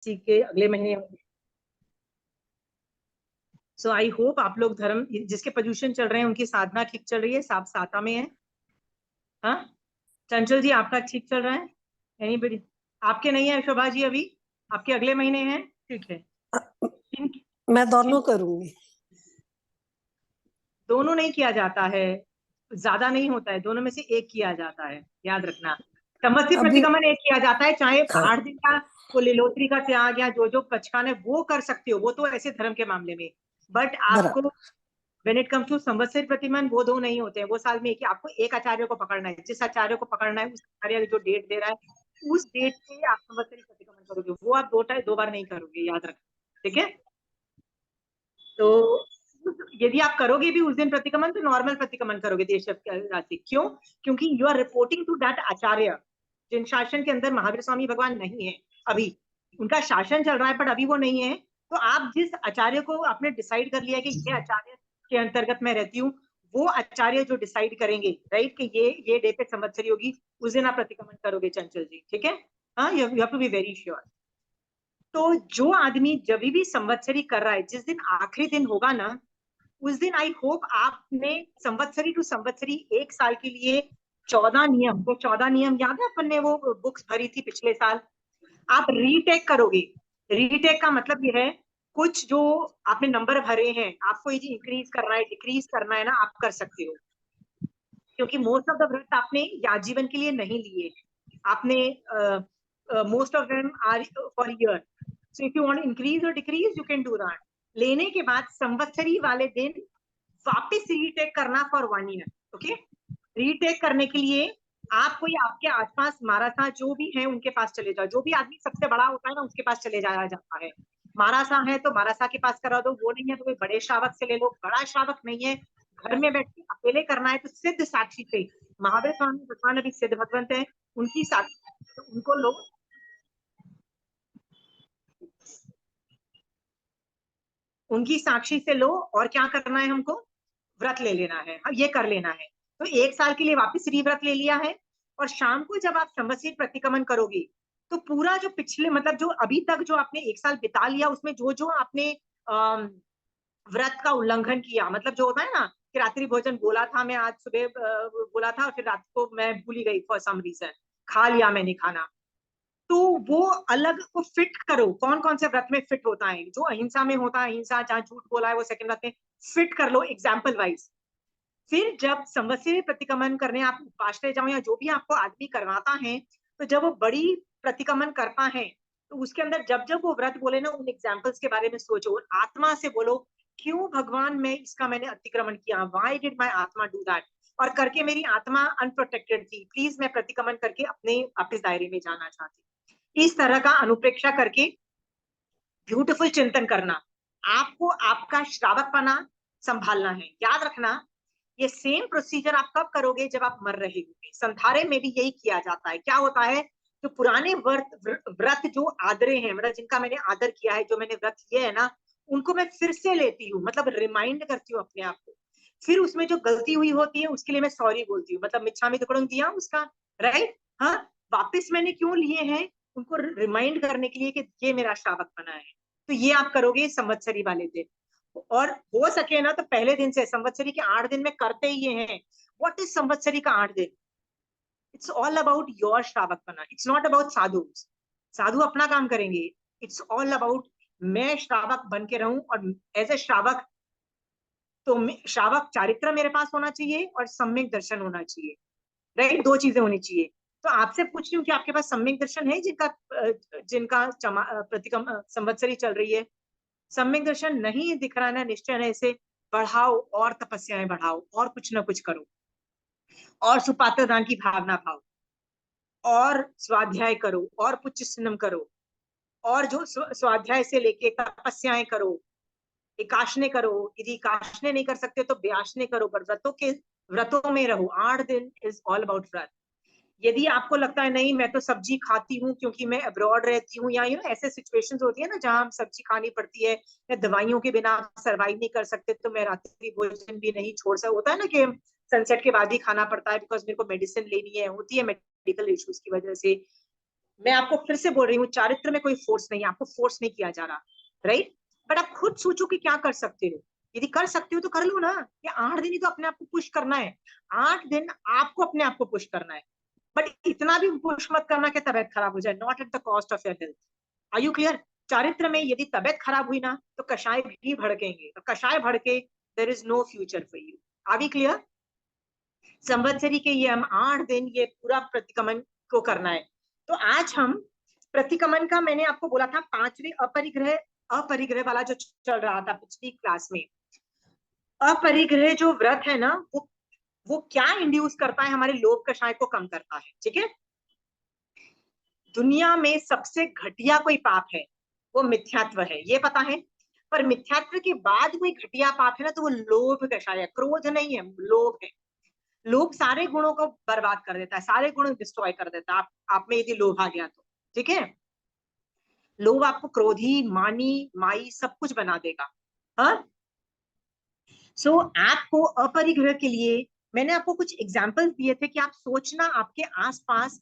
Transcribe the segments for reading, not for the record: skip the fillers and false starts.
ठीक है, अगले महीने। सो आई होप आप लोग धर्म जिसके पोल्यूशन चल रहे हैं उनकी साधना ठीक चल रही है, साफ साता में है। हाँ, चंचल जी आपका ठीक चल रहा है? एनीबडी? आपके नहीं है शोभा जी अभी? आपके अगले महीने हैं? ठीक है। मैं दोनों करूंगी। दोनों नहीं किया जाता है, ज्यादा नहीं होता है, दोनों में से एक किया जाता है, याद रखना। संवत्सरी अभी प्रतिक्रमण एक किया जाता है, चाहे हाँ 8 दिन का वो लीलोत्री का त्याग या जो पचकान है वो कर सकते हो, वो तो ऐसे धर्म के मामले में। बट आपको बराबर। When it comes to Samvatsari प्रतिक्रमण वो दो नहीं होते हैं, वो साल में एक ही। आपको एक आचार्य को पकड़ना है, जिस आचार्य को पकड़ना है उस आचार्य जो डेट दे रहा है उस डेट से आप संवत्सरी प्रतिक्रमण करोगे, वो आप दो बार नहीं करोगे, याद रखना, ठीक है। तो यदि आप करोगे भी उस दिन प्रतिक्रमण तो नॉर्मल प्रतिक्रमण करोगे देश राशि। क्यों? क्योंकि you are reporting to that आचार्य जिन शासन के अंदर महावीर स्वामी भगवान नहीं है अभी। उनका शासन चल रहा है पर अभी वो नहीं है। तो आप जिस आचार्य को आपने डिसाइड कर लिया कि ये आचार्य के अंतर्गत मैं रहती हूँ, वो आचार्य जो डिसाइड करेंगे, राइट, कि ये डे पे संवत्सरी होगी, उस दिन आप प्रतिक्रमण करोगे चंचल जी, ठीक है। हाँ, you have to be very sure. तो जो आदमी जब भी संवत्सरी कर रहा है, जिस दिन आखिरी दिन होगा ना, उस दिन आई होप आपने संवत्सरी टू संवत्सरी एक साल के लिए 14 नियम, वो 14 नियम याद है अपन ने वो बुक्स भरी थी पिछले साल, आप रीटेक करोगे। रीटेक का मतलब यह है कुछ जो आपने नंबर भरे हैं, आपको ये इंक्रीज करना है डिक्रीज करना है ना, आप कर सकते हो। क्योंकि मोस्ट ऑफ द व्रत आपने आजीवन के लिए नहीं लिए, आपने most of them are for year. So if you want increase और decrease you can do that. लेने के बाद संवत्सरी वाले दिन वापस रीटेक करना फॉर 1 ईयर, ओके। रीटेक करने के लिए आप कोई आपके आसपास मारासा जो भी है उनके पास चले जाओ। जो भी आदमी सबसे बड़ा होता है ना उसके पास चले जाया जाता है। मारासा है तो मारासा के पास करा दो, वो नहीं है तो कोई बड़े श्रावक से ले लो। बड़ा श्रावक नहीं है, घर में बैठ के अकेले करना है तो सिद्ध साक्षी से, महावीर स्वामी भगवान अभी सिद्ध भगवंत है, उनकी साक्षी तो उनको लो। उनकी साक्षी से लो और क्या करना है हमको, व्रत ले लेना है, अब ये कर लेना है। तो एक साल के लिए वापस व्रत ले लिया है। और शाम को जब आप संवत्सरी प्रतिक्रमण करोगे तो पूरा जो पिछले मतलब जो अभी तक जो आपने एक साल बिता लिया उसमें जो जो आपने व्रत का उल्लंघन किया, मतलब जो होता है ना कि रात्रि भोजन बोला था मैं, आज सुबह बोला था और फिर रात को मैं भूल गई फॉर सम रीजन, खा लिया मैंने खाना, तो वो अलग को फिट करो। कौन कौन से व्रत में फिट होता है, जो अहिंसा में होता है, अहिंसा जहाँ झूठ बोला है वो सेकंड व्रत में फिट कर लो एग्जाम्पल वाइज। फिर जब संवत्सरी प्रतिक्रमण करने आप उपाश्रय जाओ या जो भी आपको आदमी करवाता है, तो जब वो बड़ी प्रतिक्रमण करता है तो उसके अंदर जब जब वो व्रत बोले ना उन एग्जाम्पल्स के बारे में सोचो, आत्मा से बोलो क्यों भगवान मैं इसका मैंने अतिक्रमण किया, वाई डिड माई आत्मा डू दैट, और करके मेरी आत्मा अनप्रोटेक्टेड थी, प्लीज मैं प्रतिक्रमण करके अपने वापिस दायरे में जाना चाहती हूँ। इस तरह का अनुप्रेक्षा करके ब्यूटीफुल चिंतन करना, आपको आपका श्रावकपना संभालना है। याद रखना ये सेम प्रोसीजर आप कब करोगे, जब आप मर रहे होगे। संधारे में भी यही किया जाता है। क्या होता है, जो पुराने व्रत जो आदरे हैं, मतलब जिनका मैंने आदर किया है, जो मैंने व्रत किए है ना, उनको मैं फिर से लेती हूँ, मतलब रिमाइंड करती हूँ अपने आप को। फिर उसमें जो गलती हुई होती है उसके लिए मैं सॉरी बोलती हूँ, मतलब मिच्छामि दुक्कड़म दिया उसका, राइट। हाँ, वापिस मैंने क्यों लिए हैं उनको रिमाइंड करने के लिए कि ये मेरा श्रावक बना है। तो ये आप करोगे संवत्सरी वाले दिन। और हो सके ना तो पहले दिन से, संवत्सरी के 8 दिन में करते ही ये हैं। व्हाट इज संवत्सरी का 8 दिन? इट्स ऑल अबाउट योर श्रावक बना, इट्स नॉट अबाउट साधु। साधु अपना काम करेंगे, इट्स ऑल अबाउट मैं श्रावक बन के रहूं। और एज ए श्रावक तो श्रावक चारित्र मेरे पास होना चाहिए और सम्यक दर्शन होना चाहिए, राइट, दो चीजें होनी चाहिए। तो आपसे पूछ रही हूँ कि आपके पास सम्यक दर्शन है जिनका जिनका प्रतिकम संवत्सरी चल रही है? सम्यक दर्शन नहीं दिख रहा ना, निश्चय है इसे बढ़ाओ और तपस्याएं बढ़ाओ और कुछ ना कुछ करो और सुपात्र दान की भावना पाओ और स्वाध्याय करो और पुच्छ स्नम करो और जो स्वाध्याय से लेके तपस्याएं करो, एकाशने करो, यदि एकाशने नहीं कर सकते तो ब्याशने करो, पर व्रतों में रहो। 8 दिन इज ऑल अबाउट व्रत। यदि आपको लगता है नहीं मैं तो सब्जी खाती हूँ क्योंकि मैं अब्रॉड रहती हूँ, या ऐसे सिचुएशंस होती है ना जहाँ हम सब्जी खानी पड़ती है या दवाइयों के बिना सरवाइव नहीं कर सकते, तो मैं रात्रि भोजन भी नहीं छोड़ सकता। होता है ना कि सनसेट के बाद ही खाना पड़ता है बिकॉज मेरे को मेडिसिन लेनी है, होती है मेडिकल इश्यूज की वजह से। मैं आपको फिर से बोल रही हूँ, चारित्र में कोई फोर्स नहीं है, आपको फोर्स नहीं किया जा रहा, राइट? बट आप खुद सोचो कि क्या कर सकते हो। यदि कर सकते हो तो कर लो ना। ये 8 दिन ही तो अपने आप को पुश करना है। 8 दिन आपको अपने आप को पुश करना है। बट इतना भी पुश मत करना कि तबियत खराब हो जाए, not at the cost of your health. Are you clear? चारित्र में यदि तबियत खराब हुई ना तो कषाय भी भड़केंगे, और कषाय भड़के there is no future for you. Are we clear? संवत्सरी के ये हम 8 दिन ये पूरा प्रतिक्रमण को करना है। तो आज हम प्रतिक्रमण का, मैंने आपको बोला था 5वें अपरिग्रह, अपरिग्रह वाला जो चल रहा था पिछली क्लास में। अपरिग्रह जो व्रत है ना, वो क्या इंड्यूस करता है? हमारे लोभ कषाय को कम करता है, ठीक है? दुनिया में सबसे घटिया कोई पाप है वो मिथ्यात्व है, ये पता है? पर मिथ्यात्व के बाद कोई घटिया पाप है ना, तो वो लोभ कषाय है। क्रोध नहीं है, लोभ है। लोभ सारे गुणों को बर्बाद कर देता है, सारे गुण डिस्ट्रॉय कर देता है। आप में यदि लोभ आ गया तो, ठीक है? लोभ आपको क्रोधी, मानी, माई सब कुछ बना देगा। हाँ, सो आपको अपरिग्रह के लिए मैंने आपको कुछ एग्जाम्पल्स दिए थे कि आप सोचना आपके आसपास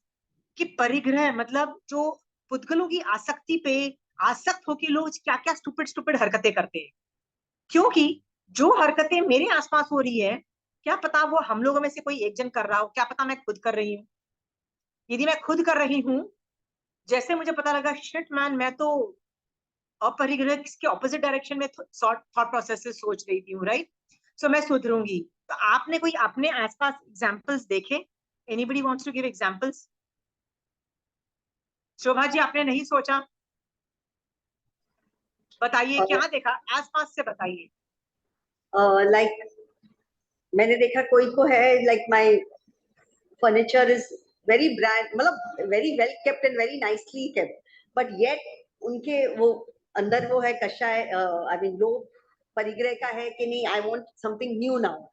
कि परिग्रह मतलब जो पुद्गलों की आसक्ति पे आसक्त होकर लोग क्या क्या स्टूपिड स्टूपिड हरकतें करते हैं। क्योंकि जो हरकतें मेरे आसपास हो रही है, क्या पता वो हम लोगों में से कोई एक जन कर रहा हो, क्या पता मैं खुद कर रही हूँ। यदि मैं खुद कर रही हूँ, जैसे मुझे पता लगा शिट मैन, मैं तो अपरिग्रह के ऑपोजिट डायरेक्शन में थॉट प्रोसेस से सोच रही थी, राइट? सो मैं सुधरूंगी। तो आपने कोई अपने आसपास एग्जांपल्स देखे? Anybody wants to give examples? Shobha ji, आपने नहीं सोचा? बताइए क्या देखा आसपास से, बताइए। लाइक मैंने देखा कोई को है, like my furniture is very brand, मतलब very well kept and very nicely kept, but yet उनके वो अंदर वो है कषाय, आई मीन लोभ परिग्रह का है कि नहीं, I want something new now.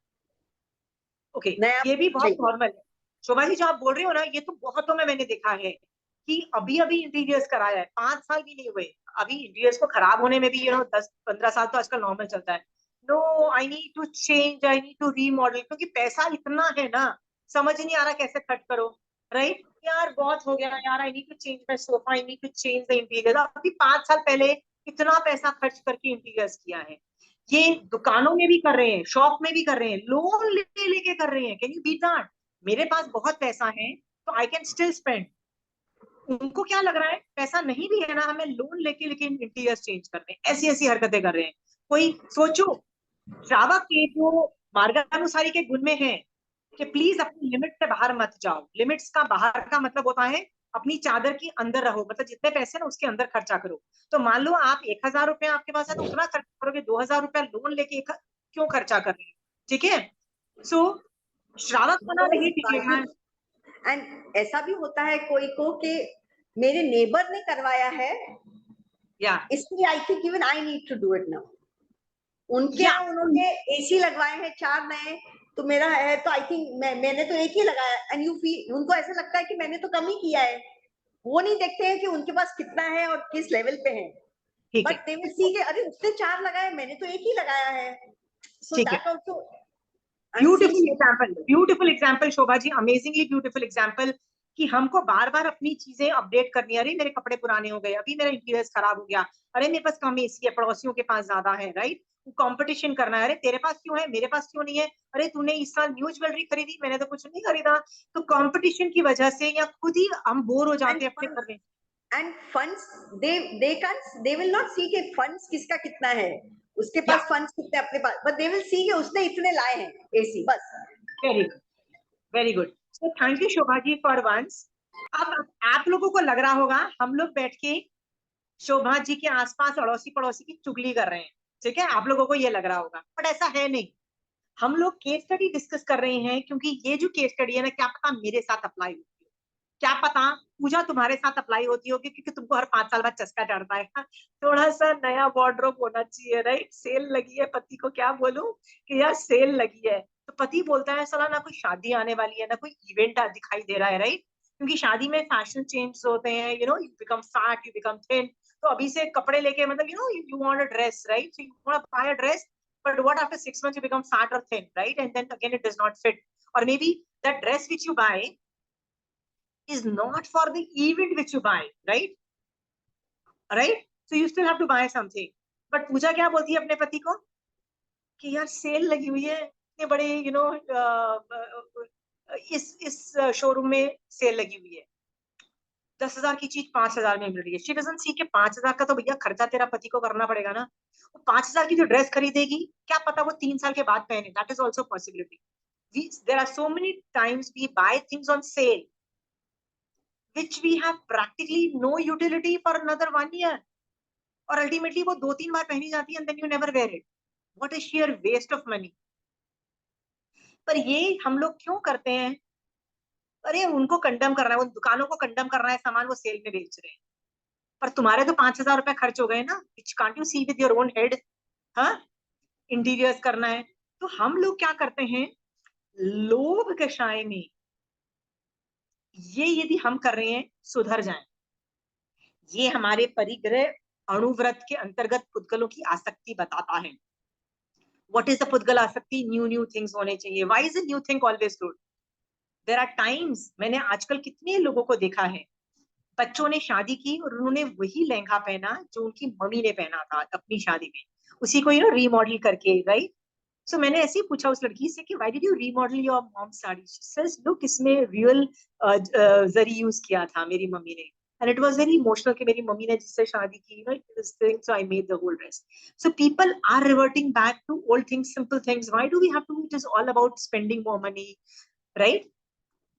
Okay, ये भी बहुत नॉर्मल है। शोभा जी, जो आप बोल रहे हो ना, ये तो बहुतों में मैंने देखा है कि अभी अभी इंटीरियर्स कराया है, 5 साल भी नहीं हुए, अभी इंटीरियर्स को खराब होने में भी 10-15 साल तो आजकल नॉर्मल चलता है। No, I need to change, I need to remodel, क्योंकि पैसा इतना है ना, समझ ही नहीं आ रहा कैसे खर्च करो, राइट? यार बहुत हो गया यार, I need to change my sofa, I need to change the interior. अभी 5 साल पहले इतना पैसा खर्च करके इंटीरियर्स किया है। ये दुकानों में भी कर रहे हैं, शॉप में भी कर रहे हैं, लोन लेके लेके कर रहे हैं। Can you beat that? मेरे पास बहुत पैसा है तो आई कैन स्टिल स्पेंड। उनको क्या लग रहा है पैसा नहीं भी है ना, हमें लोन लेके लेके इंटीरियर्स चेंज कर रहे हैं, ऐसी ऐसी हरकतें कर रहे हैं। कोई सोचो, श्रावक के जो मार्गानुसारी के गुण में है कि प्लीज अपनी लिमिट से बाहर मत जाओ। लिमिट्स का बाहर का मतलब होता है अपनी चादर के अंदर रहो, मतलब जितने पैसे ना उसके अंदर खर्चा करो। तो मान लो आप 1,000 रुपया आपके पास है तो उतना खर्च करोगे, 2,000 रुपया लोन लेके क्यों खर्चा कर रहे हैं? ठीक है? सो श्रावक बना नहीं टिकेगा। एंड ऐसा भी होता है कोई को कि मेरे नेबर ने करवाया है, या इसलिए I think even I need to do it now. उनके या यहाँ उन्होंने एसी लगवाए हैं 4 नए, तो मेरा है तो आई थिंक मैंने तो एक ही लगाया, एंड यू फील, उनको ऐसा लगता है कि मैंने तो कम ही किया है। वो नहीं देखते हैं कि उनके पास कितना है और किस लेवल पे है, ठीक है, बट दे विल सी कि अरे उसने 4 लगाए, मैंने तो एक ही लगाया है। सो ठीक है। That also beautiful example Shobha ji, amazingly beautiful example कि हमको बार बार अपनी चीजें अपडेट करनी है। अरे मेरे कपड़े पुराने हो गए, अभी मेरा इंटीरियर खराब हो गया, अरे मेरे पास कम एसी है, पड़ोसियों के पास ज्यादा है, राइट? कंपटीशन करना है, अरे तेरे पास क्यों है, मेरे पास क्यों नहीं है, अरे तूने इस साल न्यू ज्वेलरी खरीदी, मैंने तो कुछ नहीं खरीदा। तो कंपटीशन की वजह से या खुद ही हम बोर हो जाते हैं अपने घर में। And funds, they can't, they will not see कि फंड्स किसका कितना है, उसके या पास फंड्स कितने अपने पास, बट दे विल सी कि उसने इतने लाए हैं एसी, बस। Very good, very good. So thank you Shobha ji for once. अब आप लोगों को लग रहा होगा हम लोग बैठ के शोभा जी के आसपास अड़ोसी पड़ोसी की चुगली कर रहे हैं, ठीक है? आप लोगों को ये लग रहा होगा, बट ऐसा है नहीं। हम लोग केस स्टडी डिस्कस कर रहे हैं, क्योंकि ये जो केस स्टडी है ना, क्या पता मेरे साथ अप्लाई होती हो, क्या पता पूजा तुम्हारे साथ अप्लाई होती होगी, क्योंकि तुमको हर 5 साल बाद चस्का चढ़ता है। थोड़ा सा नया वार्डरोब होना चाहिए, राइट? सेल लगी है, पति को क्या बोलूं कि यार सेल लगी है, तो पति बोलता है साला ना कोई शादी आने वाली है ना कोई इवेंट दिखाई दे रहा है, राइट? क्योंकि शादी में फैशन चेंज होते हैं, you become fat, you become thin. तो अभी से कपड़े लेके मतलब you want a dress, right? So you want to buy a dress, but what after 6 months you become fat or thin, right? And then again it does not fit, or maybe that dress which you buy is not for the event which you buy, right? Right? So you still have to buy something. But पूजा क्या बोलती है अपने पति को कि यार cell लगी हुई है, इतने बड़े इस शोरूम में सेल लगी हुई है, 10,000 की चीज 5,000 में मिल रही है. शी डजंट सी के 5,000 का तो भैया खर्चा तेरा पति को करना पड़ेगा ना. 5,000 की जो ड्रेस खरीदेगी, क्या पता वो 3 साल के बाद पहने. That is also possibility. There are so many times we buy things on sale which we have practically no utility for another 1 year, और ultimately वो 2-3 बार पहनी जाती है and then you never wear it. What a sheer waste of money. पर ये हम लोग क्यों करते हैं? अरे उनको कंडम करना है, उन दुकानों को कंडम करना है, सामान वो सेल में बेच रहे हैं, पर तुम्हारे तो 5,000 रुपए खर्च हो गए ना. Can't you see with your own head? हाँ, इंटीरियर्स करना है. तो हम लोग क्या करते हैं, लोभ के साए में ये यदि हम कर रहे हैं, सुधर जाएं. ये हमारे परिग्रह अणुव्रत के अंतर्गत पुद्गलों की आसक्ति बताता है. व्हाट इज द पुद्गल आसक्ति? न्यू थिंग्स होने चाहिए. Why is a new thing always good? There are times, मैंने आजकल कितने लोगों को देखा है, बच्चों ने शादी की और उन्होंने वही लहंगा पहना जो उनकी मम्मी ने पहना था अपनी शादी में, उसी को रीमॉडल करके, राइट? सो मैंने ऐसे ही पूछा उस लड़की से कि why did you remodel your mom sari? She says look, इसमें रियल जरी यूज किया था मेरी मम्मी ने, and it was very emotional कि मेरी मम्मी ने जिससे शादी की, this thing, so I made the whole dress. So people are reverting back to old things, simple things. Why do we have to, it is all about spending more money, right?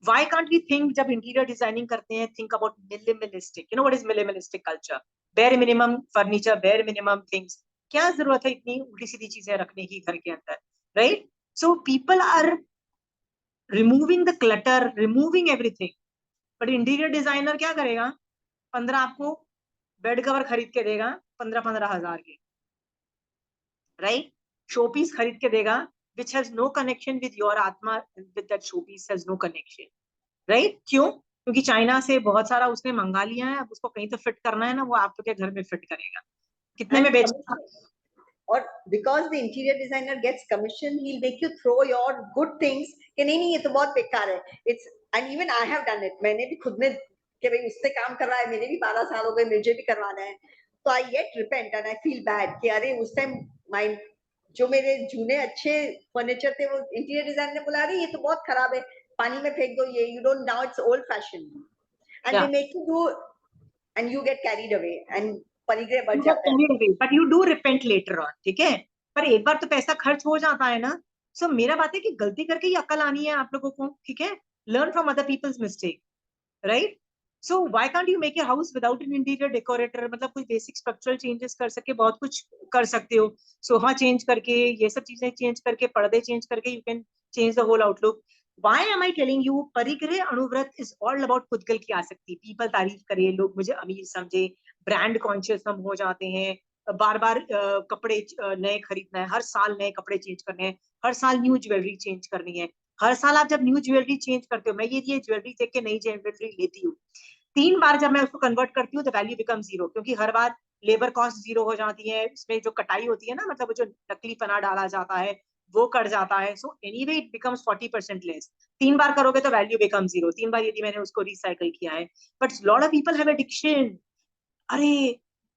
Why can't we think, जब interior designing करते हैं, think about minimalistic. You know what is minimalistic culture? Bare minimum furniture, bare minimum things. क्या जरूरत है इतनी उल्टी सीधी चीजें रखने की घर के अंदर, right? So people are removing the clutter, removing everything. But interior designer क्या करेगा? 15 आपको बेड कवर खरीद के देगा, 15,000 के, राइट? शोपीस खरीद के देगा, which has no connection with your आत्मा, with that showpiece has no connection. Right? क्यों? क्योंकि चाइना से बहुत सारा उसने मंगा लिया है, अब उसको कहीं तो फिट करना है ना, वो आपके घर में फिट करेगा. कितने में बेचेगा? और because the interior designer gets commission, he'll make you throw your good things कि नहीं ये तो बहुत बेकार है. It's, and even I have done it. मैंने भी खुद में कि भाई उससे काम कर रहा है, मैंने भी 12 साल हो गए, मुझे भी करवाना है, तो I yet repent and I feel bad कि अरे उस टाइम my जो मेरे जूने अच्छे फर्नीचर थे, वो इंटीरियर डिजाइनर ने बोला अरे ये तो बहुत खराब है, पानी में फेंक दो ये, you don't, now it's old fashioned, and Yeah. they make you do, and you get carried away and परिग्रह बढ़ जाता है. But you do repent later on, ठीक है? पर एक बार तो पैसा खर्च हो जाता है ना. सो मेरा बात है कि गलती करके ही अकल आनी है आप लोगों को, ठीक है? Learn from other people's mistake, right? So why can't you make your house without an interior decorator? मतलब कुछ बेसिक स्ट्रक्चरल चेंजेस कर सके, बहुत कुछ कर सकते हो. सोफा चेंज करके, ये सब चीजें चेंज करके, पर्दे चेंज करके, you can change the whole outlook. Why am I telling you? परिग्रह अणुव्रत is all about पुद्गल की आसक्ति. पीपल तारीफ करे, लोग मुझे अमीर समझे, ब्रांड कॉन्शियस हम हो जाते हैं, बार बार कपड़े नए खरीदना है, हर साल नए कपड़े चेंज करने हैं, हर साल न्यू ज्वेलरी चेंज करनी है. हर साल आप जब न्यू ज्वेलरी चेंज करते हो, मैं ये ज्वेलरी देख के नई ज्वेलरी लेती हूँ, 3 बार जब मैं उसको कन्वर्ट करती हूँ तो वैल्यू बिकम 0, क्योंकि हर बार लेबर कॉस्ट 0 हो जाती है. इसमें जो कटाई होती है ना, मतलब जो नकली पना डाला जाता है वो कट जाता है. So anyway it becomes 40% less. 3 बार करोगे तो वैल्यू बिकम 0, 3 बार यदि मैंने उसको रिसाइकल किया है. But lot of people have addiction. अरे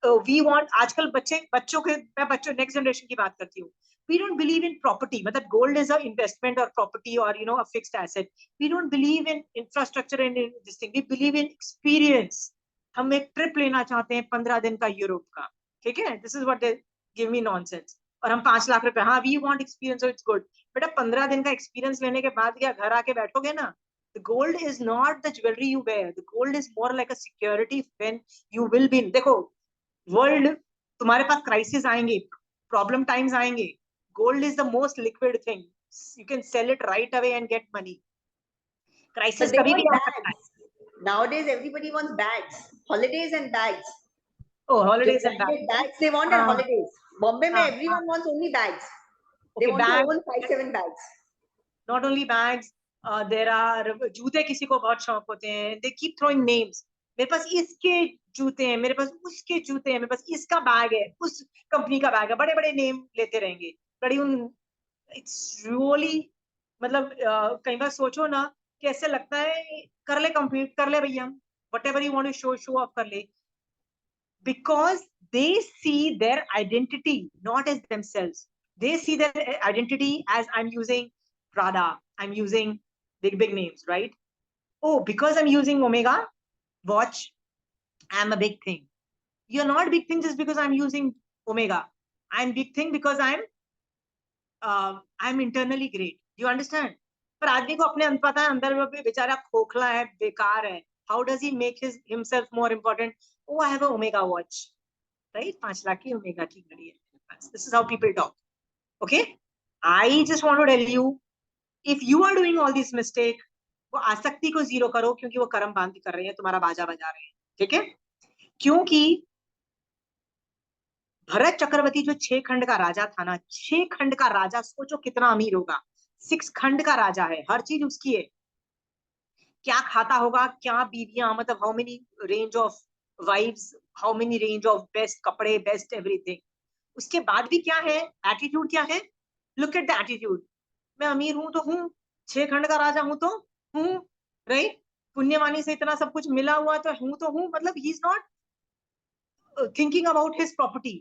वी वांट, आजकल बच्चों के, मैं बच्चों नेक्स्ट जनरेशन की बात करती हूँ, we don't believe in property. मतलब gold is a investment or property or a fixed asset. We don't believe in infrastructure and in this thing. We believe in experience. हम एक ट्रिप लेना चाहते हैं 15 दिन का यूरोप का, ठीक है? This is what they give me nonsense. और हम 5 लाख रुपए, हाँ we want experience, so it's good. बेटा 15 दिन का एक्सपीरियंस लेने के बाद क्या घर आके बैठोगे ना? The gold is not the jewelry you wear. The gold is more like a security when you will be. देखो, वर्ल्ड, तुम्हारे पास क्राइसिस आएंगे, प्रॉब्लम टाइम्स आएंगे. Gold is the most liquid thing. You can sell it right away and get money. Crisis कभी भी आ सकता है. Nowadays everybody wants bags, holidays and bags. Oh, holidays and bags. Bags they want at holidays. Bombay mein everyone wants only bags. They Okay, want to bags. own 5-7 bags. Not only bags, there are जूते, किसी को बहुत शौक होते हैं. They keep throwing names. मेरे पास इसके जूते हैं, मेरे पास उसके जूते हैं, मेरे पास इसका बैग है, उस कंपनी का बैग है, बड़े बड़े नेम लेते रहेंगे. बड़ी उन, इट्स रियली, मतलब कई बार सोचो ना कैसे लगता है, कर ले कंप्लीट, कर ले भैया, whatever you want to show off कर ले, because they see their identity not as themselves. They see their identity as I'm using Prada, I'm using big names, right? Oh, because I'm using Omega watch, I'm a big thing. You're not a big thing just because I'm using Omega. I'm big thing because I'm internally great. You understand? पर आदमी को अपने पता है अंदर में भी बेचारा खोखला है, बेकार है. How does he make himself more important? Oh, I have a Omega watch. Right? 5 lakh की ओमेगा की घड़ी है. This is how people talk. Okay? I just want to tell you, if you are doing all these mistakes, वो आसक्ति को zero करो, क्योंकि वो कर्म बांध कर रहे हैं, तुम्हारा बाजा बजा रहे हैं. ठीक है? क्योंकि भरत चक्रवर्ती जो 6 खंड का राजा था ना, 6 खंड का राजा, सोचो कितना अमीर होगा. 6 खंड का राजा है, हर चीज उसकी है. क्या खाता होगा, क्या बीवियां, मतलब how many range of wives, how many range of best कपड़े, बेस्ट एवरीथिंग. उसके बाद भी क्या है, एटीट्यूड क्या है. Look at the attitude. मैं अमीर हूं तो हूँ, 6 खंड का राजा हूं तो हूँ, राइट. पुण्यवानी से इतना सब कुछ मिला हुआ तो हूँ, मतलब he is not thinking about his property,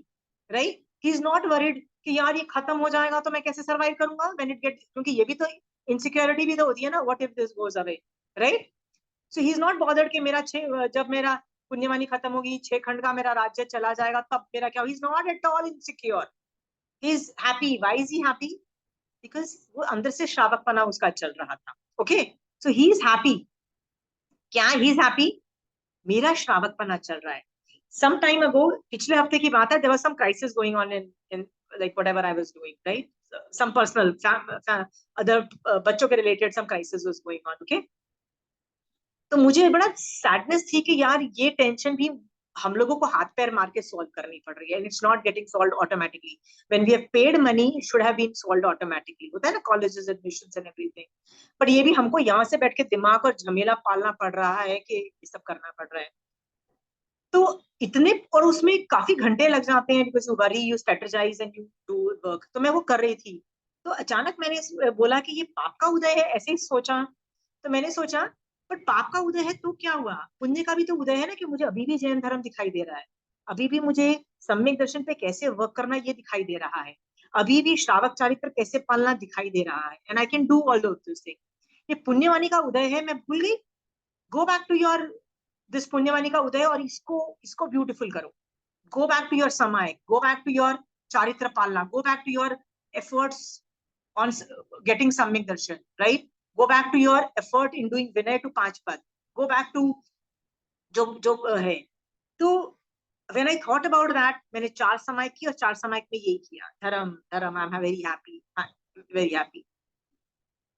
right. He is not worried कि यार ये खत्म हो जाएगा तो मैं कैसे सर्वाइव करूंगा व्हेन इट गेट, क्योंकि ये भी तो इनसिक्योरिटी भी तो होती है ना, what if this goes away, right. So he is not bothered कि मेरा जब मेरा पुण्यवानी खत्म होगी, 6 खंड का मेरा राज्य चला जाएगा, तब मेरा क्या. He is not at all insecure. He is happy. Why is he happy? Because वो अंदर से श्रावकपना उसका चल रहा था. Okay, so he is happy. क्या ही इज हैप्पी? मेरा श्रावकपना चल रहा है. सम टाइम अगो, पिछले हफ्ते की बात है, there was some crisis going on in like whatever I was doing, right? Some personal other बच्चों के related some crisis was going on. Okay, तो मुझे बड़ा सैडनेस थी कि यार ये टेंशन भी हम लोगों को हाथ पैर मार के सॉल्व करनी पड़ रही है. It's not getting solve automatically. When we have paid money, it should have been solve automatically. होता है ना, कॉलेजेस, एडमिशंस एंड एवरीथिंग. पर ये भी हमको यहाँ से बैठ के दिमाग और झमेला पालना पड़ रहा है कि ये सब करना पड़ रहा है. तो इतने, और उसमें काफी घंटे लग जाते हैं, because you worry, you strategise and you do work. तो मैं वो कर रही थी, तो अचानक मैंने बोला कि ये पाप का उदय है. ऐसे ही सोचा, तो मैंने सोचा, पर पाप का उदय है तो क्या हुआ, पुण्य का भी तो उदय है ना, कि मुझे अभी भी जैन धर्म दिखाई दे रहा है, अभी भी मुझे सम्यक दर्शन पे कैसे वर्क करना ये दिखाई दे रहा है, अभी भी श्रावक चारित्र कैसे पालना दिखाई दे रहा है, and I can do all those things. ये पुण्यवानी का उदय है, मैं भूल गई. Go back to your this पुण्यवानी का उदय, और इसको ब्यूटिफुल करो. गो बैक टू योर समय, गो बैक टू योर चारित्र पालना, go back to your efforts on getting सम्यक दर्शन, right? Go back to your effort in doing Vinay to 5 पद. Go back to जो है. तो when I thought about that, मैंने 4 समायक की, और 4 समायक में यही किया, धर्म धर्म, I am very happy, very happy.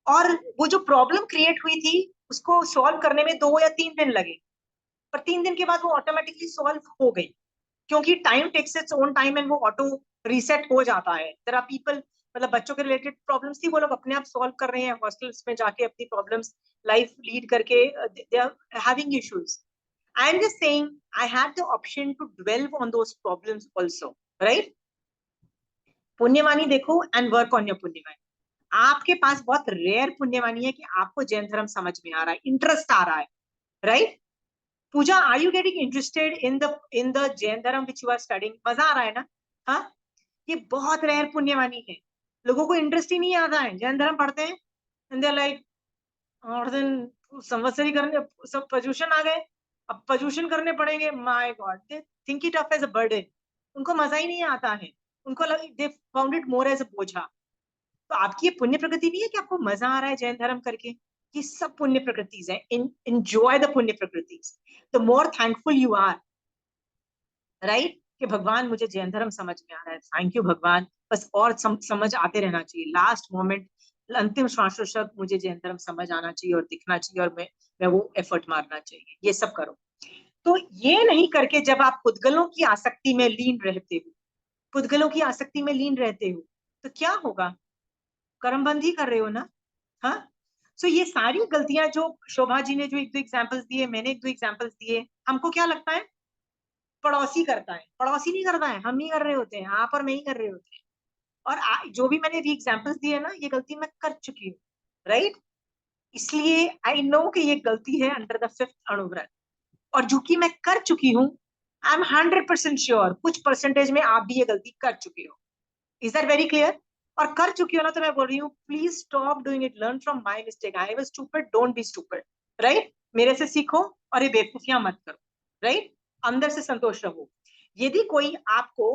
और वो जो प्रॉब्लम क्रिएट हुई थी, उसको सॉल्व करने में 2 या 3 दिन लगे, पर 3 दिन के बाद वो ऑटोमेटिकली सॉल्व हो गई, क्योंकि time takes its own time and वो ऑटो रीसेट हो जाता है. देयर आर पीपल, मतलब बच्चों के रिलेटेड प्रॉब्लम्स थी, वो लोग अपने आप सॉल्व कर रहे हैं हॉस्टल्स में जाके, अपनी प्रॉब्लम्स लाइफ लीड करके, they are having issues. I am just saying, I had the option to dwell on those problems also, right. पुण्यवानी देखो एंड वर्क ऑन योर पुण्यवानी. आपके पास बहुत रेयर पुण्यवानी है कि आपको जैन धर्म समझ में आ रहा है, इंटरेस्ट आ रहा है, right. Pooja, are you getting interested in the Jain धर्म विच यू आर स्टडिंग? मजा आ रहा है ना? हाँ, ये बहुत रेयर पुण्यवानी है. लोगों को इंटरेस्ट ही नहीं आता है, जैन धर्म पढ़ते हैं एंड दे लाइक, और दिन संवत्सरी करने, सब पर्यूषण आ गए, अब पर्यूषण करने पड़ेंगे. My god, they think it of as a burden. उनको मजा ही नहीं आता है, उनको they found it more as a बोझा. तो आपकी ये पुण्य प्रकृति नहीं है कि आपको मजा आ रहा है जैन धर्म करके? ये सब पुण्य प्रकृतिज है. एंजॉय द पुण्य प्रकृतिज. The more thankful you are, right, कि भगवान मुझे जैन धर्म समझ में आ रहा है, थैंक यू भगवान. बस और समझ आते रहना चाहिए. लास्ट मोमेंट, अंतिम श्वास तक मुझे जैन धर्म समझ आना चाहिए और दिखना चाहिए, और मैं वो एफर्ट मारना चाहिए. ये सब करो. तो ये नहीं करके जब आप पुद्गलों की आसक्ति में लीन रहते हो, पुद्गलों की आसक्ति में लीन रहते हो, तो क्या होगा? कर्मबंद ही कर रहे हो ना. हाँ. सो ये सारी गलतियां जो शोभा जी ने जो 1-2 एग्जाम्पल्स दिए, मैंने 1-2 एग्जाम्पल्स दिए, हमको क्या लगता है पड़ोसी करता है. पड़ोसी नहीं करता है, हम नहीं कर रहे होते हैं, आप और मैं ही कर रहे होते हैं. और जो भी मैंने भी एग्जाम्पल्स दिए ना, ये गलती मैं कर चुकी हूँ, राइट. इसलिए आई नो कि ये गलती है अंडर द 5th अणुव्रत, और जो कि मैं कर चुकी हूँ, आई एम 100% श्योर कुछ परसेंटेज में आप भी ये गलती कर चुके हो। Is that very clear? और कर चुकी हो ना, तो मैं बोल रही हूँ please stop doing it, learn from my mistake, I was stupid, don't be stupid, right? मेरे से सीखो और ये बेवकूफियां मत करो, राइट? अंदर से संतोष रहो। यदि कोई आपको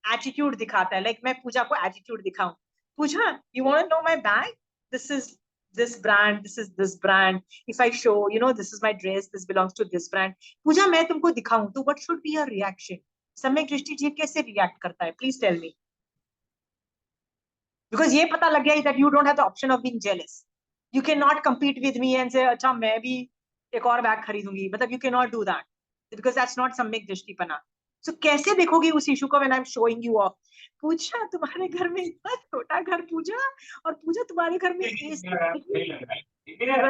एटीट्यूड दिखाता है, लाइक मैं पूजा को एटीट्यूड दिखाऊं, Pooja you want to know my bag, this is this brand, this is this brand, if I show, you know, this is my dress, this belongs to this brand, पूजा मैं तुमको दिखाऊं तो what should be your reaction? सम्यक दृष्टि जी कैसे react करता है, please tell me. Because ये पता लग गया that you don't have the option of being jealous, you cannot compete with me and say अच्छा मैं भी एक और बैग खरीदूंगी, मतलब you cannot do that because that's not सम्यक दृष्टिपना। So कैसे देखोगी उस इशू को when I'm showing you off? पूजा तुम्हारे घर में इतना छोटा घर, पूजा, और पूजा तुम्हारे घर में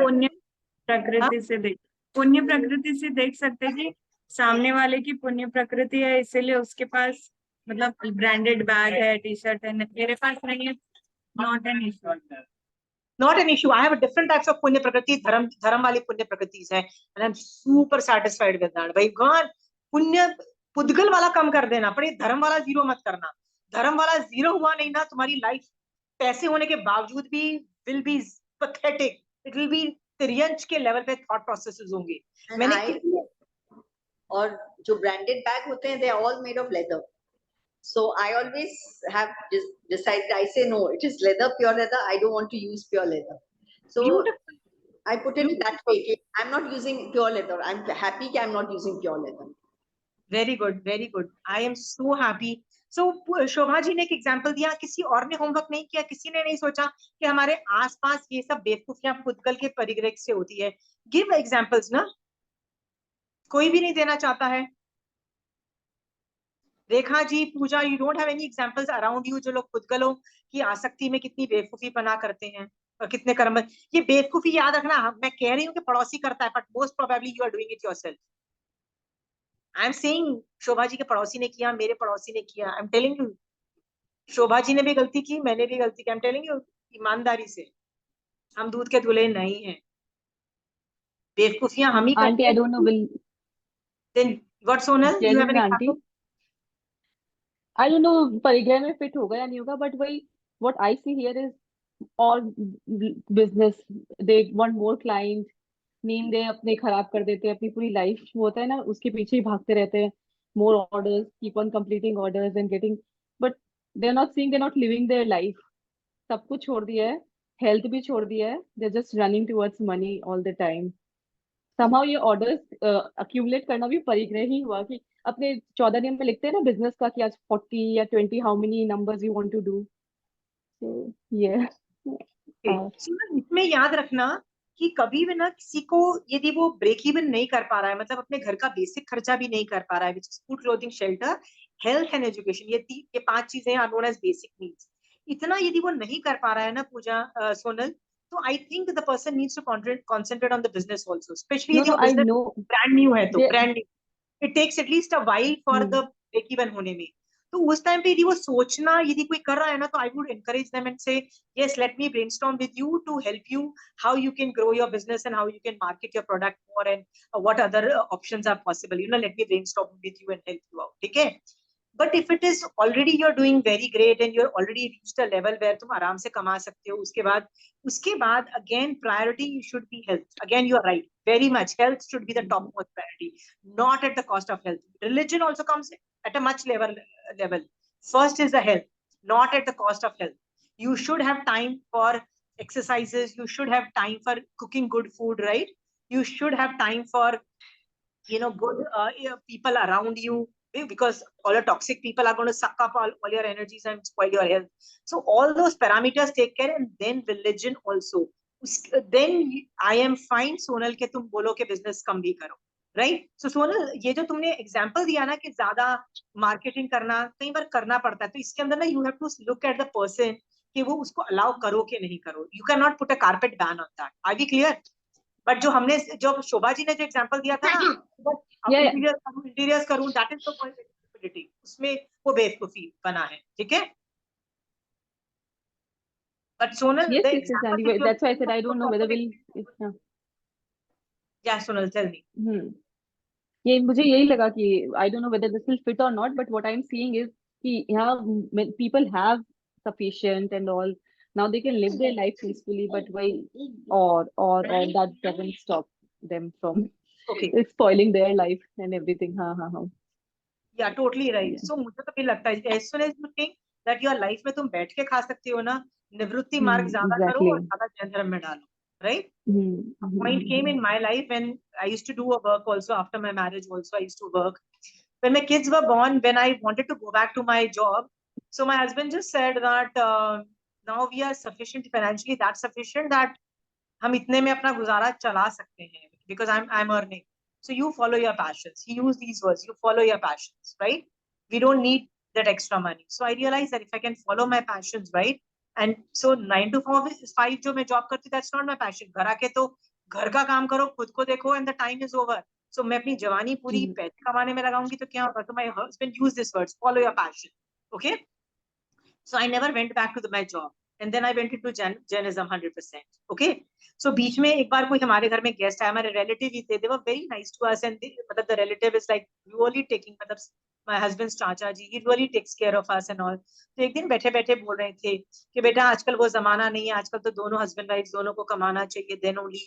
पुण्य प्रकृति से देख, पुण्य प्रकृति से देख सकते हैं कि सामने वाले की पुण्य प्रकृति है, इसीलिए उसके पास मतलब ब्रांडेड बैग है, टी शर्ट है, मेरे पास नहीं है, not an issue. Not an issue. I have a different types of punya prakriti, dharam वाली पुण्य प्रकृतिज है, and I'm super satisfied with that. भाई गॉड, पुण्य पुद्गल वाला कम कर देना, पर ये धर्म वाला जीरो मत करना। धर्म वाला जीरो हुआ नहीं ना, तुम्हारी लाइफ पैसे होने के बावजूद भी will be pathetic, it will be तिर्यंच के लेवल पे थॉट प्रोसेसेस होंगे। मैंने और जो ब्रांडेड बैग होते हैं, they are all made of leather. So I always have decided, I say no, it is leather, pure leather, I don't want to use pure leather. So beautiful. I put it that way, I'm not using pure leather, I'm happy that I'm not using pure leather. Very good, very good. I am so happy. So शोभा जी ने एक example दिया, किसी और ने homework नहीं किया, किसी ने नहीं सोचा कि हमारे आसपास ये सब बेवकूफियां पुद्गल के परिग्रह से होती है। गिव एग्जांपल्स ना, कोई भी नहीं देना चाहता है। Rekha ji, Pooja, you don't have any examples around you, जो लोग पुद्गलों की आसक्ति में कितनी बेवकूफी पना करते हैं और कितने कर्म। ये बेवकूफी याद रखना, मैं कह रही हूँ कि पड़ोसी करता है, but most probably you are doing it yourself. I am saying Shobha ji के पड़ोसी ने किया, मेरे पड़ोसी ने किया, I am telling you, Shobha ji ने भी गलती की, मैंने भी गलती की, आई एम टेलिंग यू, ईमानदारी से, हम दूध के धुले नहीं हैं, बेवकूफियां हम ही Auntie, करते I हैं। don't know, will then what, Sonal, you have an genuine example? auntie. I don't know परिग्रह में fit होगा या नहीं होगा, but वही what I see here is all business, they want more client, नींद दे अपने खराब कर देते हैं, अपनी पूरी लाइफ जो होता है ना उसके पीछे ही भागते रहते हैं, more orders, keep on completing orders and getting, but they're not seeing, they're not living their life. सब कुछ छोड़ दिया है, हेल्थ भी छोड़ दिया है, they're just running towards money all the time. somehow ये ऑर्डर्स अक्यूमुलेट करना भी परिग्रह ही हुआ कि अपने 14 नियम में लिखते हैं ना बिजनेस का कि आज 40 या 20 how many numbers you want to do, so ये इसमें याद रखना कि कभी भी ना किसी को यदि वो ब्रेक इवन नहीं कर पा रहा है, मतलब अपने घर का बेसिक खर्चा भी नहीं कर पा रहा है, which is food, clothing, shelter, health and education, ये 5 चीजें are known as basic needs, इतना यदि वो नहीं कर पा रहा है ना पूजा, सोनल, तो I think the person needs to concentrate on the business also, especially no यदि नो वो I business no brand new है, तो they brand new, it takes at least a while for the break even होने में। तो उस time पे यदि वो सोचना यदि कोई कर रहा है ना, तो I would encourage them and से yes, let me brainstorm with you to help you how you can grow your business and how you can market your product more, and what other options are possible, you know, let me brainstorm with you and help you out, okay? But if it is already you're doing very great and you're already reached a level where तुम आराम से कमा सकते हो, उसके बाद again priority should be health. Again, you are right, very much health should be the topmost priority, not at the cost of health. Religion also comes at a much level. First is the health, not at the cost of health. You should have time for exercises, you should have time for cooking good food, right? You should have time for, you know, good people around you, because all the toxic people are going to suck up all your energies and spoil your health. So all those parameters take care, and then religion also. Then I am fine, Sonal, के तुम बोलो कि business कम भी करो, right? So Sonal, ये जो तुमने example दिया ना कि ज्यादा marketing करना कई बार करना पड़ता है, तो इसके अंदर ना you have to look at the person कि वो उसको allow करो कि नहीं करो. You cannot put a carpet ban on that. Are we clear? But जो हमने, जो शोभा जी ने जो एग्जांपल दिया था ना, Yeah. इंटीरियर्स करूं, दैट इज द पॉइंट, उसमें वो बेवकूफी बना है, ठीक है? But Sonal, Yes, the yes, yes, example Andy. that you That's why I said I don't know whether we'll. Yeah. Yeah, Sonal, tell me. ये मुझे यही लगा कि I don't know whether this will fit or not, but what I'm seeing is कि यहाँ people have sufficient and all. Now they can live their life peacefully, but why or that doesn't stop them from Okay. spoiling their life and everything. हाँ. Yeah, totally right. Yeah. So मुझे तो भी लगता है as soon as you think that your life में तुम बैठ के खा सकते हो ना, निवृत्ति मार्ग ज्यादा करो Exactly. और ज्यादा जन धर्म में डालो, right? A hmm point came in my life when I used to do a work also after my marriage also I used to work. When my kids were born, when I wanted to go back to my job, so my husband just said that now we are sufficient financially, that's sufficient that हम इतने में अपना गुजारा चला सकते हैं because I'm earning. So you follow your passions. He used these words. You follow your passions, right? We don't need that extra money. So I realized that if I can follow my passions, right? And so 9 to 5 जो मैं job करती, that's not my passion. घर आके तो घर का काम करो, खुद को देखो, and the time is over. So मैं अपनी जवानी पूरी पैसे कमाने में लगाऊंगी तो क्या होगा? So my husband used this words, follow your passion. Okay? So I never went back to my job. And then I went into Jainism 100%. Okay. So बीच में एक बार कोई हमारे घर में गेस्ट आया, हमारे रिलेटिव ही थे, they were very nice to us, and मतलब the relative is like really taking, मतलब my husband's चाचा जी, he really takes care of us and all. तो एक दिन बैठे बैठे बोल रहे थे कि बेटा आजकल वो जमाना नहीं है, आजकल तो दोनों हस्बैंड वाइफ दोनों को कमाना चाहिए, then only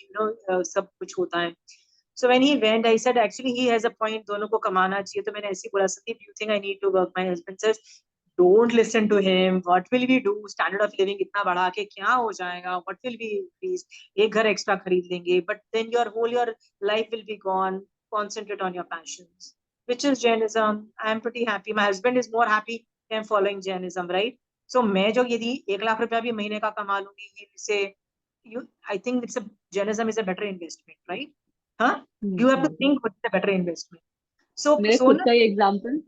सब कुछ होता है. So when he went, I said actually he has a point, दोनों को कमाना चाहिए. तो मैंने ऐसे बोला, Sandeep, you think I need to work? My husband says, don't listen to him. What will we do? Standard of living इतना बढ़ा के क्या हो जाएगा? What will we increase? एक घर extra खरीद लेंगे. But then your life will be gone. Concentrate on your passions, which is Jainism. I am pretty happy. My husband is more happy. I am following Jainism, right? So मैं जो यदि 1 लाख रुपया भी महीने का कमा लूंगी, से I think Jainism is a better investment, right? Huh? You have to think what's a better investment. So मेरे खुद Sonal, का ही example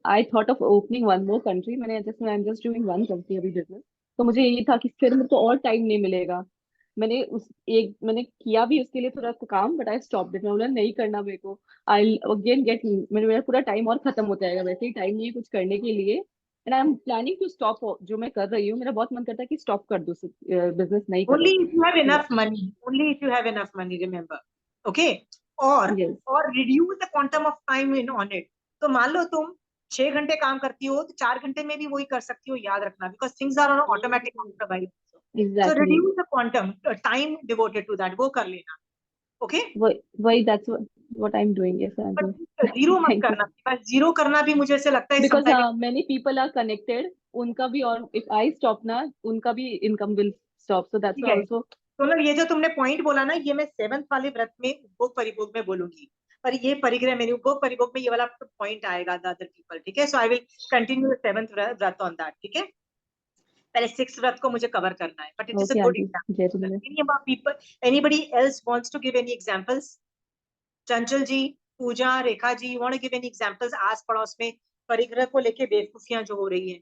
I thought of opening one more country. I'm just doing one country अभी business. तो मुझे यही था कि फिर मेरे को और टाइम नहीं मिलेगा. मैंने किया भी उसके लिए थोड़ा काम, बट आई स्टॉप इट. मैं बोला नहीं करना मेरे को. आई अगेन गेट मेरा पूरा टाइम और खत्म हो जाएगा, वैसे ही टाइम नहीं है कुछ करने के लिए. And I am planning to stop. जो मैं कर रही हूँ, मेरा बहुत मन करता है कि स्टॉप कर दूं, बिजनेस नहीं only करूँ. if you have enough money. Only if you have enough money, remember. Okay? Yes. और reduce the quantum of time on it. तो मान लो तुम 6 घंटे काम करती हो तो 4 घंटे में भी वही कर सकती हो, याद रखना, because things are on automatic autopilot. So Exactly. reduce the quantum time devoted to that. वो कर लेना. Okay? वही that's what I'm doing. Yes, I'm But doing. Zero मत Thank you. करना. बस जीरो करना भी मुझे ऐसे लगता है Because sometimes. many people are connected. उनका भी, और if I stop ना, उनका भी income will stop. So that's ठीक why है. also. तो मतलब ये जो तुमने पॉइंट बोला ना, ये मैं 7th वाले व्रत में उपभोग परिभोग में बोलूंगी, पर ये परिग्रह में नहीं, उपभोग परिभोग में ये वाला पॉइंट आएगा द अदर पीपल. ठीक है? So I will continue 7th व्रत ऑन दैट. ठीक है? पहले 6th व्रत को मुझे कवर करना है, but it is a Okay, good Auntie. Jai Jai. Example. People, anybody else wants to give any examples? Chanchal ji, Pooja, Rekha ji, want to give any examples आस पड़ोस में परिग्रह को लेके बेवकूफियां जो हो रही हैं?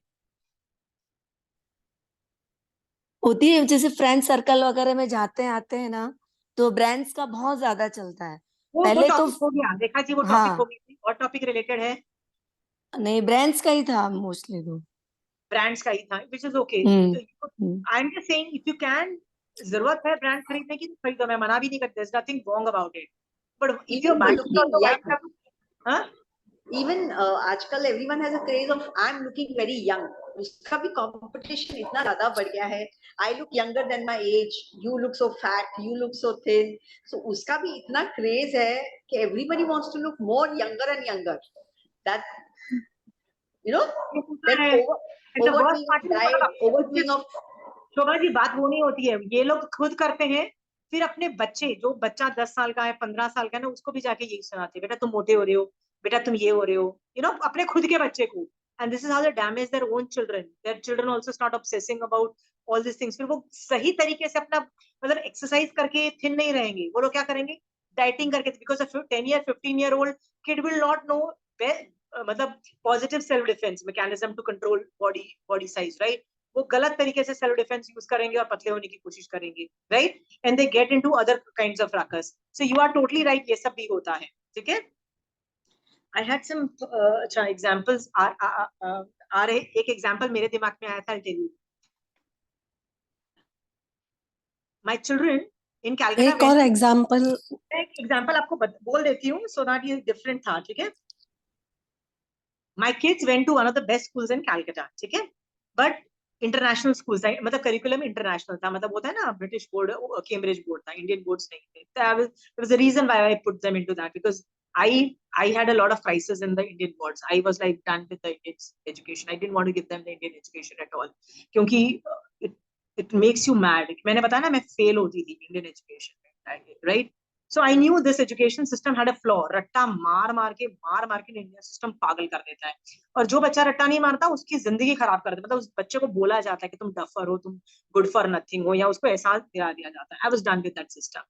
होती है, जैसे फ्रेंड सर्कल वगैरह में जाते हैं आते हैं ना, तो ब्रांड्स का बहुत ज्यादा चलता है. वो पहले तो टॉपिक हो गया रेखा जी, वो टॉपिक हो हाँ, गई. और टॉपिक रिलेटेड है, नहीं ब्रांड्स का ही था मोस्टली तो. ब्रांड्स का ही था, which is okay. Hmm. I am just saying if you can, जरूरत है ब्रांड खरीदने की तो खरीदो, मैं मना भी नहीं करती, there's nothing wrong about it, but if you're Even buying looking also why young. हाँ? Even आजकल everyone has a craze of I'm looking very young. उसका भी competition इतना ज्यादा बढ़ गया है. I look younger than my age. You look so fat. You look so thin. So उसका भी इतना craze है कि everybody wants to look more younger and younger. That you know that overdoing of diet, overdoing of. Shobha ji, बात वो नहीं होती है, ये लोग खुद करते हैं, फिर अपने बच्चे, जो बच्चा 10 साल का है 15 साल का है ना, उसको भी जाके यही सुनाते हैं, बेटा तुम मोटे हो रहे हो, बेटा तुम ये हो रहे हो, अपने खुद के बच्चे को. And this is how they damage their own children. Their children also start obsessing about all this things. फिर वो सही तरीके से अपना मतलब एक्सरसाइज करके थिन नहीं रहेंगे. वो लोग क्या करेंगे? डाइटिंग करके, because a 10-15-year-old kid will not know मतलब positive self defence mechanism to control body size, right? वो गलत तरीके से सेल्फ डिफेंस यूज करेंगे और पतले होने की कोशिश करेंगे, right? And they get into other kinds of ruckus. So you are totally right, ये सब भी होता है. ठीक है? आई हैड सम अच्छा एग्जांपल्स आ रहे. एक एग्जांपल मेरे दिमाग में आया था, I'll tell you. My children in Calcutta, एक और एग्जाम्पल, एक एग्जाम्पल आपको बोल देती हूँ सो दैट ये डिफरेंट था, ठीक है। My kids went to one of the best schools in Calcutta, ठीक है, बट इंटरनेशनल स्कूल था, मतलब करिकुलम इंटरनेशनल था, मतलब होता है ना ब्रिटिश बोर्ड, कैम्ब्रिज बोर्ड था, इंडियन बोर्ड्स नहीं थे। There was a reason why I put them into that, because I had a lot of crisis in the Indian boards. I was like done with the Indian education. I didn't want to give them the Indian education at all, क्योंकि it makes you mad. मैंने बताया ना मैं fail होती थी Indian education में, right? So I knew this education system had a flaw. रट्टा मार मार के इंडियन सिस्टम पागल कर देता है, और जो बच्चा रट्टा नहीं मारता उसकी जिंदगी खराब कर देता है। मतलब उस बच्चे को बोला जाता है कि तुम डफर हो, तुम गुड फॉर नथिंग हो, या उसको एहसास दिला दिया जाता है। I was done with that system.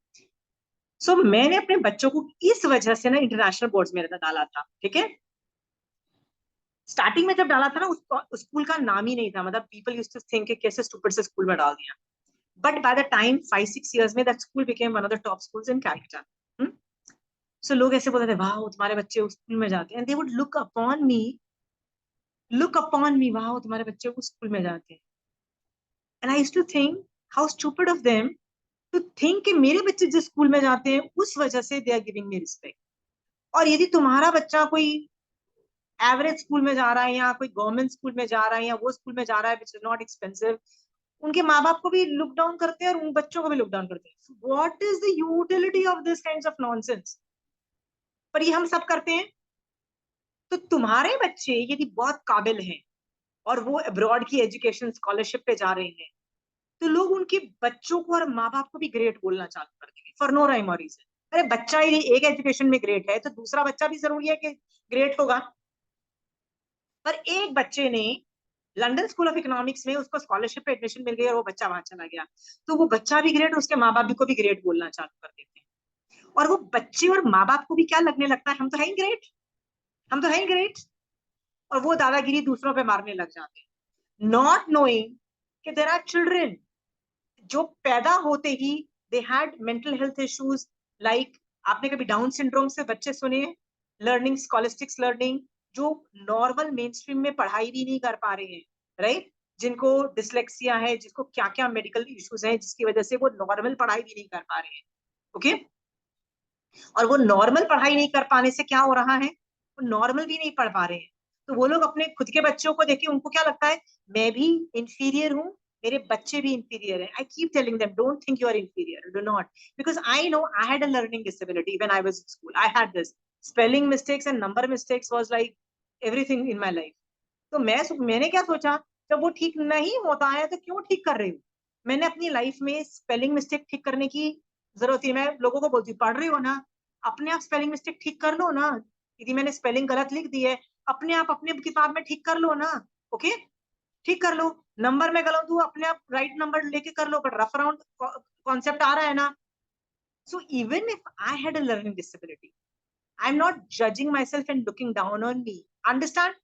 सो मैंने अपने बच्चों को इस वजह से ना इंटरनेशनल बोर्ड्स में डाला था, ठीक है। स्टार्टिंग में जब डाला था ना, उस स्कूल का नाम ही नहीं था, मतलब पीपल यूज्ड टू थिंक कैसे स्टूपिड से स्कूल में डाल दिया। But by the time 5-6 years में that school became one of the top schools in Calcutta. सो लोग ऐसे बोलते थे, वाह तुम्हारे बच्चे उस स्कूल में जाते हैं, and they would look upon me, वाह तुम्हारे बच्चे उस स्कूल में जाते हैं। And I used to think how stupid of them to think कि मेरे बच्चे जिस स्कूल में जाते हैं उस वजह से they are giving me respect. और यदि तुम्हारा बच्चा कोई एवरेज स्कूल में जा रहा है, या कोई गवर्नमेंट स्कूल में जा रहा है, या वो स्कूल में जा रहा है विच इज नॉट एक्सपेंसिव, उनके माँ बाप को भी लुक डाउन करते हैं और उन बच्चों को भी लुक डाउन करते हैं। What is the utility of this kinds of nonsense? पर ये हम सब करते हैं। तो तुम्हारे बच्चे यदि बहुत काबिल हैं और वो अब्रॉड की एजुकेशन स्कॉलरशिप पे जा रहे हैं, तो लोग उनके बच्चों को और माँ बाप को भी ग्रेट बोलना चालू कर देंगे फॉर नो राइम और रीजन। अरे बच्चा यदि एक एजुकेशन में ग्रेट है तो दूसरा बच्चा भी जरूरी है कि ग्रेट होगा। पर एक बच्चे ने लंदन स्कूल ऑफ इकोनॉमिक्स में उसको स्कॉलरशिप पे एडमिशन मिल गई और वो बच्चा वहां चला गया, तो वो बच्चा भी ग्रेट, उसके माँ बाप भी को भी ग्रेट बोलना चालू कर देते हैं। और वो बच्चे और माँ बाप को भी क्या लगने लगता है, हम तो है ही ग्रेट, हम तो है ही ग्रेट, और वो दादागिरी दूसरों पे मारने लग जाते हैं, नॉट नोइंग कि देयर आर चिल्ड्रन जो पैदा होते ही they had mental health issues. Like आपने कभी डाउन सिंड्रोम से बच्चे सुने हैं, लर्निंग स्कॉलिस्टिक्स लर्निंग, जो नॉर्मल मेन स्ट्रीम में पढ़ाई भी नहीं कर पा रहे हैं, राइट, जिनको डिसलेक्सिया है, जिसको क्या क्या मेडिकल इश्यूज हैं, जिसकी वजह से वो नॉर्मल पढ़ाई भी नहीं कर पा रहे हैं, ओके। और वो नॉर्मल पढ़ाई नहीं कर पाने से क्या हो रहा है, वो नॉर्मल भी नहीं पढ़ पा रहे हैं। तो वो लोग अपने खुद के बच्चों को देखे उनको क्या लगता है, मैं भी इंफीरियर हूँ, मेरे बच्चे भी इंफीरियर हैं। I keep telling them don't think you are inferior, do not, because I know I had a learning disability when I was in school. I had this spelling mistakes and number mistakes was like everything in my life. तो मैंने क्या सोचा, जब वो ठीक नहीं होता है तो क्यों ठीक कर रही हूँ। मैंने अपनी लाइफ में स्पेलिंग मिस्टेक ठीक करने की जरूरत है। मैं लोगों को बोलती हूँ, पढ़ रही हो ना, अपने आप स्पेलिंग मिस्टेक ठीक कर लो ना। यदि मैंने स्पेलिंग गलत लिख दी है, अपने आप अपने किताब में ठीक कर लो ना, ओके, ठीक कर लो। नंबर में गलत हूँ, अपने आप राइट नंबर लेके कर लो, बट रफ अराउंड कॉन्सेप्ट आ रहा है ना। So even if I had a learning disability, I am not judging my self and looking down on me, understand?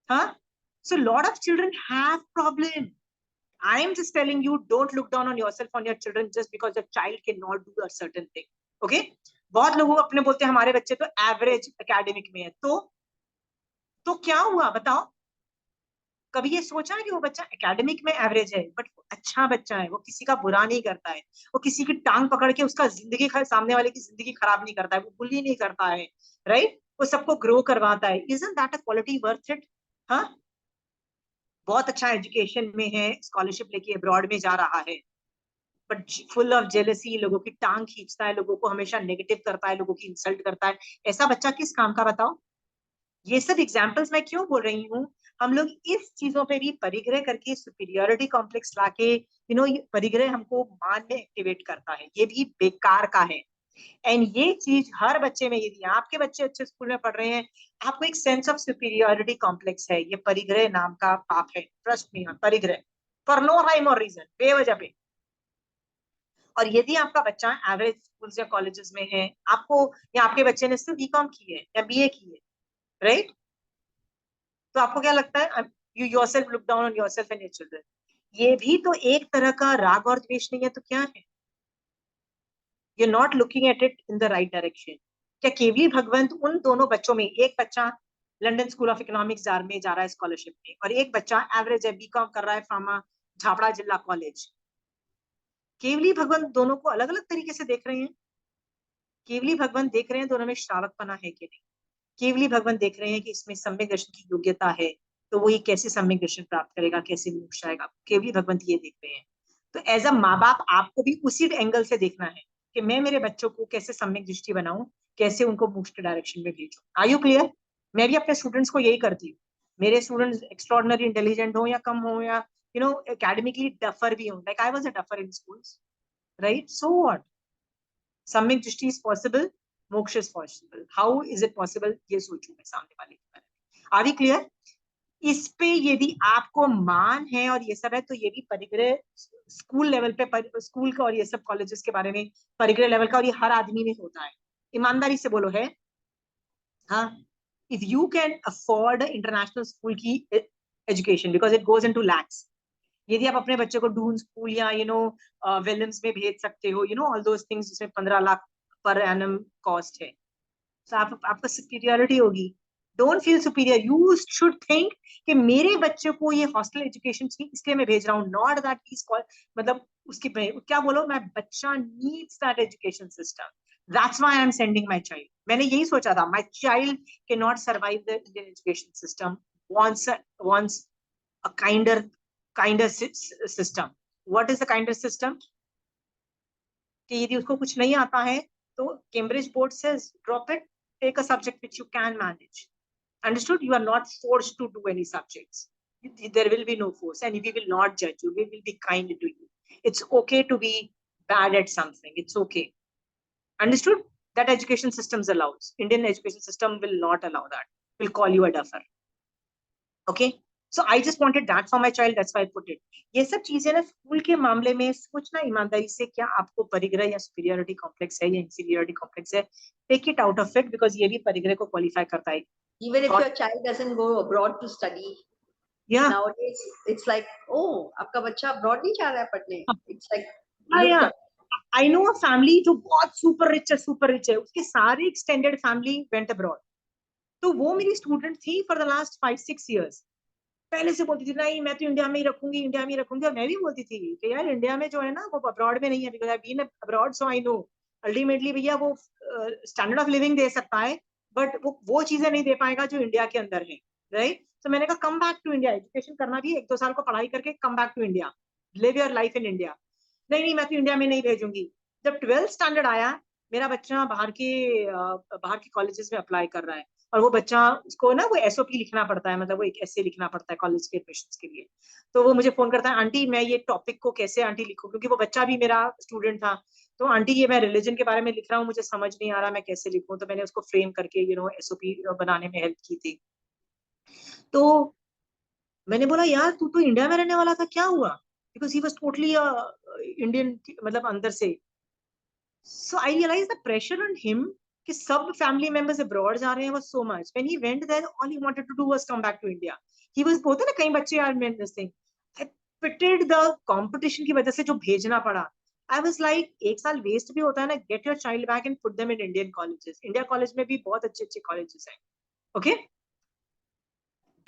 हाँ, so a lot of children have problem. I am just telling you, don't look down on yourself on your children just because your child cannot do a certain thing, okay? बहुत लोग अपने बोलते हैं हमारे बच्चे तो average academic में है, तो क्या हुआ बताओ? कभी ये सोचा है कि वो बच्चा एकेडमिक में एवरेज है बट अच्छा बच्चा है, वो किसी का बुरा नहीं करता है, वो किसी की टांग पकड़ के उसका जिंदगी सामने वाले की जिंदगी खराब नहीं करता है, वो बुली नहीं करता है, राइट, वो सबको ग्रो करवाता है। Isn't that a quality worth it? हाँ, बहुत अच्छा एजुकेशन में है, स्कॉलरशिप लेके अब्रॉड में जा रहा है, बट फुल ऑफ जेलसी, लोगों की टांग खींचता है, लोगों को हमेशा नेगेटिव करता है, लोगों की इंसल्ट करता है, ऐसा बच्चा किस काम का बताओ? ये सब एग्जाम्पल्स मैं क्यों बोल रही हूँ, हम लोग इस चीजों पे भी परिग्रह करके सुपीरियोरिटी कॉम्प्लेक्स लाके, परिग्रह हमको मान में एक्टिवेट करता है, ये भी बेकार का है। एंड ये चीज हर बच्चे में, यदि आपके बच्चे अच्छे स्कूल में पढ़ रहे हैं, आपको एक सेंस ऑफ सुपीरियोरिटी कॉम्प्लेक्स है, ये परिग्रह नाम का पाप है, ट्रस्ट मी, परिग्रह, फॉर नो राइम और रीजन, बेवजह पे। और यदि आपका बच्चा एवरेज स्कूल या कॉलेजेस में है, आपको या आपके बच्चे ने सिर्फ बीकॉम की है या बीए की है, राइट, तो आपको क्या लगता है, you yourself look down on yourself and your children. ये भी तो एक तरह का राग और द्वेष नहीं है तो क्या है? you're not looking at it in the right direction. क्या केवली भगवंत उन दोनों बच्चों में, एक बच्चा लंदन स्कूल ऑफ इकोनॉमिक्स में जा रहा है स्कॉलरशिप में, और एक बच्चा एवरेज है, बीकॉम कर रहा है फ्रॉम झापड़ा जिला कॉलेज, केवली भगवान दोनों को अलग अलग तरीके से देख रहे हैं। केवली भगवान देख रहे हैं दोनों में श्रावकपना है कि नहीं। केवली भगवान देख रहे हैं कि इसमें सम्यक दर्शन की योग्यता है, तो वो ये कैसे सम्यक दर्शन प्राप्त करेगा, कैसे मोक्ष आएगा। केवली भगवान ये देख रहे हैं। तो एज अ माँ बाप आपको भी उसी एंगल से देखना है कि मैं मेरे बच्चों को कैसे सम्यक दृष्टि बनाऊं, कैसे उनको मोक्ष के डायरेक्शन में भेजूं। Are you clear? मैं भी अपने स्टूडेंट्स को यही करती हूँ। मेरे स्टूडेंट्स एक्स्ट्रॉर्डनरी इंटेलिजेंट हो या कम हो, या एकेडमिकली डफर भी हो, like I was a duffer in schools, right? So what, samyak drishti is possible, moksha is possible. How is it possible, ये सोचूं मैं सामने वाले के बारे में। Are we clear? इस पे यदि आपको मान है और ये सब है, तो ये भी परिग्रह स्कूल लेवल पे, स्कूल का और ये सब कॉलेजेस के बारे में परिग्रह लेवल का, और ये हर आदमी में होता है। ईमानदारी से बोलो, है? हाँ, if you can afford international school की education, because it goes into lakhs. यदि आप अपने बच्चे को डून स्कूल या विलियम्स में भेज सकते हो, ऑल दोज थिंग्स, जिसमें 15 लाख पर एनम कॉस्ट है, तो आपका सुपीरियरिटी होगी। Don't feel superior, you should think कि मेरे बच्चे को ये हॉस्टल एजुकेशन चाहिए, इसलिए मैं भेज रहा हूँ, नॉट दैट ही मतलब उसकी क्या बोलो, मैं बच्चा needs that education system, that's why I am sending my child. मैंने यही सोचा था, my child can not survive the Indian education system, wants a kinder system. What is the kinder system? कि यदि उसको कुछ नहीं आता है, तो Cambridge board says drop it, take a subject which you can manage. Understood? You are not forced to do any subjects. There will be no force, and we will not judge you. We will be kind to you. It's okay to be bad at something. It's okay. Understood? That education systems allows. Indian education system will not allow that. Will call you a duffer. Okay? So I just wanted that for my child. That's why I put it. ये सब चीजें ना school के मामले में सोचना ईमानदारी से, क्या आपको परिग्रह या सुपीरियरिटी कॉम्प्लेक्स है या इंफीरियरिटी कॉम्प्लेक्स है, take it out of it, because ये भी परिग्रह को क्वालिफाई करता है। Even if your child doesn't go abroad to study, Yeah. nowadays it's like, oh, आपका बच्चा abroad नहीं जा रहा है पढ़ने. It's like, yeah. I know a family जो बहुत सुपर रिच है, उसके सारे एक्सटेंडेड फैमिली वेंट अब्रॉड। तो वो मेरी स्टूडेंट थी फॉर द लास्ट 5-6 years। पहले से बोलती थी नहीं मैं तो इंडिया में ही रखूंगी, इंडिया में ही रखूंगी। और मैं भी बोलती थी कि यार इंडिया में जो है ना वो अब्रॉड में नहीं है, because I been abroad, so I know ultimately भैया वो स्टैंडर्ड ऑफ लिविंग दे सकता है, बट वो चीजें नहीं दे पाएगा जो इंडिया के अंदर है, राइट? तो मैंने कहा come back to India, education करना भी 1-2 साल को पढ़ाई करके come back to India, live your life in India. नहीं मैं तो इंडिया में नहीं भेजूंगी। जब 12th स्टैंडर्ड आया, मेरा बच्चा बाहर के कॉलेजेस में अप्लाई कर रहा है, और वो बच्चा, उसको ना वो एसओपी लिखना पड़ता है, मतलब वो एक ऐसे लिखना पड़ता है कॉलेज के एडमिशंस के लिए। तो वो मुझे फोन करता है, आंटी मैं ये टॉपिक को कैसे आंटी लिखूं, क्योंकि वो बच्चा भी मेरा स्टूडेंट था। तो आंटी ये मैं रिलीजन के बारे में लिख रहा हूँ, मुझे समझ नहीं आ रहा मैं कैसे लिखूं। तो मैंने उसको फ्रेम करके एसओपी बनाने में हेल्प की थी। तो मैंने बोला यार तू तो इंडिया में रहने वाला था, क्या हुआ? Because he was totally Indian, मतलब अंदर से। So I realized the pressure on him कि सब family members abroad जा रहे हैं was so much. When he went there, all he wanted to do was come back to India. He was, होते ना कई बच्चे यार में this thing. I pitted the competition की वजह से जो भेजना पड़ा. I was like, एक साल waste भी होता है ना, get your child back and put them in Indian colleges. India college में भी बहुत अच्छे colleges हैं. Okay?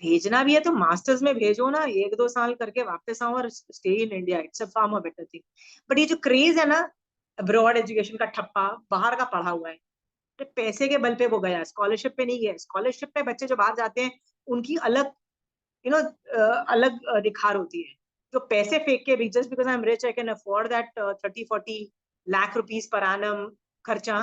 भेजना भी है तो मास्टर्स में भेजो ना, 1-2 साल करके वापस आओ और stay in India, it's a far more better thing. But ये जो क्रेज है ना अब्रॉड एजुकेशन का, ठप्पा बाहर का पढ़ा हुआ है, तो पैसे के बल पे वो गया, स्कॉलरशिप पे नहीं गया। स्कॉलरशिप पे बच्चे जो बाहर जाते हैं उनकी अलग अलग निखार होती है। जो पैसे फेंक के भी, just because I am rich I can afford that 30-40 lakh rupees per annum खर्चा,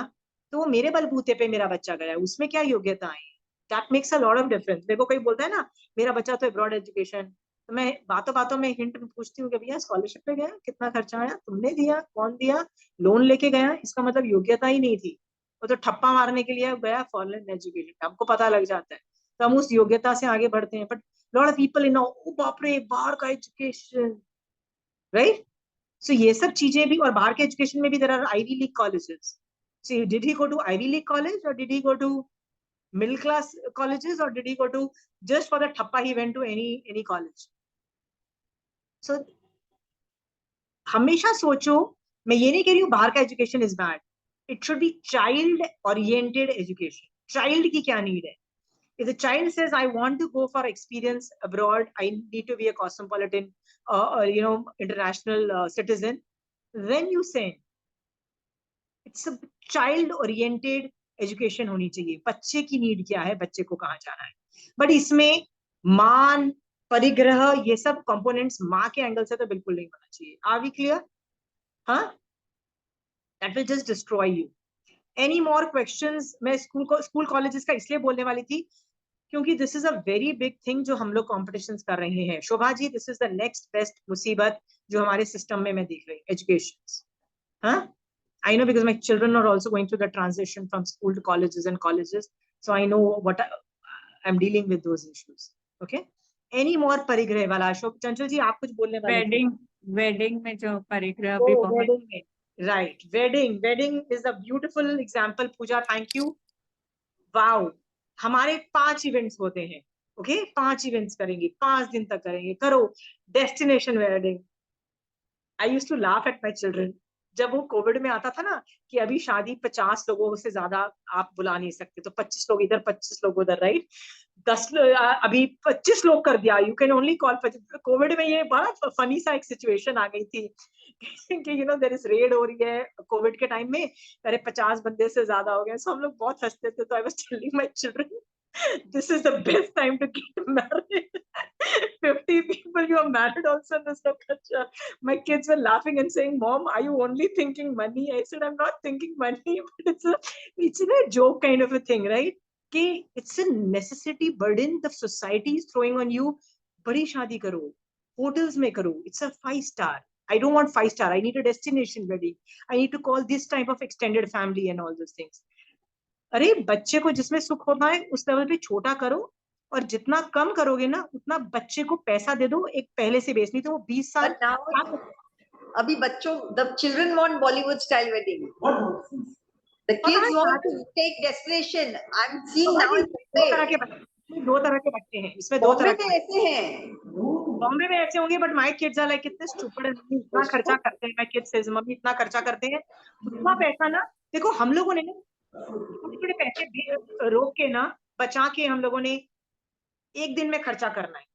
तो वो मेरे बलबूते पे मेरा बच्चा गया, उसमें क्या योग्यता है? That makes a lot of difference. मेरे को कोई बोलता है ना मेरा बच्चा तो अब्रॉड एजुकेशन, तो मैं बातों बातों में हिंट पूछती हूँ कि भैया स्कॉलरशिप पे गया, कितना खर्चा आया, तुमने दिया, कौन दिया, लोन लेके गया, इसका मतलब योग्यता ही नहीं थी, वो तो ठप्पा मारने के लिए गया फॉरेन एजुकेशन। हमको पता लग जाता है तो हम उस योग्यता से आगे बढ़ते हैं। But lot of people in ओ बाप रे बाहर का एजुकेशन, राइट? सो ये सब चीजें भी, और बाहर के एजुकेशन में भी there are Ivy League colleges. So did he go to Ivy League college और did he go to middle class colleges, or did he go to just for the thappa he went to any college? So हमेशा सोचो, मैं ये नहीं कह रही हूँ बाहर का education is bad, it should be child oriented education. Child की क्या नीड है? If the child says I want to go for experience abroad, I need to be a cosmopolitan international citizen, when you send, it's a child oriented education होनी चाहिए, बच्चे की need क्या है, बच्चे को कहाँ जाना है। बट इसमें मान, परिग्रह, ये सब कंपोनेंट्स माँ के एंगल से तो बिल्कुल नहीं होना चाहिए। Are we clear? हाँ, that will just destroy you. Any more questions? मैं स्कूल कॉलेजेस का इसलिए बोलने वाली थी क्योंकि this is a very big thing जो हम लोग कॉम्पिटिशन कर रहे हैं। Shobha ji, this is the next best मुसीबत जो हमारे सिस्टम में मैं देख रही हूँ, एजुकेशन। हाँ, I know because my children are also going through the transition from school to colleges and colleges, so I know what I'm dealing with those issues. Okay, any more परिग्रह वाला? अशोक, चंचल जी आप कुछ बोलने वाले थे? वेडिंग में जो परिग्रह Oh, भी बहुत wedding में, right, wedding is a beautiful example. Puja, thank you. Wow, हमारे 5 इवेंट्स होते हैं। ओके, 5 इवेंट्स करेंगे, 5 दिन तक करेंगे, करो destination wedding. I use to laugh at my children जब वो कोविड में आता था ना, कि अभी शादी 50 लोगों से ज्यादा आप बुला नहीं सकते, तो 25 लोग इधर 25 लोग उधर, राइट? 10 अभी 25 लोग कर दिया, you can only call. Covid में ये बड़ा फनी सा एक सिचुएशन आ गई थी कि you know there is raid हो रही है कोविड के टाइम में, अरे 50 बंदे से ज्यादा हो गए। सो हम लोग बहुत हंसते थे। तो I was telling my children, this is the best time to get married. 50 people, you are married also in this culture. My kids were laughing and saying, Mom, are you only thinking money? I said, I'm not thinking money, but it's a joke kind of a thing, right? कि it's a necessity burden the society is throwing on you. बड़ी शादी करो, hotels में करो, it's a 5-star. I don't want 5-star. I need a destination wedding. I need to call this type of extended family and all those things. अरे बच्चे को जिसमें सुख होना है उस लेवल पे छोटा करो, और जितना कम करोगे ना उतना बच्चे को पैसा दे दो एक पहले से बेच, नहीं तो वो 20 साल But now, अभी बच्चों, the children want Bollywood style wedding. The kids want to take destination. I'm seeing now in दो तरह के Bombay. बच्चे, 2 तरह के बच्चे हैं इसमें, 2 तरह बॉम्बे के में ऐसे हैं. बॉम्बे में ऐसे होंगे, but my kids are like इतने स्टूपिड है, मम्मी इतना खर्चा करते हैं। माय किड्स सेज मम्मी इतना खर्चा करते हैं, उतना पैसा ना, देखो हम लोगों ने ना थोड़े थोड़े पैसे रोक के ना, बचा के हम लोगों ने एक दिन में खर्चा करना है।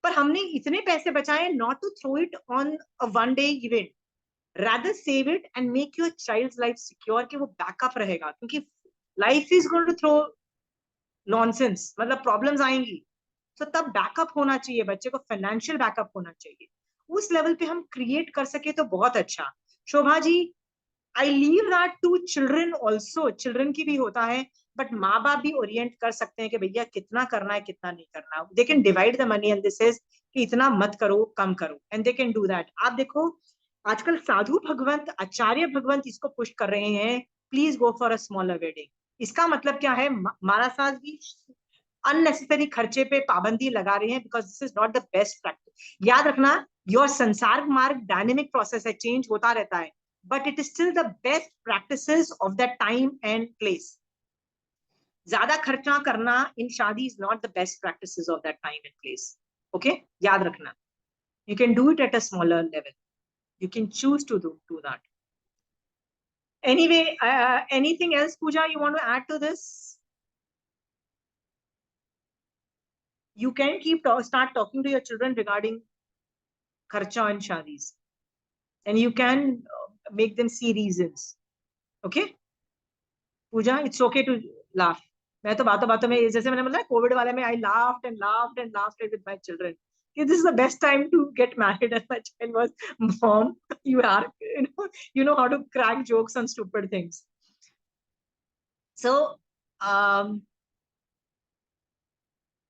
पर हमने इतने पैसे बचाए not to throw it on a one day event, rather save it and make your child's life secure कि वो बैकअप रहेगा, क्योंकि life is going to throw nonsense, मतलब प्रॉब्लम्स आएंगी। तो तब बैकअप होना चाहिए, बच्चे को फाइनेंशियल बैकअप होना चाहिए। उस लेवल पे हम क्रिएट कर सके तो बहुत अच्छा। Shobha ji, I leave that to children also, children की भी होता है, बट माँ बाप भी ओरिएंट कर सकते हैं कि भैया कितना करना है कितना नहीं करना। They can divide the money and this is कि इतना मत करो, कम करो, and they can do that. आप देखो आजकल साधु भगवंत, आचार्य भगवंत इसको पुश कर रहे हैं, please go for a smaller wedding. इसका मतलब क्या है, महाराज साहब भी अननेसेसरी खर्चे पे पाबंदी लगा रहे हैं, because this is not the best practice. याद रखना, योर संसार मार्ग डायनेमिक प्रोसेस है, चेंज होता रहता है, but it is still the best practices of that time and place. ज्यादा खर्चा करना in शादी is not the best practices of that time and place. Okay, याद रखना। You can do it at a smaller level. You can choose to do that. Anyway, anything else, Pooja, you want to add to this? You can start talking to your children regarding kharcha and shadis, and you can make them see reasons. Okay, Pooja, it's okay to laugh. मैं तो बातों बातों में, जैसे मैंने बोला covid वाले में, I laughed and laughed and laughed with my children, this is the best time to get married, and my child was, Mom, you know how to crack jokes on stupid things. So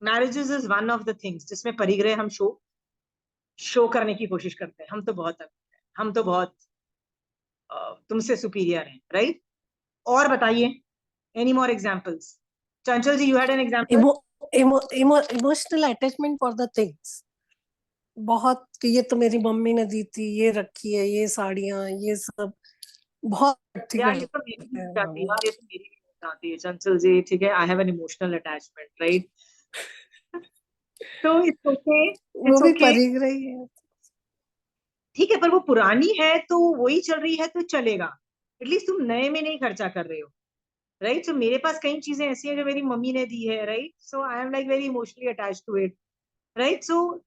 marriages is one of the things जिसमें परिग्रह हम show करने की कोशिश करते हैं। हम तो बहुत तुमसे सुपीरियर हैं, राइट? और बताइए, any more examples? Chanchal ji, you had an example? Emotional attachment for the things, बहुत कि ये तो मेरी मम्मी ने दी थी, ये रखी है, ये साड़ियां, ये सब बहुत यार ये तो मेरी भी जाती है, यार ये तो मेरी भी जाती है चंचल जी, ठीक है, I have an emotional attachment, right? तो इट्स ओके, वो भी परिग्रह ही है। ठीक है, पर वो पुरानी है तो वही चल रही है तो चलेगा, एटलीस्ट तुम नए में नहीं खर्चा कर रहे हो, राइट? सो मेरे पास कई चीजें ऐसी हैं जो मेरी मम्मी ने दी है, right? So I am like very emotionally attached to it, right? So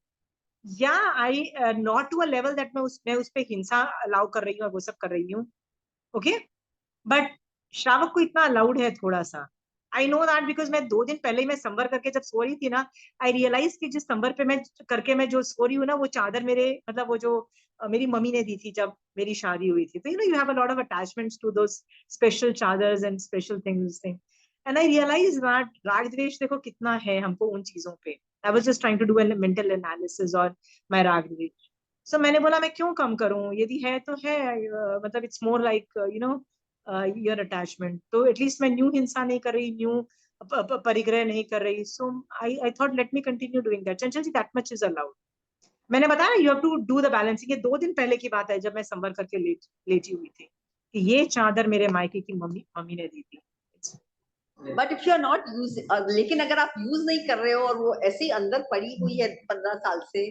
Yeah, I not to a level that मैं उस पे हिंसा अलाउ कर रही हूँ और वो सब कर रही हूँ. ओके, बट श्रावक को इतना अलाउड है थोड़ा सा. आई नो दैट बिकॉज मैं 2 दिन पहले ही मैं संवर करके जब सो रही थी ना, आई रियलाइज कि जिस संवर पे मैं जो सो रही हूँ ना, वो चादर मेरे मतलब वो जो मेरी मम्मी ने दी थी जब मेरी शादी हुई थी. तो you have a lot of attachments to those special chadars and special things. And I realise that राग द्वेष देखो कितना है हमको उन चीजों पे. I was just trying to do a mental analysis और my राग द्वेष. सो मैंने बोला मैं क्यों कम करूं, यदि है तो है. मतलब it's more like your attachment. तो एटलीस्ट मैं न्यू हिंसा नहीं कर रही, न्यू परिग्रह नहीं कर रही. So I thought let me continue doing that. Chanchal ji, that much is allowed. मैंने बताया you have to do the balancing. ये 2 दिन पहले की बात है जब मैं संवर करके लेटी हुई थी कि ये चादर मेरे मायके की मम्मी ने दी थी. But if you are not use, लेकिन अगर आप यूज नहीं कर रहे हो और वो ऐसे ही अंदर पड़ी हुई है 15 साल से,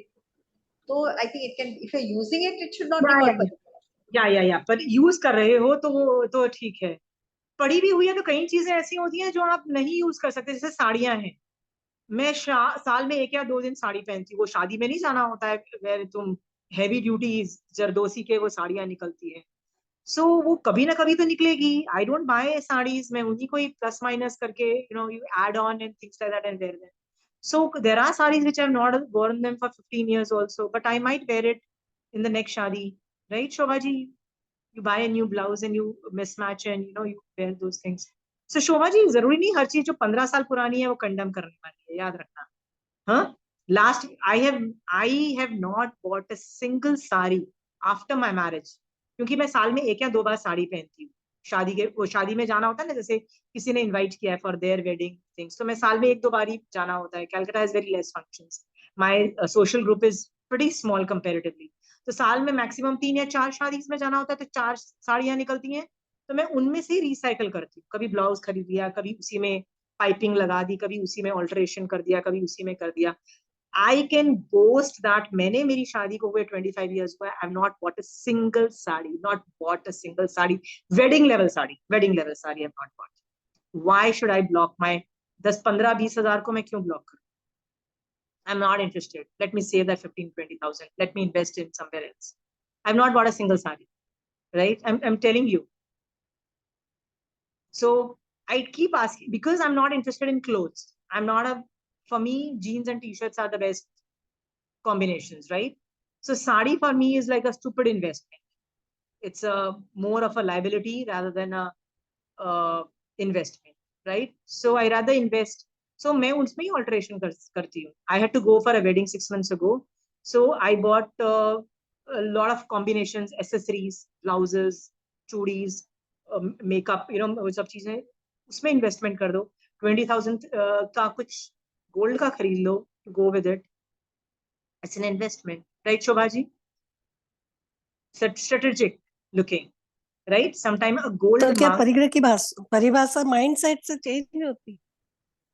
तो I think it can, if you are using it, it should not be called. या पर यूज कर रहे हो तो वो तो ठीक है. पड़ी भी हुई है तो कई चीजें ऐसी होती हैं जो आप नहीं यूज कर सकते. जैसे साड़ियां हैं, मैं साल में 1 या 2 दिन साड़ी पहनती हूँ. वो शादी में नहीं जाना होता है where तुम हैवी ड्यूटी जरदोसी के वो साड़ियां निकलती है. सो वो कभी ना कभी तो निकलेगी. I don't buy saris. मैं उन्हीं को ही प्लस माइनस करके you add on and things like that and wear them. So there are sarees which I have not worn them for 15 years also, but I might wear it in the next shadi, right, Shobha ji? You buy a new blouse and you mismatch and you wear those things. So Shobha ji, जरूरी नहीं हर चीज जो 15 साल पुरानी है वो condemn करने वाली है, याद रखना. हाँ, last I have not bought a single sari after my marriage, क्योंकि मैं साल में 1 या 2 बार साड़ी पहनती हूँ. शादी में जाना होता है ना, जैसे किसी ने इनवाइट किया है फॉर देयर वेडिंग थिंग्स, तो मैं साल में 1-2 बार ही जाना होता है. Calcutta has very less functions. My social group is pretty small comparatively. तो साल में मैक्सिमम 3 या 4 शादीज में जाना होता है, तो 4 साड़ियां निकलती हैं. तो मैं उनमें से ही रिसाइकल करती हूँ. कभी ब्लाउज खरीद लिया, कभी उसी में पाइपिंग लगा दी, कभी उसी में ऑल्टरेशन कर दिया, कभी उसी में कर दिया. I can boast that मैंने मेरी शादी को हुए 25 years हुआ. I have not bought a single sari, not bought a single sari. Wedding level sari I have not bought. Why should I block my 10-15-20 हजार को मैं क्यों block करूं? I'm not interested. Let me save that 15-20,000. Let me invest in somewhere else. I have not bought a single sari, right? I'm telling you. So I keep asking because I'm not interested in clothes. For me, jeans and t-shirts are the best combinations, right? So sari for me is like a stupid investment. It's more of a liability rather than a investment, right? So I rather invest. So मैं उसमें ही alteration करती हूँ. I had to go for a wedding 6 months ago. So I bought a lot of combinations, accessories, blouses, चूड़ीज, makeup, वो सब चीजें उसमें investment कर दो. 20,000 का कुछ gold का खरीद लो, go with it. It's an investment, right, Shobhaji? Strategic looking, right? Sometime a gold तो क्या मांग. परिग्रह की परिभाषा माइंडसेट से चेंज नहीं होती?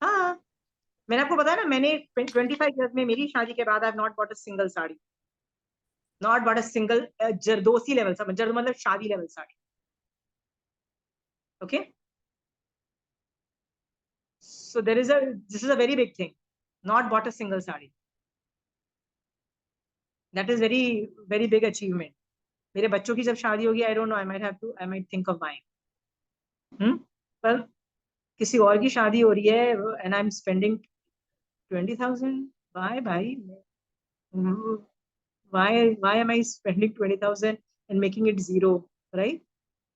हाँ, मैंने आपको बताया ना, मैंने 25 years में मेरी शादी के बाद I have not bought a single sari. Not bought a single zardozi level जर्द मतलब शादी level sari. Okay, so this is a very big thing. Not bought a single sari. That is very very big achievement. मेरे बच्चों की जब शादी होगी, I don't know, I might think of buying. पर किसी और की शादी हो रही है and I'm spending 20,000. Why, भाई? Why am I spending 20,000 and making it zero, right?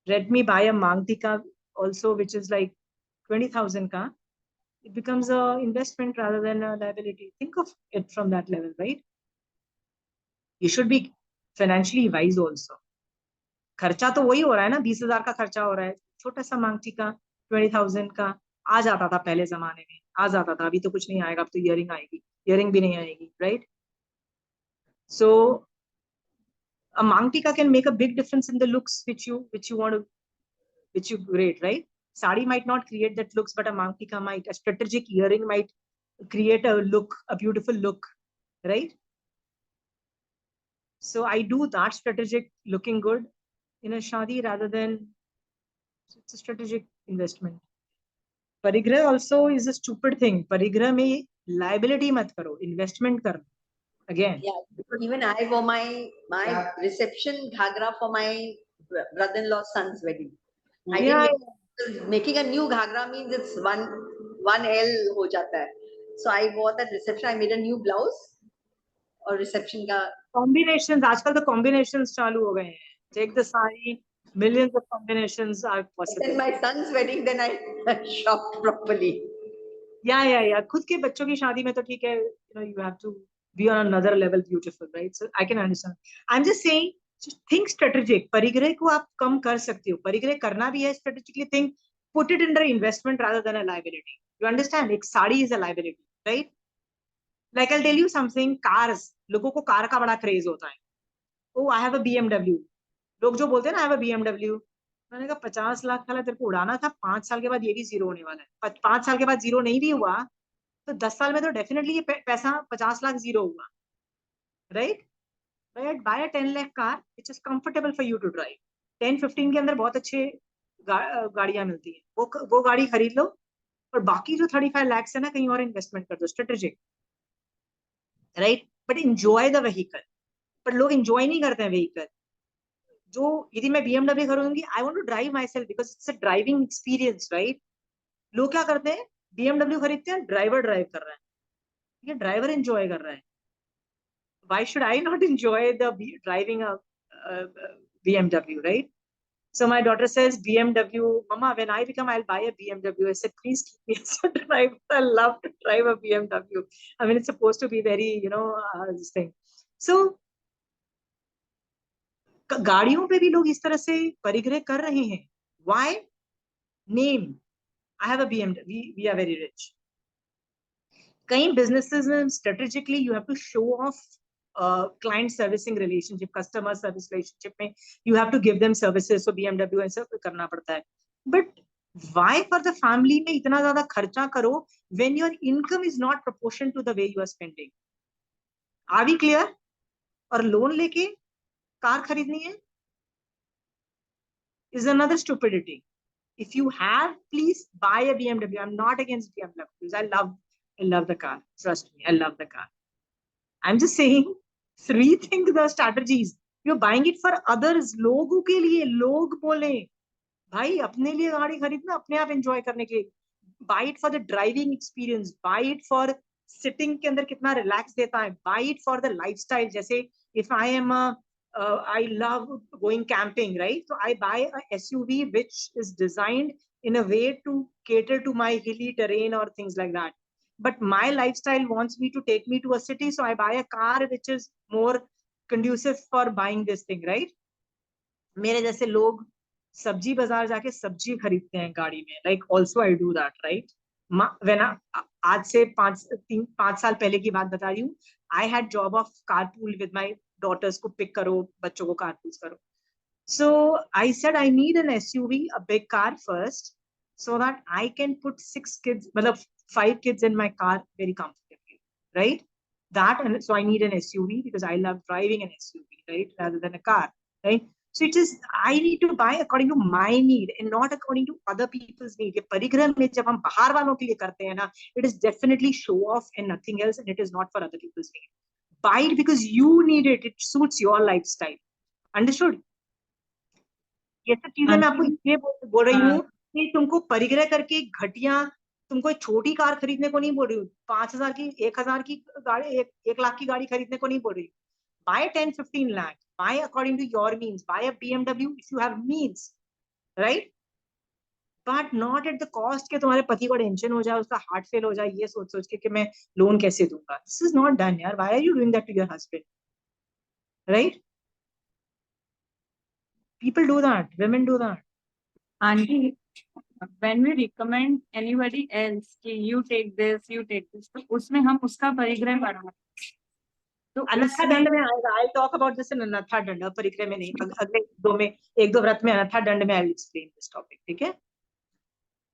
Let me buy a Mang Tika also, which is like 20,000 ka. It becomes a investment rather than a liability. Think of it from that level, right? You should be financially wise also. खर्चा तो वही हो रहा है ना, 20,000 का खर्चा हो रहा है. छोटा सा मांग टीका 20,000 का आ जाता था पहले जमाने में, आ जाता था. अभी तो कुछ नहीं आएगा, अब तो इयरिंग आएगी, इयरिंग भी नहीं आएगी, right? So a mang tika can make a big difference in the looks which you create, right? Sari might not create that looks, but a mang tika might. A strategic earring might create a look, a beautiful look, right? So I do that strategic looking good in a shadi rather than, it's a strategic investment. Parigrah also is a stupid thing. Parigrah में liability मत करो, investment करो. again. Yeah, even I wore my reception ghagra for my brother-in-law's son's wedding. I Yeah, didn't making a new ghagra means it's one L हो जाता है. So I wore that reception. I made a new blouse और reception का. combinations, आजकल तो combinations चालू हो गए हैं. Take the sari, millions of combinations are possible. Then my son's wedding, then I shopped properly. Yeah. खुद के बच्चों की शादी में तो ठीक है, you have to be on another level beautiful, right? So I can understand. I'm just saying, just think strategic. परिग्रह को आप कम कर सकते हो. परिग्रह करना भी है, strategically think, put it under investment rather than a liability. You understand? एक sari is a liability, right? Like I'll tell you something, cars, लोगों को कार का बड़ा क्रेज होता है. Oh, I have a BMW. लोग जो बोलते हैं ना, I have a BMW. मैंने कहा 50 लाख वाला तेरे को उड़ाना था, 5 साल के बाद ये भी जीरो होने वाला है. 5 साल के बाद जीरो नहीं भी हुआ तो 10 साल में तो डेफिनेटली ये पैसा 50 लाख जीरो हुआ, right? But buy a 10 lakh car which is comfortable for you to drive. 10-15 के अंदर बहुत अच्छे गाड़ियां मिलती है, वो गाड़ी खरीद लो और बाकी जो 35 लाख है ना, कहीं और इन्वेस्टमेंट कर दो, strategic, right? But enjoy the vehicle. पर लोग इंजॉय नहीं करते हैं व्हीकल. जो यदि मैं BMW खरीदूंगी, I want to drive myself because it's a driving experience, right? लोग क्या करते हैं, BMW खरीदते हैं, ड्राइवर ड्राइव कर रहा है, ये ड्राइवर एंजॉय कर रहा है. Why should I not enjoy driving a BMW, right? So my daughter says, BMW, Mama, when I become, I'll buy a BMW. I said, please keep me as a driver. I love to drive a BMW. I mean, it's supposed to be very, this thing. So, गाड़ियों पे भी लोग इस तरह से परिग्रह कर रहे हैं. Why? Name. I have a BMW. We are very rich. कई businesses में strategically you have to show off client servicing relationship, customer service relationship में you have to give them services. So BMW ऐसा करना पड़ता है. But why for the family में इतना ज्यादा खर्चा करो when your income is not proportion to the way you are spending? Are we clear? और लोन लेके कार खरीदनी है is another stupidity. If you have, please buy a BMW. I'm not against BMWs. I love the car. Trust me, I love the car. I'm just saying, rethink the strategies. You're buying it for others. लोगों के लिए. लोग बोले भाई अपने लिए गाड़ी खरीदना, अपने आप enjoy करने के लिए. Buy it for the driving experience. Buy it for sitting के अंदर कितना relax देता है. Buy it for the lifestyle. जैसे if I am I love going camping, right? So I buy a SUV which is designed in a way to cater to my hilly terrain or things like that. But my lifestyle wants me to take me to a city, so I buy a car which is more conducive for buying this thing, right? मेरे जैसे लोग सब्जी बाजार जाके सब्जी खरीदते हैं गाड़ी में. Like also I do that, right? When आज से 5 साल पहले की बात बता रही हूँ. I had job of carpool with my daughters को pick करो, बच्चों को carpool करो. So I said I need an SUV, a big car first, so that I can put 6 kids, मतलब 5 kids in my car very comfortably, right? And so I need an SUV because I love driving an SUV, right? Rather than a car, right? So it is, I need to buy according to my need and not according to other people's need. ये परिग्रह में जब हम बाहर वालों के लिए करते हैं ना, it is definitely show off and nothing else, and it is not for other people's need. Buy it because you need it. It suits your lifestyle. Understood? ये सब चीजें मैं आपको इसलिए बोल रही हूँ कि तुमको परिग्रह करके घटिया, तुमको एक छोटी कार खरीदने को नहीं बोल रही हूँ. 5,000 की, 1,000 की गाड़ी, 1 लाख की गाड़ी खरीदने को नहीं बोल रही हूँ. Buy 10-15 lakh. Buy according to your means. Buy a BMW if you have means, right? But not at the cost के तुम्हारे पति को टेंशन हो जाए, उसका हार्ट फेल हो जाए, ये सोच के कि मैं लोन कैसे दूंगा. This is not done, यार. Why are you doing that to your husband? Right? People do that. Women do that. Auntie, when we recommend anybody else कि you take this, तो उसमें हम उसका परिग्रह बढ़ाते. तो अनथा दंड में आएगा. I'll talk about this in अनथा दंड, परिग्रह में नहीं. अगले एक दो व्रत में अनथा दंड में I'll explain this topic. ठीक है?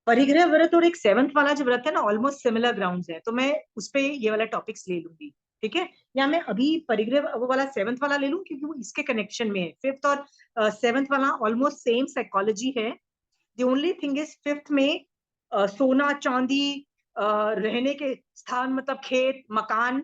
परिग्रह व्रत और एक 7th वाला जो व्रत है ना, ऑलमोस्ट सिमिलर ग्राउंड्स है, तो मैं उस पे ये वाला टॉपिक्स ले लूंगी. ठीक है? या मैं अभी परिग्रह वो वाला 7th वाला ले लूं क्योंकि वो इसके कनेक्शन में है. 5th और 7th वाला ऑलमोस्ट सेम साइकोलॉजी है. The only thing is 5th में सोना चांदी, रहने के स्थान मतलब खेत मकान,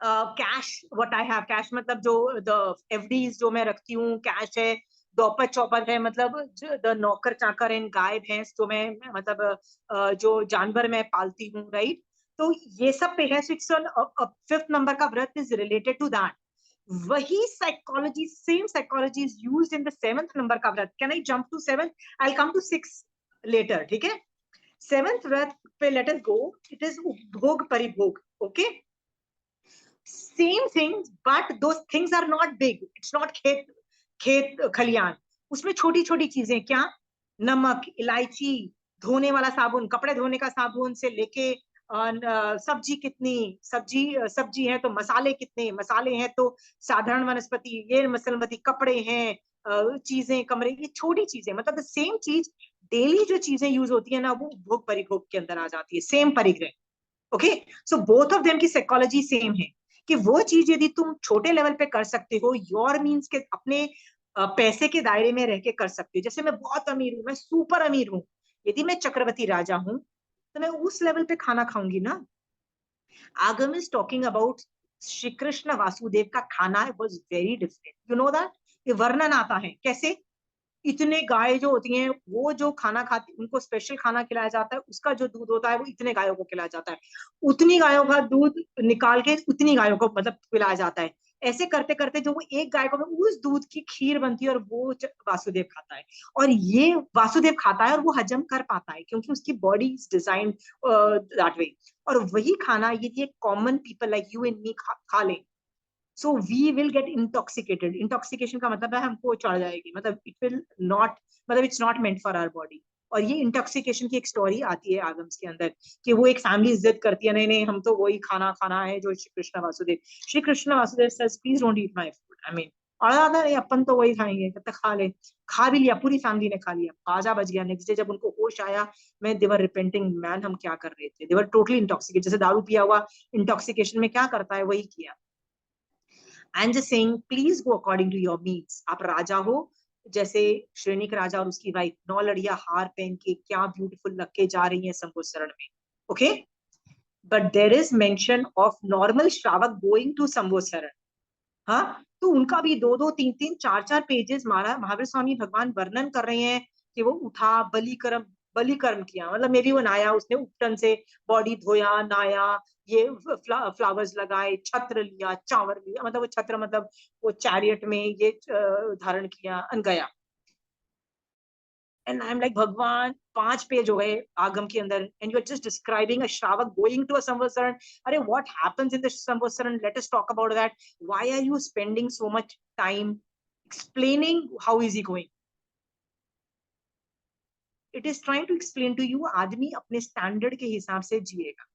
cash, what I have cash मतलब जो द एफडीज जो मैं रखती हूँ, कैश है, दोपत चौपत है, मतलब द नौकर चाकर एंड गाय भैंस जो मैं मतलब जो जानवर मैं पालती हूँ, राइट। तो ये सब पे है। फिफ्थ नंबर का व्रत इज रिलेटेड टू दैट। वही psychology, same psychology is used in the seventh number का व्रत। Can I jump to seven? I will come to 6 later, ठीक है। सेवंथ व्रत पे let us go. It is उपभोग परिभोग, okay. Same things but those things are not big. It's not खेत खलियान। उसमें छोटी छोटी चीजें, क्या? नमक, इलायची, धोने वाला साबुन, कपड़े धोने का साबुन से लेके सब्जी कितनी, सब्जी है तो मसाले कितने, मसाले हैं तो साधारण वनस्पति, ये मसलमती, कपड़े हैं, चीजें, कमरे, ये छोटी चीजें, मतलब सेम चीज डेली जो चीजें यूज होती है ना, वो भोग परिभोग के अंदर आ जाती है, सेम परिग्रह। Okay, so both of them की साइकोलॉजी सेम है कि वो चीज यदि तुम छोटे लेवल पे कर सकते हो, योर मीन्स के अपने पैसे के दायरे में रह के कर सकते हो। जैसे मैं बहुत अमीर हूं, मैं सुपर अमीर हूं, यदि मैं चक्रवर्ती राजा हूं तो मैं उस लेवल पे खाना खाऊंगी ना। आगम is talking about Shri Krishna Vasudev का खाना was very different, you know that. ये वर्णन आता है कैसे इतने गाय जो होती हैं वो जो खाना खाती, उनको स्पेशल खाना खिलाया जाता है, उसका जो दूध होता है वो इतने गायों को खिलाया जाता है, उतनी गायों का दूध निकाल के उतनी गायों को मतलब पिलाया जाता है। ऐसे करते करते जो वो एक गाय को, उस दूध की खीर बनती है और वो वासुदेव खाता है। और ये वासुदेव खाता है और वो हजम कर पाता है क्योंकि उसकी body is design that way. और वही खाना यदि एक common people like you and me खा ले, so we will get intoxicated. Intoxication का मतलब है हमको चढ़ जाएगी, मतलब इट विल नॉट, मतलब it's not meant for our body. और ये इंटॉक्सिकेशन की एक स्टोरी आती है आगम्स के अंदर कि वो एक फैमिली जिद करती है, नहीं नहीं हम तो वही खाना खाना है जो Shri Krishna Vasudev says please don't eat my food, I mean, और ज्यादा नहीं, अपन तो वही खाएंगे, तब तक खा ले। खा भी लिया, पूरी फैमिली ने खा लिया, बाजा बज गया। नेक्स्ट डे जब उनको होश आया, मैं देवर रिपेंटिंग मैन, हम क्या कर रहे थे, देवर टोटली इंटॉक्सिकेट, जैसे दारू पिया हुआ इंटॉक्सिकेशन में क्या करता है वही किया। I am just saying please go according to your needs. आप राजा हो, जैसे श्रेणिक राजा और उसकी वाइफ, 9 लड़ियां हार पहन के क्या ब्यूटीफुल लग के जा रही हैं संवत्सरण में, okay. But there is mention of normal श्रावक गोइंग टू संवत्सरण। हाँ, तो उनका भी 2-2, 3-3, 4-4 पेजेस महावीर स्वामी भगवान वर्णन कर रहे हैं कि वो उठा, बलिकर्म किया, मतलब मे बी वो नहाया, उसने उपटन से बॉडी धोया, नहाया, ये फ्लावर्स लगाए, छत्र लिया, चावल लिया, मतलब वो छत्र मतलब वो चैरियट में ये धारण किया, गया। एंड आई एम लाइक भगवान, 5 पेज हो गए आगम के अंदर and you are just describing a श्रावक गोइंग टू अ संवत्सरण। अरे व्हाट हैपेंस इन द संवत्सरण, let us talk about that. Why are you spending so much time explaining how is he going? It is trying to explain to you, आदमी अपने standard के हिसाब से जिएगा।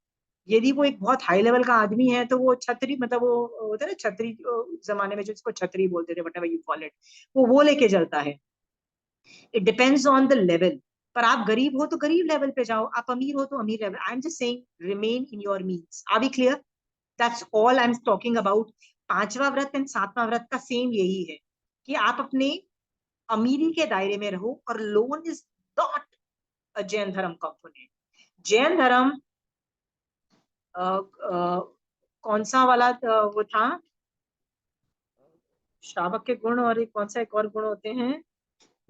यदि वो एक बहुत हाई लेवल का आदमी है तो वो छतरी, मतलब वो होता है ना छतरी, जमाने में जो इसको छतरी बोलते थे, व्हाटएवर यू कॉल इट, वो लेके चलता है। It depends on the level. पर आप गरीब हो तो गरीब लेवल पे जाओ, आप अमीर हो तो अमीर level. I am just saying remain in your means. Are we clear? That's all I am talking about. 5वां व्रत एंड 7वां व्रत का सेम यही है कि आप अपने अमीरी के दायरे में रहो। और loan is not a Jain धर्म कंपोनेंट। जैन धर्म कौन सा वाला वो था, श्रावक के गुण, और एक कौन सा एक और गुण होते हैं,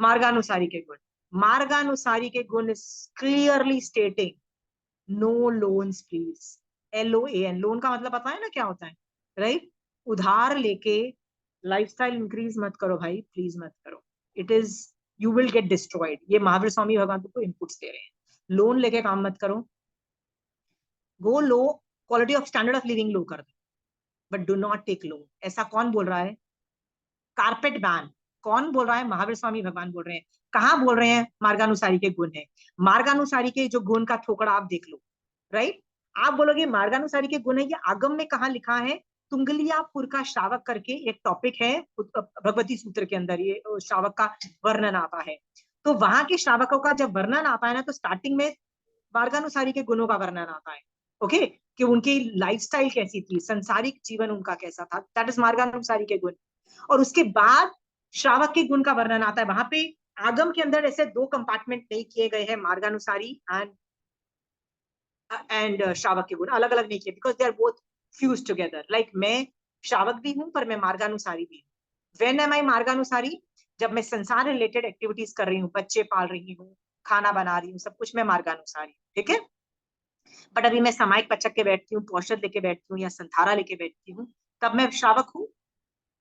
मार्गानुसारी के गुण। मार्गानुसारी के गुण is clearly stating no loans please. LOAN, loan का मतलब पता है ना क्या होता है, राइट? उधार लेके लाइफस्टाइल इंक्रीज मत करो भाई, प्लीज मत करो। It is, you will get destroyed. ये महावीर स्वामी भगवान को इनपुट्स दे रहे हैं। लोन लेके काम मत करो, go low, quality of standard of living low कर दो, but do not take loan. ऐसा कौन बोल रहा है? Carpet ban. कौन बोल रहा है? महावीर स्वामी भगवान बोल रहे हैं। कहाँ बोल रहे हैं? मार्गानुसारी के गुण है। मार्गानुसारी के जो गुण का थोकड़ा आप देख लो, राइट? आप बोलोगे मार्गानुसारी के गुण है, ये आगम में कहाँ लिखा है? तुंगलियापुर का श्रावक करके एक टॉपिक है भगवती सूत्र के अंदर, ये श्रावक का वर्णन आता है। तो वहां के श्रावकों का जब वर्णन आता है ना, तो स्टार्टिंग में मार्गानुसारी के गुणों का वर्णन आता है, ओके, कि उनकी लाइफस्टाइल कैसी थी, संसारिक जीवन उनका कैसा था, दैट इज मार्गानुसारी के गुण। और उसके बाद श्रावक के गुण का वर्णन आता है। वहां पे आगम के अंदर ऐसे 2 कंपार्टमेंट नहीं किए गए हैं, मार्गानुसारी एंड श्रावक के गुण अलग अलग नहीं किए, because they are both fuse together, like मैं श्रावक भी हूँ पर मैं मार्गानुसारी भी हूँ। When am I marganusari? जब मैं संसार रिलेटेड एक्टिविटीज कर रही हूँ, बच्चे पाल रही हूँ, खाना बना रही हूँ, सब कुछ मैं मार्गानुसारी, ठीक है। बट अभी मैं सामायिक पचक के बैठती हूँ, पौषध लेके बैठती हूँ या संथारा लेके बैठती हूँ, तब मैं श्रावक हूँ।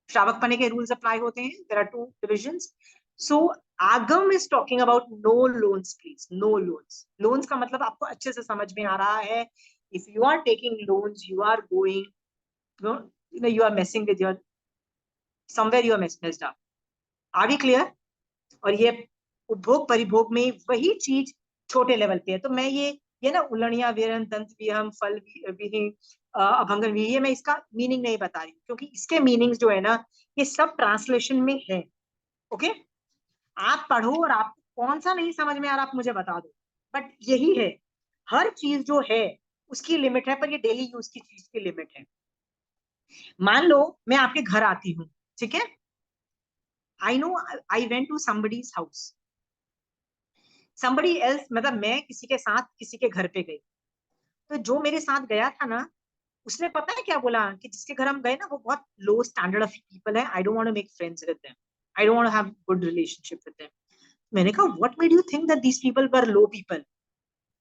श्रावक पने के रूल्स अप्लाई होते हैं। There are 2 divisions. So Agam is talking about no loans, please, no loans. Loans का मतलब आपको अच्छे से समझ में आ रहा है? If you are taking loans, you are going, you are messing with your, somewhere you are messed up. Are we clear? और ये उपभोग परिभोग में वही चीज छोटे लेवल पे है। तो मैं ये ना उलणिया विहरण, दंत विहम, फल विहीन, अभंगन विहीन, ये मैं इसका मीनिंग नहीं बता रही हूँ, क्योंकि इसके मीनिंग्स जो है ना, ये सब ट्रांसलेशन में है। ओके, आप पढ़ो और आप कौन सा नहीं समझ में आ रहा आप मुझे बता दो, बट यही है। हर चीज जो है उसकी लिमिट है, पर ये डेली यूज की चीज की लिमिट है। मान लो मैं आपके घर आती हूँ, ठीक है। I know I went to somebody's house, somebody else, मतलब मैं किसी के साथ किसी के घर पे गई, तो जो मेरे साथ गया था ना, उसने पता है क्या बोला? कि जिसके घर हम गए ना, वो बहुत लो स्टैंडर्ड ऑफ पीपल है, I don't want to make friends with them, I don't want to have good relationship with them. मैंने कहा what made you think that these people were low people?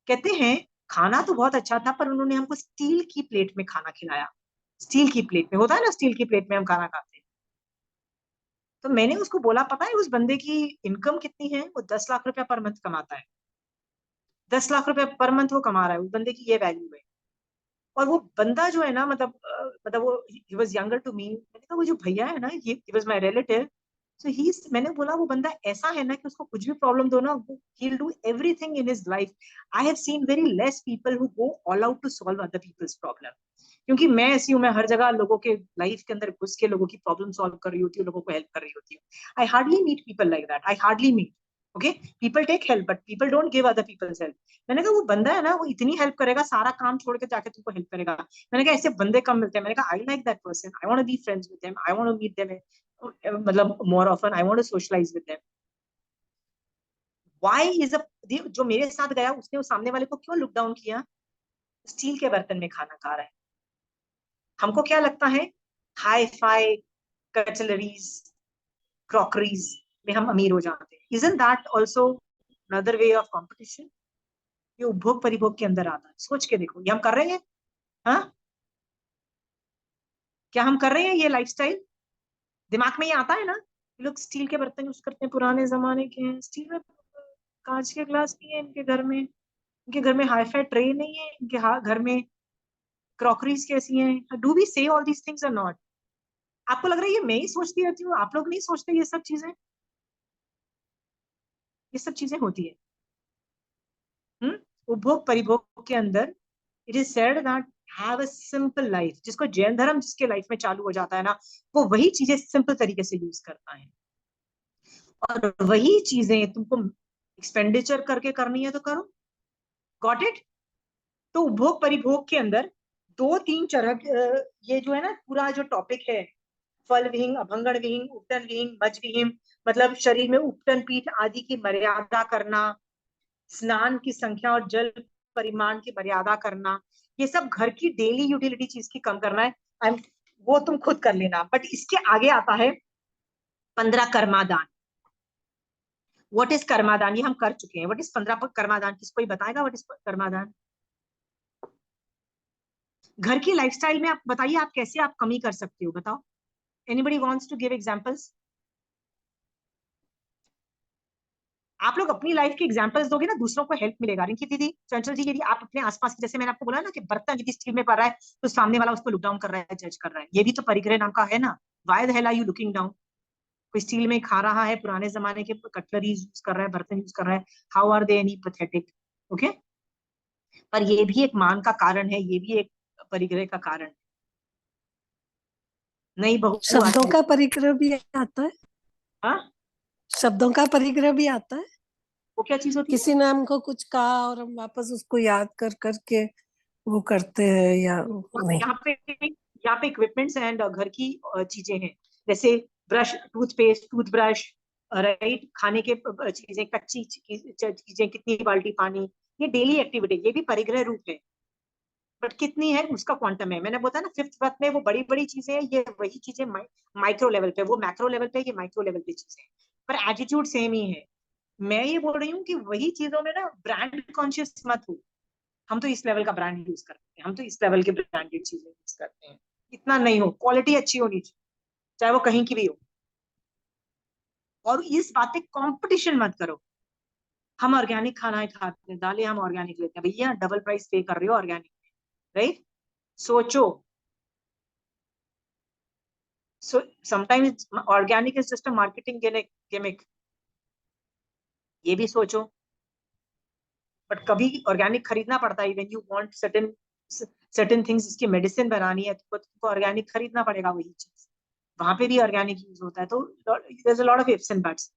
कहते हैं खाना तो बहुत अच्छा था, पर उन्होंने हमको स्टील की प्लेट में खाना खिलाया। स्टील की प्लेट में होता है ना, स्टील की प्लेट में हम खाना खाते हैं। तो मैंने उसको बोला, पता है उस बंदे की इनकम कितनी है? वो 10 लाख रुपया पर मंथ कमाता है। 10 लाख रुपया पर मंथ वो कमा रहा है, उस बंदे की ये वैल्यू है। और वो बंदा जो है ना, मतलब वो he was younger to me. मैंने कहा वो जो भैया है ना, ये he was my relative. So he, मैंने बोला वो बंदा ऐसा है ना कि उसको कुछ भी प्रॉब्लम दो ना, वो he will do everything in his life. I have seen very less people who go all out to solve other people's problem. क्योंकि मैं ऐसी हूँ, मैं हर जगह लोगों के लाइफ के अंदर घुस के लोगों की प्रॉब्लम सॉल्व कर रही होती हूँ, लोगों को हेल्प कर रही होती हूँ। I hardly meet people like that, I hardly meet. Okay, people take help but people don't give other people's help. मैंने कहा वो बंदा है ना, वो इतनी हेल्प करेगा, सारा काम छोड़ के जाके तुमको हेल्प करेगा। मैंने कहा ऐसे बंदे कम मिलते हैं। मैंने कहा I like that person, I want to be friends with them, I want to meet them, मतलब more often, I want to socialise with them. Why is a, जो मेरे साथ गया उसने उस सामने वाले को क्यों लुक डाउन किया? स्टील के बर्तन में खाना खा रहा है। हमको क्या लगता है हाई फाई कटलरीज, क्रॉकरीज में हम अमीर हो जाते हैं। Isn't that also another way of competition? ये उपभोग परिभोग के अंदर आता है। सोच के देखो, ये हम कर रहे हैं? हाँ, क्या हम कर रहे हैं ये लाइफस्टाइल? दिमाग में ये आता है ना? लोग स्टील के बर्तन यूज करते हैं, पुराने जमाने के हैं, स्टील में कांच के ग्लास नहीं है इनके घर में, इनके घर में हाईफाई ट्रे नहीं है, इनके घर में क्रॉकरीज कैसी हैं? डू वी से ऑल दीज थिंग्स और नॉट? आपको लग रहा है ये मैं ही सोचती रहती हूँ, आप लोग नहीं सोचते ये सब चीजें? ये सब चीजें होती है। उपभोग परिभोग के अंदर it is said that have a simple life. जिसको जैन धर्म जिसके लाइफ में चालू हो जाता है ना, वो वही चीजें सिंपल तरीके से यूज करता है। और वही चीजें तुमको एक्सपेंडिचर करके करनी है तो करो। Got it? तो उपभोग परिभोग के अंदर 2-3 चरक, ये जो है ना पूरा जो टॉपिक है, फल विहीन, अभंगण विहीन, उपटन विहीन, मज विहीन, मतलब शरीर में उपटन पीठ आदि की मर्यादा करना, स्नान की संख्या और जल परिमाण की मर्यादा करना, ये सब घर की डेली यूटिलिटी चीज की कम करना है। वो तुम खुद कर लेना। बट इसके आगे आता है 15 कर्मादान। What is कर्मादान? ये हम कर चुके हैं। What is 15 कर्मादान? किसको ही बताएगा व्हाट इज कर्मादान? घर की लाइफस्टाइल में आप बताइए, आप कैसे आप कमी कर सकते हो? बताओ, anybody wants to give examples? आप लोग अपनी लाइफ के एग्जांपल्स दोगे ना, दूसरों को हेल्प मिलेगा। रिंकी दीदी, चंचल जी, यदि आप अपने आसपास की, जैसे मैंने आपको बोला ना कि बर्तन यदि स्टील में पड़ रहा है तो सामने वाला उसको लुक डाउन कर रहा है, जज कर रहा है, ये भी तो परिग्रह नाम का है ना। Why the hell are you looking down? कोई स्टील में खा रहा है, पुराने जमाने के कटलरी यूज कर रहा है, बर्तन यूज कर रहा है, how are they any pathetic? Okay, पर ये भी एक मान का कारण है, ये भी एक परिग्रह का कारण है। नहीं बहू शब्दों आती का परिग्रह भी आता है। हाँ, शब्दों का परिग्रह भी आता है। वो क्या चीज होती है? किसी ने हमको कुछ कहा और हम वापस उसको याद कर करके वो करते हैं या नहीं। यहाँ पे इक्विपमेंट्स एंड घर की चीजें हैं, जैसे ब्रश, टूथपेस्ट, टूथब्रश, राइट, खाने के चीजें, कच्ची चीजें, कितनी बाल्टी पानी, ये डेली एक्टिविटी, ये भी परिग्रह रूप है। बट कितनी है उसका क्वांटम है। मैंने बोला ना फिफ्थ व्रत में वो बड़ी बड़ी चीजें हैं, ये वही चीजें माइक्रो लेवल पे, वो मैक्रो लेवल पे, ये माइक्रो लेवल पे चीजें हैं, पर एटीट्यूड सेम ही है। मैं ये बोल रही हूँ कि वही चीजों में ना ब्रांड कॉन्शियस मत हो। हम तो इस लेवल का ब्रांड यूज करते हैं, हम तो इस लेवल के ब्रांडेड चीजें यूज करते हैं। इतना नहीं हो, क्वालिटी अच्छी होनी चाहिए, चाहे वो कहीं की भी हो। और इस बात पे कंपटीशन मत करो। हम ऑर्गेनिक खाना ही खाते हैं, दालें हम ऑर्गेनिक लेते हैं, भैया डबल प्राइस पे कर रहे हो ऑर्गेनिक, राइट? सोचो। So sometimes organic is just a marketing gimmick, ये भी सोचो। बट कभी ऑर्गेनिक खरीदना पड़ता है, when you want certain things, जिसकी मेडिसिन बनानी है तो तुमको ऑर्गेनिक खरीदना पड़ेगा वही चीज, वहां पे भी ऑर्गेनिक यूज होता है। तो there is a lot of ifs and buts.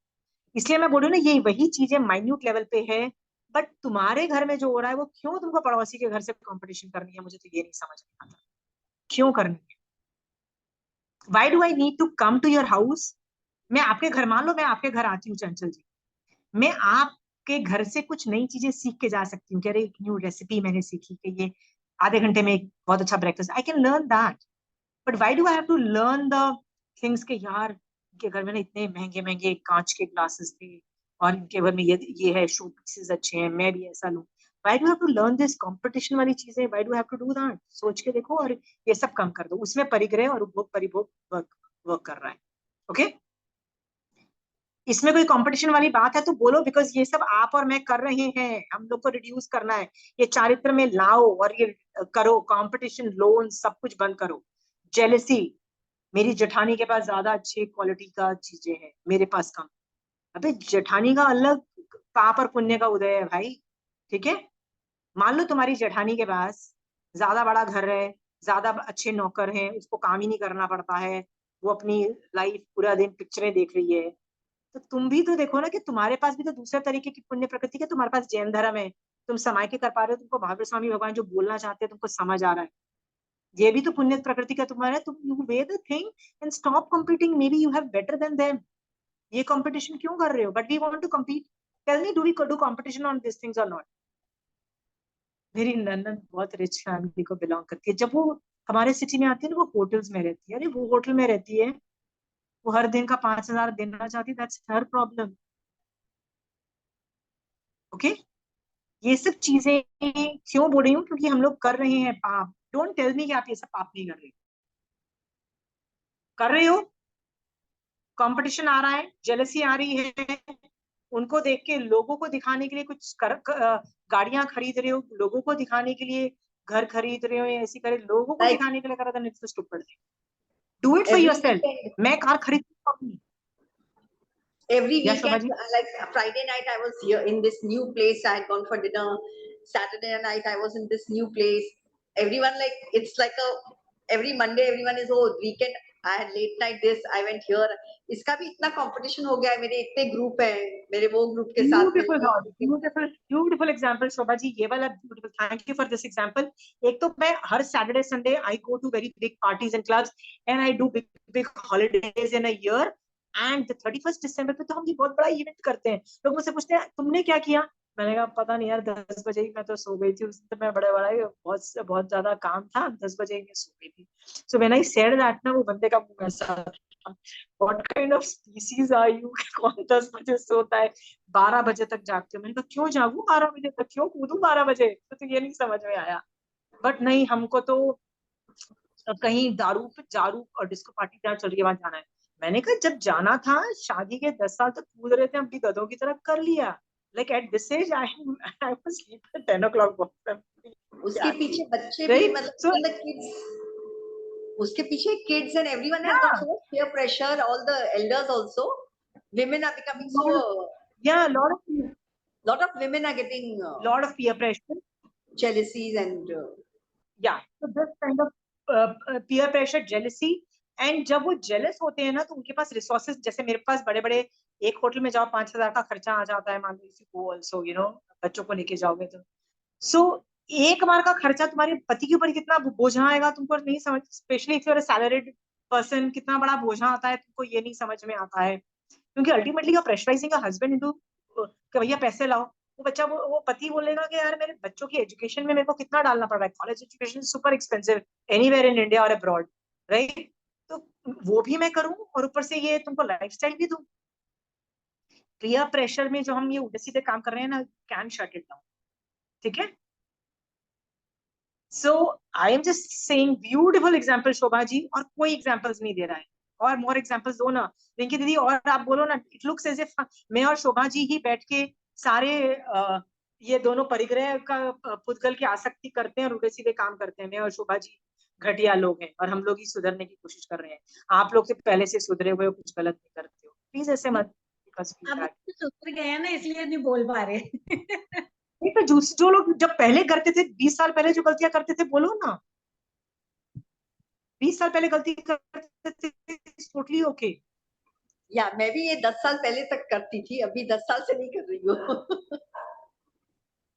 इसलिए मैं बोल रही हूँ ना, ये वही चीजें माइन्यूट लेवल पे है, बट तुम्हारे घर में जो हो रहा है वो क्यों तुमको पड़ोसी के घर से कंपटीशन करनी है, मुझे तो ये नहीं समझ में आता क्यों करनी है। Why do I need to come to your house? मैं आपके घर, मान लो मैं आपके घर आती हूँ चंचल जी, मैं आपके घर से कुछ नई चीजें सीख के जा सकती हूँ, कह रहे एक न्यू रेसिपी मैंने सीखी कि ये आधे घंटे में एक बहुत अच्छा breakfast, I can learn that. But why do I have to learn the things के यार इनके घर में ना इतने महंगे महंगे कांच के ग्लासेस थे, और इनके घर में ये है, शो पीसेस अच्छे हैं, मैं भी ऐसा लूं। Why do have to learn this competition वाली चीजें? Why do have to do that? सोच के देखो, और ये सब कम कर दो। उसमें परिग्रह और उपभोग परिभोग वर्क कर रहा है। ओके इसमें कोई कंपटीशन वाली बात है तो बोलो, बिकॉज ये सब आप और मैं कर रहे हैं, हम लोग को रिड्यूस करना है, ये चारित्र में लाओ और ये करो, कंपटीशन, लोन, सब कुछ बंद करो। जेलसी, मेरी जेठानी के पास ज्यादा अच्छी क्वालिटी का चीजें हैं, मेरे पास कम। अबे जेठानी का अलग पाप और पुण्य का उदय है भाई, ठीक है? मान लो तुम्हारी जेठानी के पास ज्यादा बड़ा घर है, ज्यादा अच्छे नौकर हैं, उसको काम ही नहीं करना पड़ता है, वो अपनी लाइफ पूरा दिन पिक्चरें देख रही है, तो तुम भी तो देखो ना कि तुम्हारे पास भी तो दूसरे तरीके की पुण्य प्रकृति है। तुम्हारे पास जैन धर्म है, तुम समाय के कर पा रहे हो, तुमको महावीर स्वामी भगवान जो बोलना चाहते हैं तुमको समझ आ रहा है, ये भी तो पुण्य प्रकृति का तुम्हारा है। तुम you weigh the thing and stop competing, maybe you have better than them. ये कंपटीशन क्यों कर रहे हो? But we want to compete, tell me, do we do competition on this things और नॉट? मेरी ननद बहुत रिच फैमिली को बिलोंग करती है, जब वो हमारे सिटी में आती है ना, वो होटल्स में रहती है। अरे वो होटल में रहती है, वो हर दिन का 5,000 देना चाहती है, दैट्स हर प्रॉब्लम। ओके ये सब चीजें क्यों बोल रही हूँ? क्योंकि हम लोग कर रहे हैं पाप। डोंट टेल मी कि आप ये सब पाप नहीं कर रहे हो। कंपटीशन आ रहा है, जेलसी आ रही है, उनको देख के लोगों को दिखाने के लिए कुछ गाड़ियां खरीद रहे हो, लोगों को दिखाने के लिए घर खरीद रहे हो, या ऐसी करे लोगों को Like दिखाने के लिए करा था, it's stupid. Do it for every yourself. weekend, मैं कार खरीदती हूँ। every या शोभा weekend, ji, like Friday night, I was here in this new place. I had gone for dinner. Saturday night, I was in this new place. Everyone like it's like a every Monday, everyone is oh weekend. I had late night this. I went here. इसका भी इतना competition हो गया है, मेरे इतने group है, मेरे वो ग्रुप के साथ मेरे ब्यूटीफुल वो group के साथ। Beautiful beautiful example Shobha ji, ये वाला beautiful, thank you for this example. एक तो मैं हर Saturday Sunday I go to very big parties and clubs, and I do big big holidays in a year, and 31 दिसंबर पे तो हम ये बहुत बड़ा इवेंट करते हैं। लोग मुझसे पूछते हैं तुमने क्या किया, मैंने कहा पता नहीं यार, 10 बजे ही मैं तो सो गई थी, उस दिन मैं बड़ा बड़ा बहुत बहुत ज्यादा काम था, 10 बजे ही मैं सो गई थी। So when I said that ना, वो बंदे का मुंह ऐसा, what kind of species are you? कौन 10 बजे सोता है, 12 बजे तक जागते हो? मैंने कहा क्यों जागू 12 बजे तक, क्यों कूदू 12 बजे? तो ये नहीं समझ में आया। बट नहीं, हमको तो कहीं दारू और डिस्को पार्टी जहाँ चल रही है वहां जाना है। मैंने कहा जब जाना था शादी के 10 साल तक कूद रहे थे, हम भी गधों की तरह कर लिया। Like at this age I was sleep at 10 o'clock। उसके पीछे बच्चे भी राइट? मतलब सो even the kids, उसके पीछे kids and everyone has got yeah, so much peer pressure. All the elders also, women are becoming so. yeah, Lot of women are getting lot of peer pressure. jealousies and Yeah, so this kind of peer pressure, jealousy, and जब वो jealous होते हैं ना, तो उनके पास resources, जैसे मेरे पास बड़े बड़े, एक होटल में जाओ 5,000 का खर्चा आ जाता है, मान लो इसी को ऑल्सो बच्चों को लेके जाओगे तो। सो एक बार का खर्चा तुम्हारे पति के ऊपर कितना बोझा आएगा तुमको नहीं समझ, specially if you are salaried person, कितना बड़ा बोझा आता है तुमको ये नहीं समझ में आता है। क्योंकि ultimately you are pressurising a husband into कि भैया पैसे लाओ, वो बच्चा वो पति बोलेगा कि यार मेरे बच्चों की एजुकेशन में मेरे को कितना डालना पड़ रहा है, college education super expensive anywhere in India और अब्रॉड, राइट? तो वो भी मैं करूं और ऊपर से ये तुमको लाइफस्टाइल भी दूं। पीयर प्रेशर में जो हम ये उल्टे सीधे काम कर रहे हैं ना, कैन शट इट डाउन, ठीक है? So I am just saying beautiful example Shobha ji, और कोई एग्जांपल्स नहीं दे रहा है, और मोर एग्जांपल्स दो ना रिंकी दीदी, और आप बोलो ना। इट लुक्स एज इफ मैं और शोभा जी ही बैठ के सारे ये दोनों परिग्रह का पुद्गल की आसक्ति करते हैं और उल्टे सीधे काम करते हैं। मैं और शोभा जी घटिया लोग हैं और हम लोग ही सुधरने की कोशिश कर रहे हैं। आप लोग तो पहले से सुधरे हुए हो, कुछ गलत नहीं करते हो, प्लीज ऐसे मत अब सुधर गए हैं ना, इसलिए नहीं बोल पा रहे। नहीं तो जो लोग जब पहले करते थे, 20 साल पहले जो गलतियां करते थे, बोलो ना। 20 साल पहले गलती करते थे, टोटली ओके। या मैं भी ये 10 साल पहले तक करती थी, अभी 10 साल से नहीं कर रही हूँ।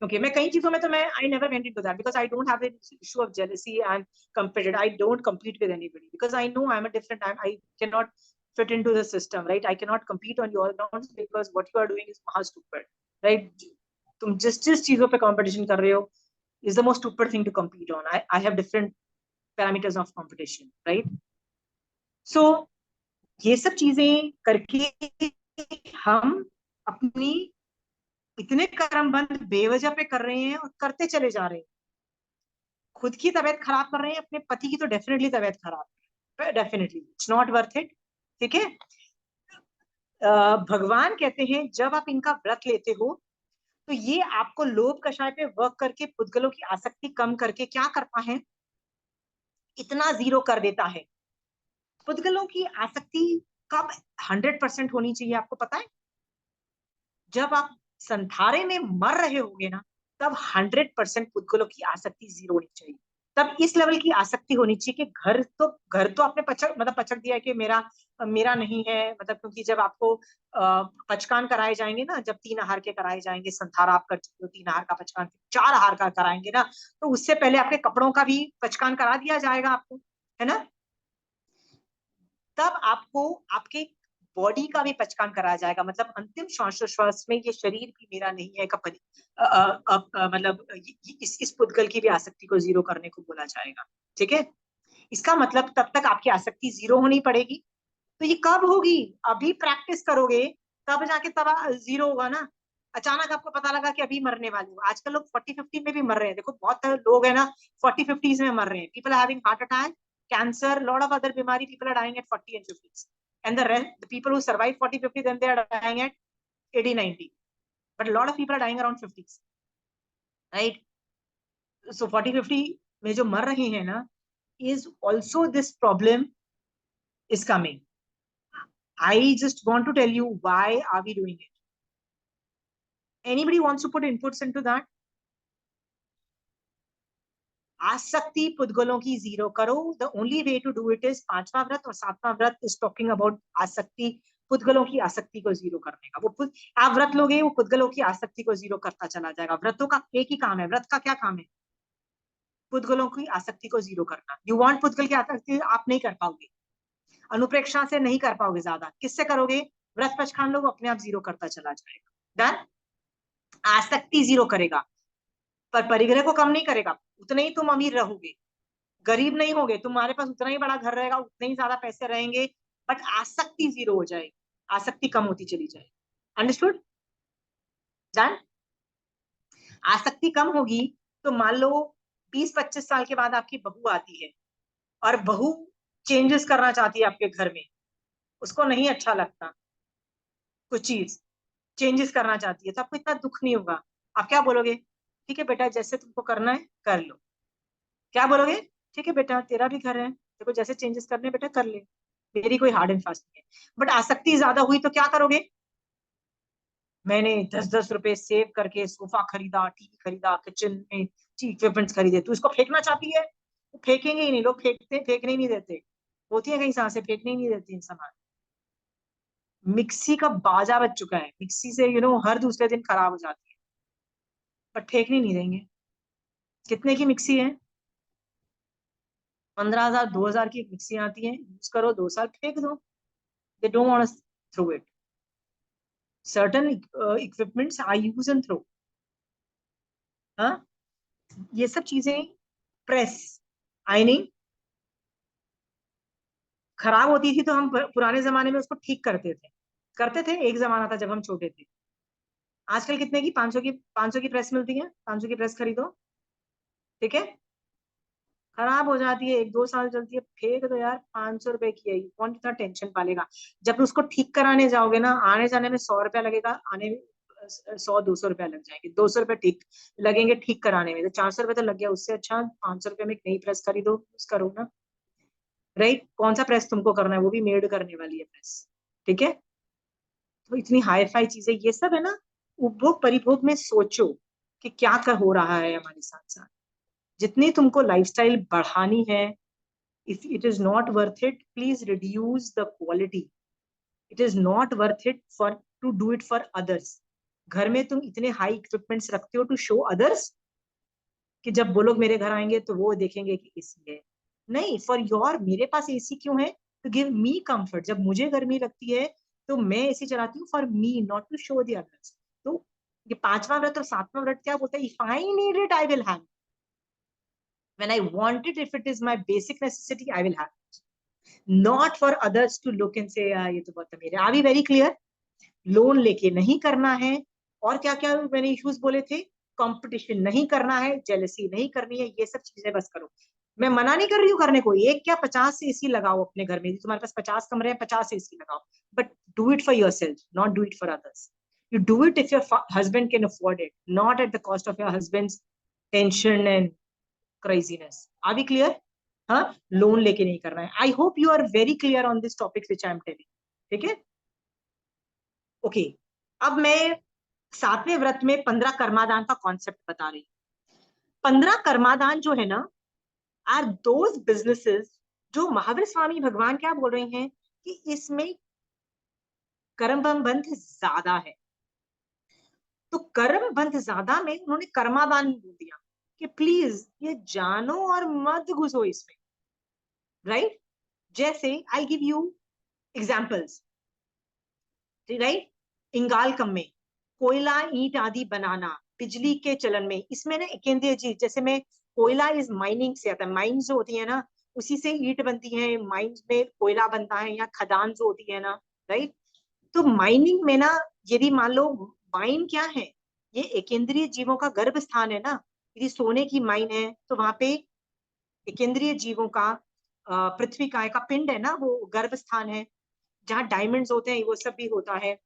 ओके, मैं कई चीजों में तो मैं I never went into that because I don't have an issue of jealousy and competitive. I don't compete with anybody because I know I'm a different, I cannot fit into the system, right? I cannot compete on your grounds because what you are doing is maha stupid, right? तुम जिस चीजों पे competition कर रहे हो is the most stupid thing to compete on. I have different parameters of competition, right? So ये सब चीजें करके हम अपनी इतने कर्मबंध बेवजह पे कर रहे हैं और करते चले जा रहे हैं। खुद की तबीयत खराब कर रहे हैं, अपने पति की तो डेफिनेटली तबीयत खराब है, definitely it's not worth it, ठीक है? भगवान कहते हैं जब आप इनका व्रत लेते हो तो ये आपको लोभ कषाय पे वर्क करके पुद्गलों की आसक्ति कम करके क्या करता है, इतना जीरो कर देता है। पुद्गलों की आसक्ति कब 100% होनी चाहिए आपको पता है? जब आप संथारे में मर रहे होगे ना, तब 100% पुद्गलों की आसक्ति जीरो होनी चाहिए। तब इस लेवल की आसक्ति होनी चाहिए कि घर तो आपने पचक दिया है कि मेरा नहीं है, मतलब क्योंकि जब आपको पचकान कराए जाएंगे ना, जब 3 आहार के कराए जाएंगे, संथारा आप कर चुके हो 3 आहार का पचकान, 4 आहार का कराएंगे ना, तो उससे पहले आपके कपड़ों का भी पचकान करा दिया जाएगा आपको, है ना? तब आपको आपके बॉडी का भी पचकान कराया जाएगा, मतलब अंतिम श्वासोश्वास में ये शरीर भी मेरा नहीं है का मतलब इस पुद्गल की भी आसक्ति को जीरो करने को बोला जाएगा, ठीक है? इसका मतलब तब तक आपकी आसक्ति जीरो होनी पड़ेगी। तो ये कब होगी? अभी प्रैक्टिस करोगे तब जाके तब जीरो होगा ना। अचानक आपको पता लगा कि अभी मरने वाले हो। आजकल लोग 40-50 में भी मर रहे हैं, देखो बहुत लोग है ना 40-50s में मर रहे हैं। People having heart attack, cancer, lot of other bimari, people are dying at 40 and 50s, and the rest, the people who survive 40-50, then they are dying at 80-90, but a lot of people are dying around 50s, right? So 40-50 में जो मर रहे हैं ना, is also this problem is coming. I just want to tell you why are we doing it. Anybody wants to put inputs into that? आसक्ति पुद्गलों की zero करो। The only way to do it is 5वां व्रत और 7वां व्रत is talking about आसक्ति, पुद्गलों की आसक्ति को जीरो करने का। वो आप व्रत लोगे, वो पुद्गलों की आसक्ति को जीरो करता चला जाएगा। व्रतों का एक ही काम है, व्रत का क्या काम है? पुद्गलों की आसक्ति को जीरो करना। यू वांट पुद्गल की आसक्ति, आप नहीं कर पाओगे, अनुप्रेक्षा से नहीं कर पाओगे, ज्यादा किससे करोगे? व्रत पचखान लोग अपने आप जीरो करता चला जाएगा। डन? आसक्ति जीरो करेगा पर परिग्रह को कम नहीं करेगा। उतने ही तुम अमीर रहोगे, गरीब नहीं होगे, तुम्हारे पास उतना ही बड़ा घर रहेगा, उतने ही ज्यादा पैसे रहेंगे, बट आसक्ति जीरो हो जाएगी, आसक्ति कम होती चली जाएगी। अंडरस्टूड? डन? आसक्ति कम होगी तो मान लो 20-25 साल के बाद आपकी बहू आती है और बहू चेंजेस करना चाहती है आपके घर में, उसको नहीं अच्छा लगता, कुछ चीज चेंजेस करना चाहती है, तो आपको इतना दुख नहीं होगा। आप क्या बोलोगे? ठीक है बेटा, जैसे तुमको करना है कर लो। क्या बोलोगे? ठीक है बेटा, तेरा भी घर है, देखो जैसे चेंजेस करने बेटा कर ले, मेरी कोई हार्ड एंड फास्ट नहीं है। बट आसक्ति ज्यादा हुई तो क्या करोगे? मैंने 10-10 रुपए सेव करके सोफा खरीदा, टीवी खरीदा, किचन में इक्विपमेंट्स खरीदे, तू इसको फेंकना चाहती है? तो फेंकेंगे ही नहीं लोग, फेंकने ही नहीं देते। होती है कहीं सांसें, फेंकने ही नहीं देती सामान। मिक्सी का बाजा बज चुका है, मिक्सी से हर दूसरे दिन खराब हो जाती है, बट फेंकने नहीं देंगे। कितने की मिक्सी है? 15,000 2,000 की मिक्सी आती है, यूज करो 2 साल फेंक दो। They don't want to throw it. Certain equipments I use and throw, हाँ, ये सब चीजें, प्रेस, आयनिंग खराब होती थी तो हम पुराने जमाने में उसको ठीक करते थे, एक जमाना था जब हम छोटे थे। आजकल कितने की, 500 की प्रेस मिलती है, 500 की प्रेस खरीदो, ठीक है, खराब हो जाती है, 1-2 साल चलती है, फेंक दो यार, 500 रुपए की है, कौन कितना टेंशन पालेगा। जब उसको ठीक कराने जाओगे ना, आने जाने में 100 रुपया लगेगा, आने में 100-200 रुपया लग जाएंगे, 200 रुपये ठीक लगेंगे ठीक कराने में, तो 400 रुपये तो लग गया, उससे अच्छा 500 रुपये में एक नई प्रेस खरीदो, यूज करो ना, राइट। कौन सा प्रेस तुमको करना है, वो भी मेड करने वाली है प्रेस, ठीक है। तो इतनी हाई फाई चीजें ये सब है ना, उपभोग परिभोग में सोचो कि क्या कर हो रहा है हमारे साथ साथ। जितनी तुमको लाइफस्टाइल बढ़ानी है, if it is not worth it, please reduce the quality. It is not worth it for to do it for others. घर में तुम इतने हाई इक्विपमेंट्स रखते हो टू शो अदर्स, कि जब वो लोग मेरे घर आएंगे तो वो देखेंगे कि एसी है, नहीं, फॉर योर, मेरे पास एसी क्यों है, टू गिव मी कंफर्ट। जब मुझे गर्मी लगती है तो मैं एसी चलाती हूँ for me, not to show the others. तो ये 5वां व्रत और 7वां व्रत क्या बोलता है, if I need it I will have, when I want it, if it is my basic necessity, I will have it. Not for others to look and say, ये तो बहुत अमीर है। Are we very clear? Loan लेके नहीं करना है, और क्या क्या मैंने इश्यूज बोले थे, कंपटीशन नहीं करना है, जेलसी नहीं करनी है, ये सब चीजें बस करो। मैं मना नहीं कर रही हूँ करने को, एक क्या 50 एसी लगाओ अपने घर में, तुम्हारे पास 50 कमरे हैं, 50 एसी लगाओ, but do it for your self, not do it for others. You do it if your husband can afford it, not at the cost of your husband's tension and craziness. Are we clear? हाँ, loan लेके नहीं करना है। I hope you are very clear on this topic which I am telling, ठीक है, okay. अब मैं 7वें व्रत में 15 कर्मादान का कॉन्सेप्ट बता रही हूँ। 15 कर्मादान जो है ना, आर दोज बिजनेसेस जो महावीर स्वामी भगवान क्या बोल रहे हैं कि इसमें कर्म बंध ज्यादा है। तो कर्म बंध ज्यादा में उन्होंने कर्मादान बोल दिया कि प्लीज ये जानो और मत घुसो इसमें, राइट। जैसे I give you examples, right. इंगालकम में कोयला ईंट आदि बनाना, बिजली के चलन में, इसमें ना केंद्रीय चीज, जैसे में कोयला इज माइनिंग से आता है, माइंस जो होती है ना उसी से ईंट बनती है, माइंस में कोयला बनता है, या खदान जो होती है ना, राइट। तो माइनिंग में ना, यदि मान लो माइन क्या है, ये एकेंद्रीय जीवों का गर्भ स्थान है ना। यदि सोने की माइन है तो वहां पे एकेंद्रीय जीवों का पृथ्वी काय का पिंड है ना, वो गर्भ स्थान है, जहाँ डायमंड्स होते हैं वो सब भी होता है।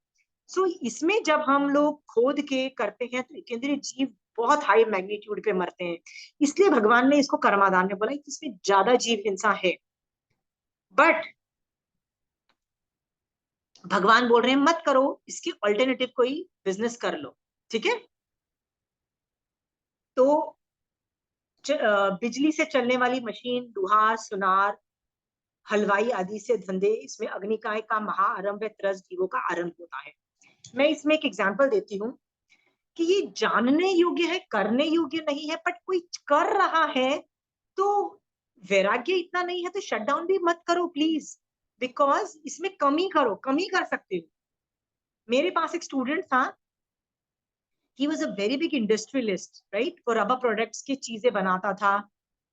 सो इसमें जब हम लोग खोद के करते हैं तो केंद्रीय जीव बहुत हाई मैग्नीट्यूड पे मरते हैं, इसलिए भगवान ने इसको कर्मादान में बोला कि इसमें ज्यादा जीव हिंसा है। बट भगवान बोल रहे हैं मत करो, इसकी ऑल्टरनेटिव कोई बिजनेस कर लो, ठीक है। तो बिजली से चलने वाली मशीन, लुहार, सुनार, हलवाई आदि से धंधे, इसमें अग्निकाय का महाआरंभ व त्रस जीवों का आरंभ होता है। मैं इसमें एक एग्जांपल देती हूँ कि ये जानने योग्य है, करने योग्य नहीं है, बट कोई कर रहा है तो वैराग्य इतना नहीं है तो शट डाउन भी मत करो प्लीज, बिकॉज इसमें कमी करो, कमी कर सकते हो। मेरे पास एक स्टूडेंट था, he was a very big industrialist, right, वो रबर प्रोडक्ट्स की चीजें बनाता था।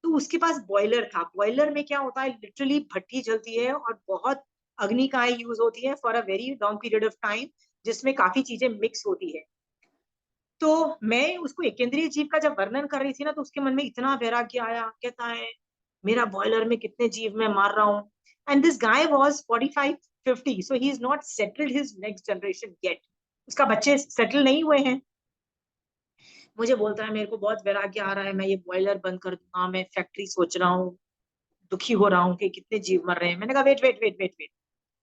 तो उसके पास बॉयलर था, बॉयलर में क्या होता है, लिटरली भट्टी जलती है और बहुत अग्निकाय यूज होती है for a very long period of time, जिसमें काफी चीजें मिक्स होती है। तो मैं उसको एक केंद्रीय जीव का जब वर्णन कर रही थी ना, तो उसके मन में इतना वैराग्य आया, कहता है मेरा बॉयलर में कितने जीव मैं मार रहा हूँ। And this guy was 45-50, so he is not settled his next generation yet, उसका बच्चे सेटल नहीं हुए हैं। मुझे बोलता है मेरे को बहुत वैराग्य आ रहा है, मैं ये बॉयलर बंद कर दूंगा, मैं फैक्ट्री सोच रहा हूँ, दुखी हो रहा हूँ कि कितने जीव मर रहे हैं। मैंने कहा wait wait wait wait wait,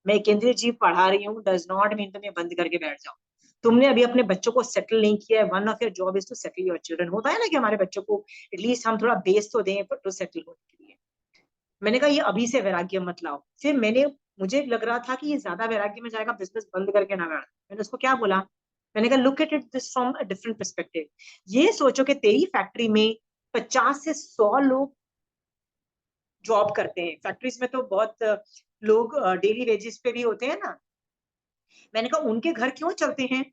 मैं केंद्रीय जीव पढ़ा रही हूँ, डज नॉट मीन तुम ये बंद करके बैठ जाओ। तुमने अभी अपने बच्चों को सेटल नहीं किया है, one of your job is to settle your children. होता है ना कि हमारे बच्चों को एटलीस्ट हम थोड़ा बेस तो दें टू सेटल होने के लिए। मैंने कहा ये अभी से वैराग्य मत लाओ। फिर मुझे लग रहा था कि ये ज्यादा वैराग्य में जाएगा, बिजनेस बंद करके ना बैठ। मैंने उसको क्या बोला, मैंने कहा look at it this from a different perspective. ये सोचो कि तेरी फैक्ट्री में 50 से 100 लोग जॉब करते हैं, फैक्ट्रीज में तो बहुत लोग डेली वेजेस पे भी होते हैं ना। मैंने कहा उनके घर क्यों चलते हैं,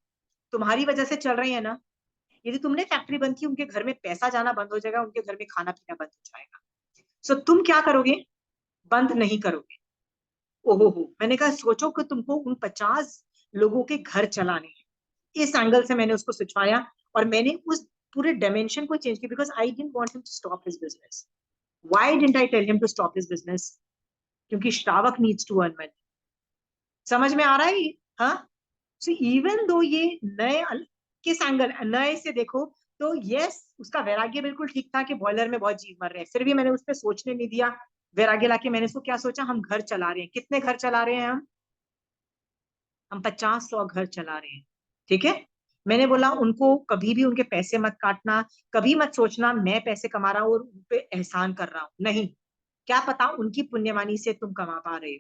तुम्हारी वजह से चल रहे हैं ना। यदि तुमने फैक्ट्री बंद की, उनके घर में पैसा जाना बंद हो जाएगा, उनके घर में खाना पीना बंद हो जाएगा। सो तुम क्या करोगे? बंद नहीं करोगे। ओहो हो, मैंने कहा सोचो कि तुमको उन 50 लोगों के घर चलाने हैं। इस एंगल से मैंने उसको सुझाया और मैंने उस पूरे डायमेंशन को चेंज किया, because I didn't want him to stop his business. Why didn't I tell him to stop his business? क्योंकि श्रावक नीड्स टू अर्न मनी। समझ में आ रहा है? हाँ। सो इवन दो ये नए किस एंगल, नए से देखो तो यस, उसका वैराग्य बिल्कुल ठीक था कि बॉयलर में बहुत जीव मर रहे हैं, फिर भी मैंने उस पर सोचने नहीं दिया। वैराग्य लाके मैंने उसको क्या सोचा, हम घर चला रहे हैं। कितने घर चला रहे हैं हम 50-100 घर चला रहे हैं। ठीक है। मैंने बोला उनको कभी भी उनके पैसे मत काटना, कभी मत सोचना मैं पैसे कमा रहा हूँ और उन पे एहसान कर रहा हूँ, नहीं। क्या पता उनकी पुण्यवानी से तुम कमा पा रहे हो,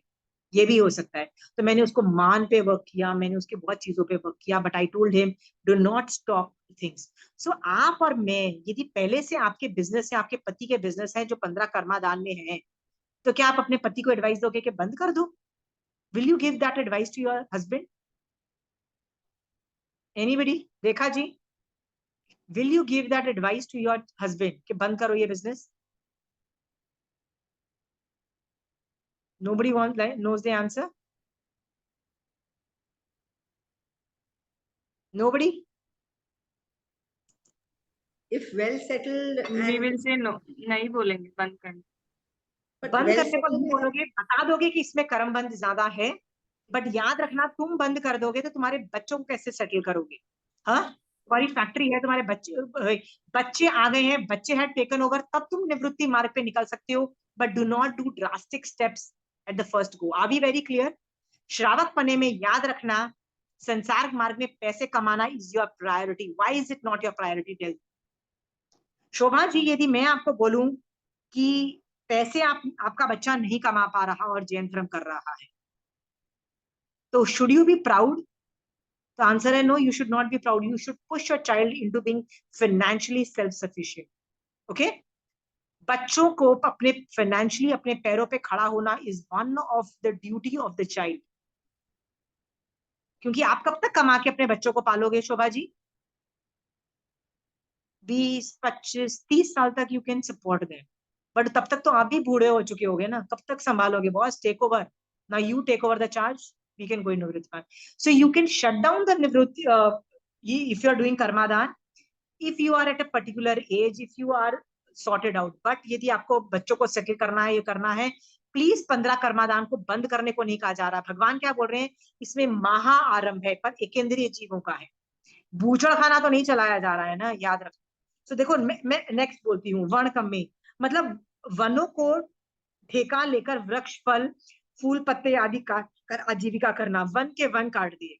ये भी हो सकता है। तो मैंने उसको मान पे वर्क किया, मैंने उसके बहुत चीजों पे वर्क किया, but I told him do not stop things. So आप और मैं, यदि पहले से आपके बिजनेस है, आपके पति के बिजनेस है जो 15 कर्मादान में है, तो क्या आप अपने पति को एडवाइस दोगे कि बंद कर दो? Will you give that advice to your husband? Anybody? Rekha ji, will you give that advice to your husband कि बंद करो ये business? Nobody knows the answer. Nobody. If well settled We and will say no, नहीं बोलेंगे बंद करने। but बंद well करने को नहीं settled बोलोगे, बता दोगे कि इसमें कर्म बंद ज्यादा है, बट याद रखना तुम बंद कर दोगे तो तुम्हारे बच्चों को कैसे सेटल करोगे? हाँ, तुम्हारी फैक्ट्री है, तुम्हारे बच्चे आ गए हैं, बच्चे हैव टेकन ओवर, तब तुम निवृत्ति मार्ग पे निकल सकते हो, but do not do drastic steps at the first go. Are we very clear? श्रावक पने में याद रखना, संसार मार्ग में पैसे कमाना is your priority. Why is it not your priority? Tell Shobha ji, यदि मैं आपको बोलूं कि पैसे आपका बच्चा नहीं कमा पा रहा और जैन धर्म कर रहा है, तो शुड यू बी प्राउड? तो आंसर है no, you should not be proud. You should push your child into being financially self sufficient. Okay. बच्चों को अपने फाइनेंशियली अपने पैरों पे खड़ा होना is one of the duty of the child. क्योंकि आप कब तक कमा के अपने बच्चों को पालोगे शोभा जी? 20, 25, 30 साल तक you can support them, but तब तक तो आप भी बूढ़े हो चुके होगे ना, कब तक संभालोगे? बॉस टेक ओवर ना, you take over the charge, we can go in निवृत्ति। So you can shut down the निवृत्ति इफ यू आर डूइंग कर्मादान, if you are at a particular age, if you are sorted out. But यदि आपको बच्चों को settle करना है, ये करना है, प्लीज 15 कर्मादान को बंद करने को नहीं कहा जा रहा। भगवान क्या बोल रहे हैं, इसमें महा आरंभ है, पर एकेंद्रीय जीवों का है, बूचड़ खाना तो नहीं चलाया जा रहा है ना, याद रखना। तो देखो मैं नेक्स्ट बोलती हूँ, वर्ण कम्मे मतलब वनों को ठेका लेकर वृक्ष फल फूल पत्ते आदि काट कर आजीविका करना। वन के वन काट दिए,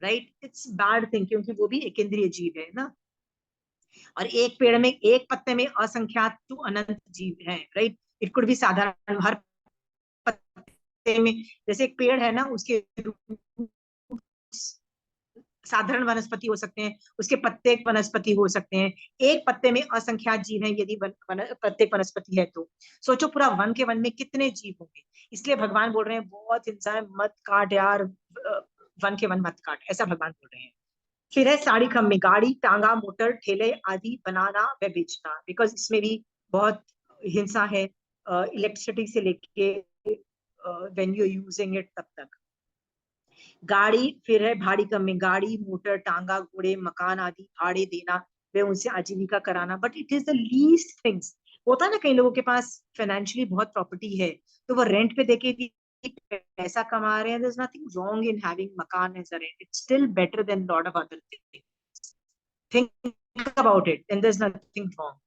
राइट? इट्स बैड थिंग, क्योंकि वो भी एक इंद्रिय जीव है ना, और एक पेड़ में एक पत्ते में असंख्यात टू अनंत जीव हैं, राइट? इट कुड भी साधारण, हर पत्ते में, जैसे एक पेड़ है ना, उसके साधारण वनस्पति हो सकते हैं, उसके पत्ते वनस्पति हो सकते हैं, एक पत्ते में असंख्यात जीव हैं यदि प्रत्येक वनस्पति है तो सोचो पूरा वन के वन में कितने जीव होंगे। इसलिए भगवान बोल रहे हैं बहुत हिंसा है, मत काट यार, वन के वन मत काट, ऐसा भगवान बोल रहे हैं। फिर है साड़ी खम में गाड़ी टांगा मोटर ठेले आदि बनाना व बेचना, बिकॉज इसमें भी बहुत हिंसा है, इलेक्ट्रिसिटी से लेके व्हेन यू यूजिंग इट तब तक। गाड़ी, फिर है भाड़ी कम में गाड़ी मोटर टांगा घोड़े मकान आदि भाड़े देना वे उनसे आजीविका कराना, but it is the least things. होता है ना कई लोगों के पास फाइनेंशियली बहुत प्रॉपर्टी है, तो वो रेंट पे देके भी पैसा कमा रहे हैं। There is nothing wrong in having मकान as a rent, it's still better than lot of other things. Think about it and there is nothing wrong.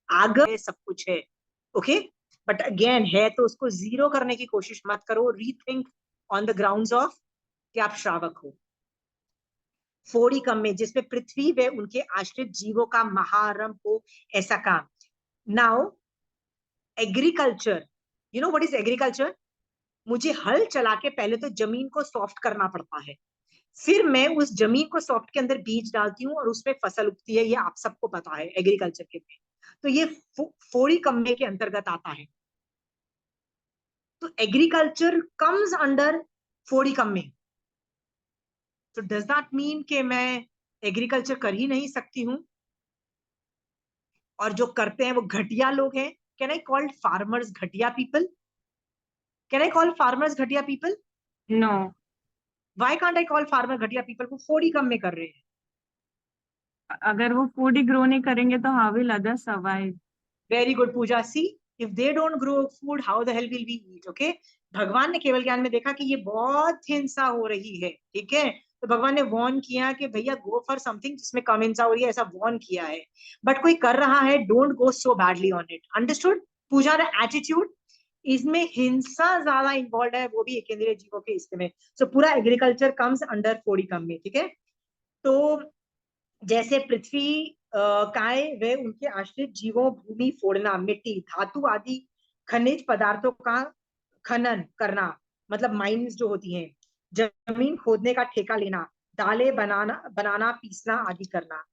आगे सब कुछ है, ओके, बट अगेन है तो उसको जीरो करने की कोशिश मत करो। Rethink on the grounds of कि आप श्रावक हो। फोड़ी कम में जिसमें पृथ्वी व उनके आश्रित जीवों का महाआरंभ हो, ऐसा काम। Now agriculture, you know what is agriculture? मुझे हल चला के पहले तो जमीन को सॉफ्ट करना पड़ता है, फिर मैं उस जमीन को सॉफ्ट के अंदर बीज डालती हूँ और उसमें फसल उगती है, ये आप सबको पता है एग्रीकल्चर के में। तो ये फोड़ी कम्मे के अंतर्गत आता है। तो एग्रीकल्चर कम्स अंडर फोड़ी कम्मे। तो डज दैट मीन कि मैं एग्रीकल्चर कर ही नहीं सकती हूँ, और जो करते हैं वो घटिया लोग हैं। कैन आई कॉल फार्मर्स घटिया people? Can I call farmers घटिया people? No, why can't I call farmer घटिया पीपल? वो फूड ही कम में कर रहे हैं। अगर वो फूड ही ग्रो नहीं करेंगे तो how will others survive? Very good Puja. See, if they don't grow food, how the hell will we eat? Okay, भगवान ने केवल ज्ञान में देखा कि ये बहुत हिंसा हो रही है, ठीक है, तो भगवान ने वॉर्न किया कि भैया गो फॉर समथिंग जिसमें कम हिंसा हो रही है, ऐसा वॉर्न किया है। बट कोई कर रहा है, don't go so badly on it. Understood Puja? The attitude, इसमें हिंसा ज्यादा इन्वॉल्व है, वो भी एक केंद्रीय जीवों के हिस्से में। सो पूरा एग्रीकल्चर कम्स अंडर फोड़ीकम में, ठीक है। तो जैसे पृथ्वी काय वे उनके आश्रित जीवों, भूमि फोड़ना, मिट्टी, धातु आदि खनिज पदार्थों का खनन करना, मतलब माइंस जो होती हैं, जमीन खोदने का ठेका लेना, दालें बनाना बनाना पीसना आदि करना।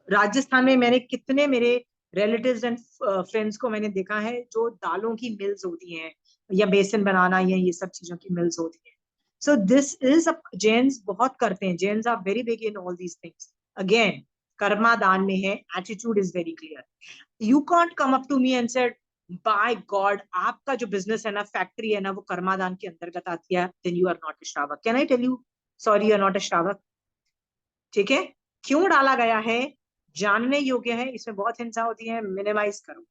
राजस्थान में मैंने कितने मेरे रिलेटिव्स एंड फ्रेंड्स को मैंने देखा है जो दालों की मिल्स होती हैं, या बेसन बनाना, या ये सब चीजों की मिल्स होती हैं। सो दिस इज, जैन्स बहुत करते हैं, Jains are very big in all these things. Again karma दान में है, attitude is very clear. You can't come up to me and said by god आपका जो बिजनेस है ना, फैक्ट्री है ना, वो कर्मादान के अंतर्गत आती है, then you are not a श्रावक। Can I tell you, sorry you are not a श्रावक। ठीक है, क्यों डाला गया है, जानने योग्य है, इसमें बहुत हिंसा होती है, मिनिमाइज करो,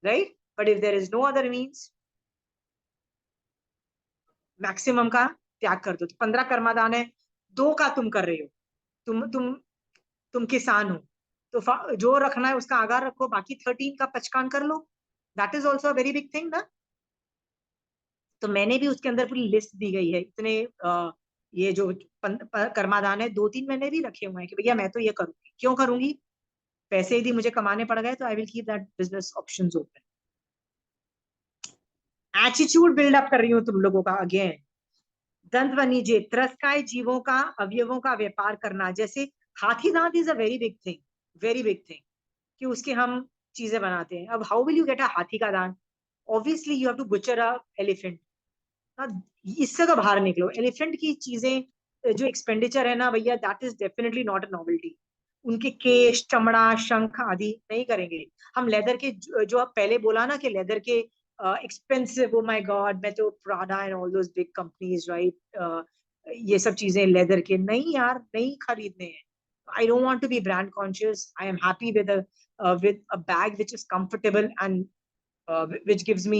right. But if there is no other means, maximum का त्याग कर दो। तो 15 कर्मादान है, 2 का तुम कर रहे हो, तुम किसान हो, तो जो रखना है उसका आगार रखो, बाकी 13 का पचकान कर लो। That is also a very big thing ना। तो मैंने भी उसके अंदर पूरी लिस्ट दी गई है, इतने ये जो कर्मादान है, 2-3 मैंने भी रखे हुए हैं कि भैया मैं तो ये करूंगी। क्यों करूंगी? पैसे यदि मुझे कमाने पड़ गए तो I will keep that business options open. Attitude build up कर रही हूँ तुम लोगों का। अगेन दंत वनिजे, त्रस्काय जीवों का अवयवों का व्यापार करना, जैसे हाथी दांत is a very big thing, very big thing, कि उसके हम चीजें बनाते हैं। अब how will you get a हाथी का दांत? Obviously you have to butcher a elephant. इससे तो बाहर निकलो। एलिफेंट की चीजें जो एक्सपेंडिचर है ना भैया, that is definitely not a novelty. उनके केश, चमड़ा, शंख आदि नहीं करेंगे हम। लेदर के जो आप पहले बोला ना कि लेदर के एक्सपेंसिव, ओ माय गॉड, मैं तो Prada and all those big companies, right, ये सब चीजें लेदर के, नहीं यार, नहीं खरीदने हैं। I don't want to be brand conscious. I am happy with a bag which is comfortable and which gives me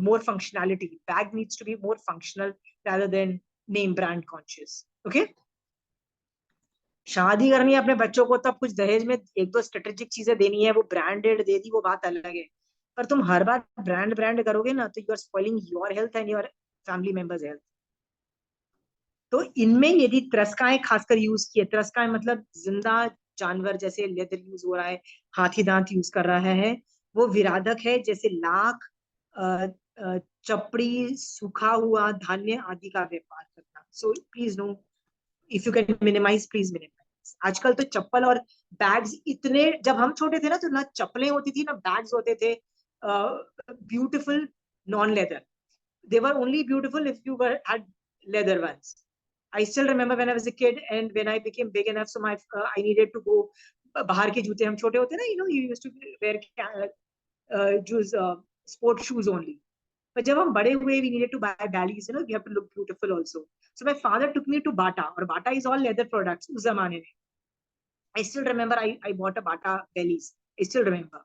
more functionality. Bag needs to be more functional rather than name brand conscious. Okay. शादी करनी है अपने बच्चों को, तब कुछ दहेज में 1-2 स्ट्रेटेजिक चीजें देनी है, वो ब्रांडेड दे दी, वो बात अलग है। पर तुम हर बार ब्रांड ब्रांड करोगे ना, तो you are spoiling your health and your family members health. तो इनमें यदि त्रस्काएं खासकर यूज किए, त्रस्काएं मतलब जिंदा जानवर, जैसे लेदर यूज हो रहा है, हाथी दांत यूज कर रहा है, वो विराधक है, जैसे लाख, चपड़ी, सूखा हुआ धान्य आदि का व्यापार करना। So please no, if you can minimise please minimise. आजकल तो चप्पल और बैग्स इतने, जब हम छोटे थे ना, तो ना चप्पलें होती थी ना बैग्स होते थे, beautiful non leather. they were only beautiful if you were had leather ones. I still remember when I was a kid and when I became big enough, so I needed to go, बाहर के जूते हम छोटे होते ना, you know, you used to wear shoes, sport shoes only. But जब हम बड़े हुए, we needed to buy bellies, you know, we have to look beautiful also. So my father took me to Bata, और Bata is all leather products उस जमाने में. I still remember I bought a Bata bellies. I still remember.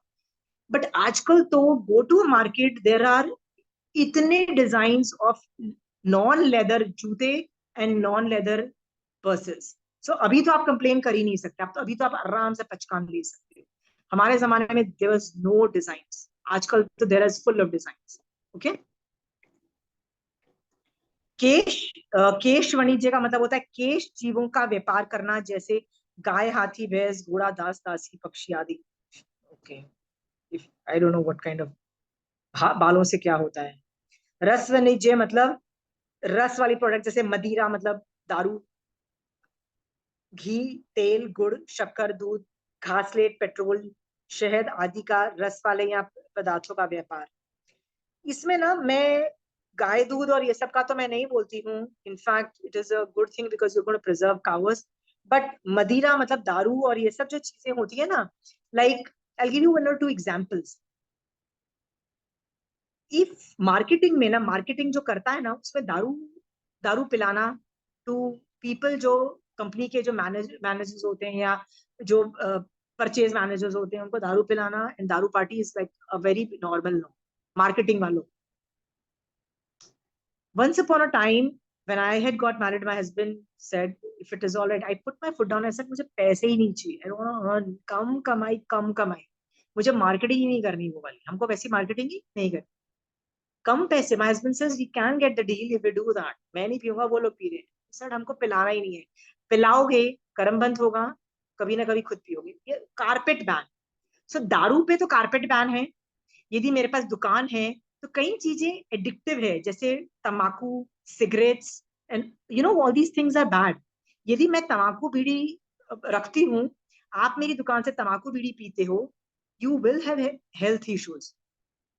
But आजकल तो go to a market, there are इतने designs of non leather जूते and non leather purses. सो अभी तो आप कंप्लेन कर ही नहीं सकते, आप तो अभी तो आप आराम से पचकान ले सकते हो। हमारे जमाने में देयर वाज नो डिजाइन्स, आजकल तो there is full of designs. Okay. केश, केश वाणिज्य का मतलब होता है केश जीवों का व्यापार करना, जैसे गाय, हाथी, भैंस, घोड़ा, दास, दासी, पक्षी आदि। Okay, if I don't know what kind of बालों से क्या होता है। रस वाणिज्य मतलब रस वाली प्रोडक्ट, जैसे मदिरा मतलब दारू, घी, तेल, गुड़, शक्कर, दूध, घासलेट, पेट्रोल, शहद आदि का रस वाले या पदार्थों का व्यापार। इसमें ना मैं गाय दूध और ये सब का तो मैं नहीं बोलती हूँ, in fact it is a good thing because you gonna preserve covers, but मदिरा मतलब दारू और ये सब जो चीजें होती है ना, like I give you one और टू एग्जांपल्स। इफ मार्केटिंग में ना, मार्केटिंग जो करता है ना उसमें दारू दारू पिलाना टू पीपल, जो कंपनी के जो मैनेजर्स होते हैं या जो परचेज मैनेजर्स होते हैं, उनको दारू पिलाना एंड दारू party is like a very normal no, marketing वालों। Once upon a time, when I had got married, my husband said, "If it is all right," I put my foot down. I said, "मुझे पैसे ही नहीं चाहिए. I don't want to earn. कम कमाई, कम कमाई. मुझे marketing ही नहीं करनी वो वाली. हमको वैसी मार्केटिंग ही नहीं करनी. कम पैसे." My husband says, "We can get the deal if we do that." मैं नहीं पीऊंगा, वो लोग पी रहे हैं. सर हमको पिलाना ही नहीं है. पिलाओगे, कर्म बंद होगा, कभी ना कभी खुद पियोगे. ये कारपेट बैन. सो दारू पे तो कारपेट बैन है. यदि मेरे पास दुकान है तो कई चीजें एडिक्टिव है, जैसे तंबाकू, cigarettes and you know all these things are bad. यदि मैं तंबाकू बीड़ी रखती हूँ, आप मेरी दुकान से तंबाकू बीड़ी पीते हो, you will have health issues.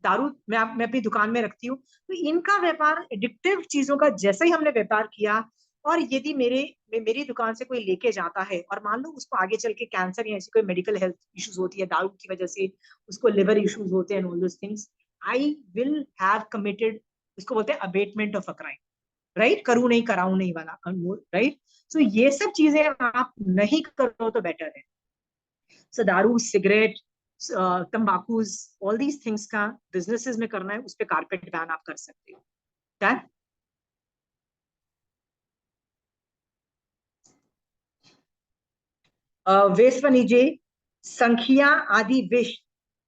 दारू मैं अपनी दुकान में रखती हूँ, तो इनका व्यापार एडिक्टिव चीजों का जैसे ही हमने व्यापार किया, और यदि मेरी दुकान से कोई लेके जाता है और मान लो उसको आगे चल के कैंसर या ऐसी कोई मेडिकल हेल्थ इश्यूज होती है दारू की वजह से, उसको लिवर इश्यूज होते हैं, all those things, I will have committed, इसको बोलते हैं abetment of a crime, right? करूं नहीं कराऊं नहीं वाला, राइट? सो ये सब चीजें आप नहीं करो तो बेटर है. सो दारू, सिगरेट, तंबाकूज, ऑल दीज थिंग्स का बिजनेसेस में करना है, उस पर कारपेट बैन आप कर सकते हो. डन? वेस्ट वाणिज्य, संखिया आदि विष,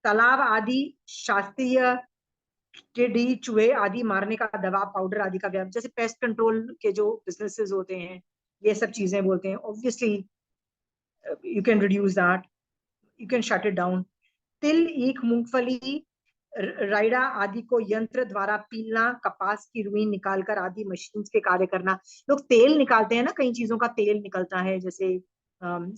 तालाब आदि शास्त्रीय टिड्डी चूहे आदि मारने का दवा, पाउडर आदि का व्यापार, जैसे पेस्ट कंट्रोल के जो बिजनेसेस होते हैं, ये सब चीजें बोलते हैं. Obviously you can reduce that, you can shut it down. तिल, ईख, मूंगफली, राइडा आदि को यंत्र द्वारा पीलना, कपास की रुई निकालकर आदि मशीन के कार्य करना. लोग तेल निकालते हैं ना, कई चीजों का तेल निकलता है, जैसे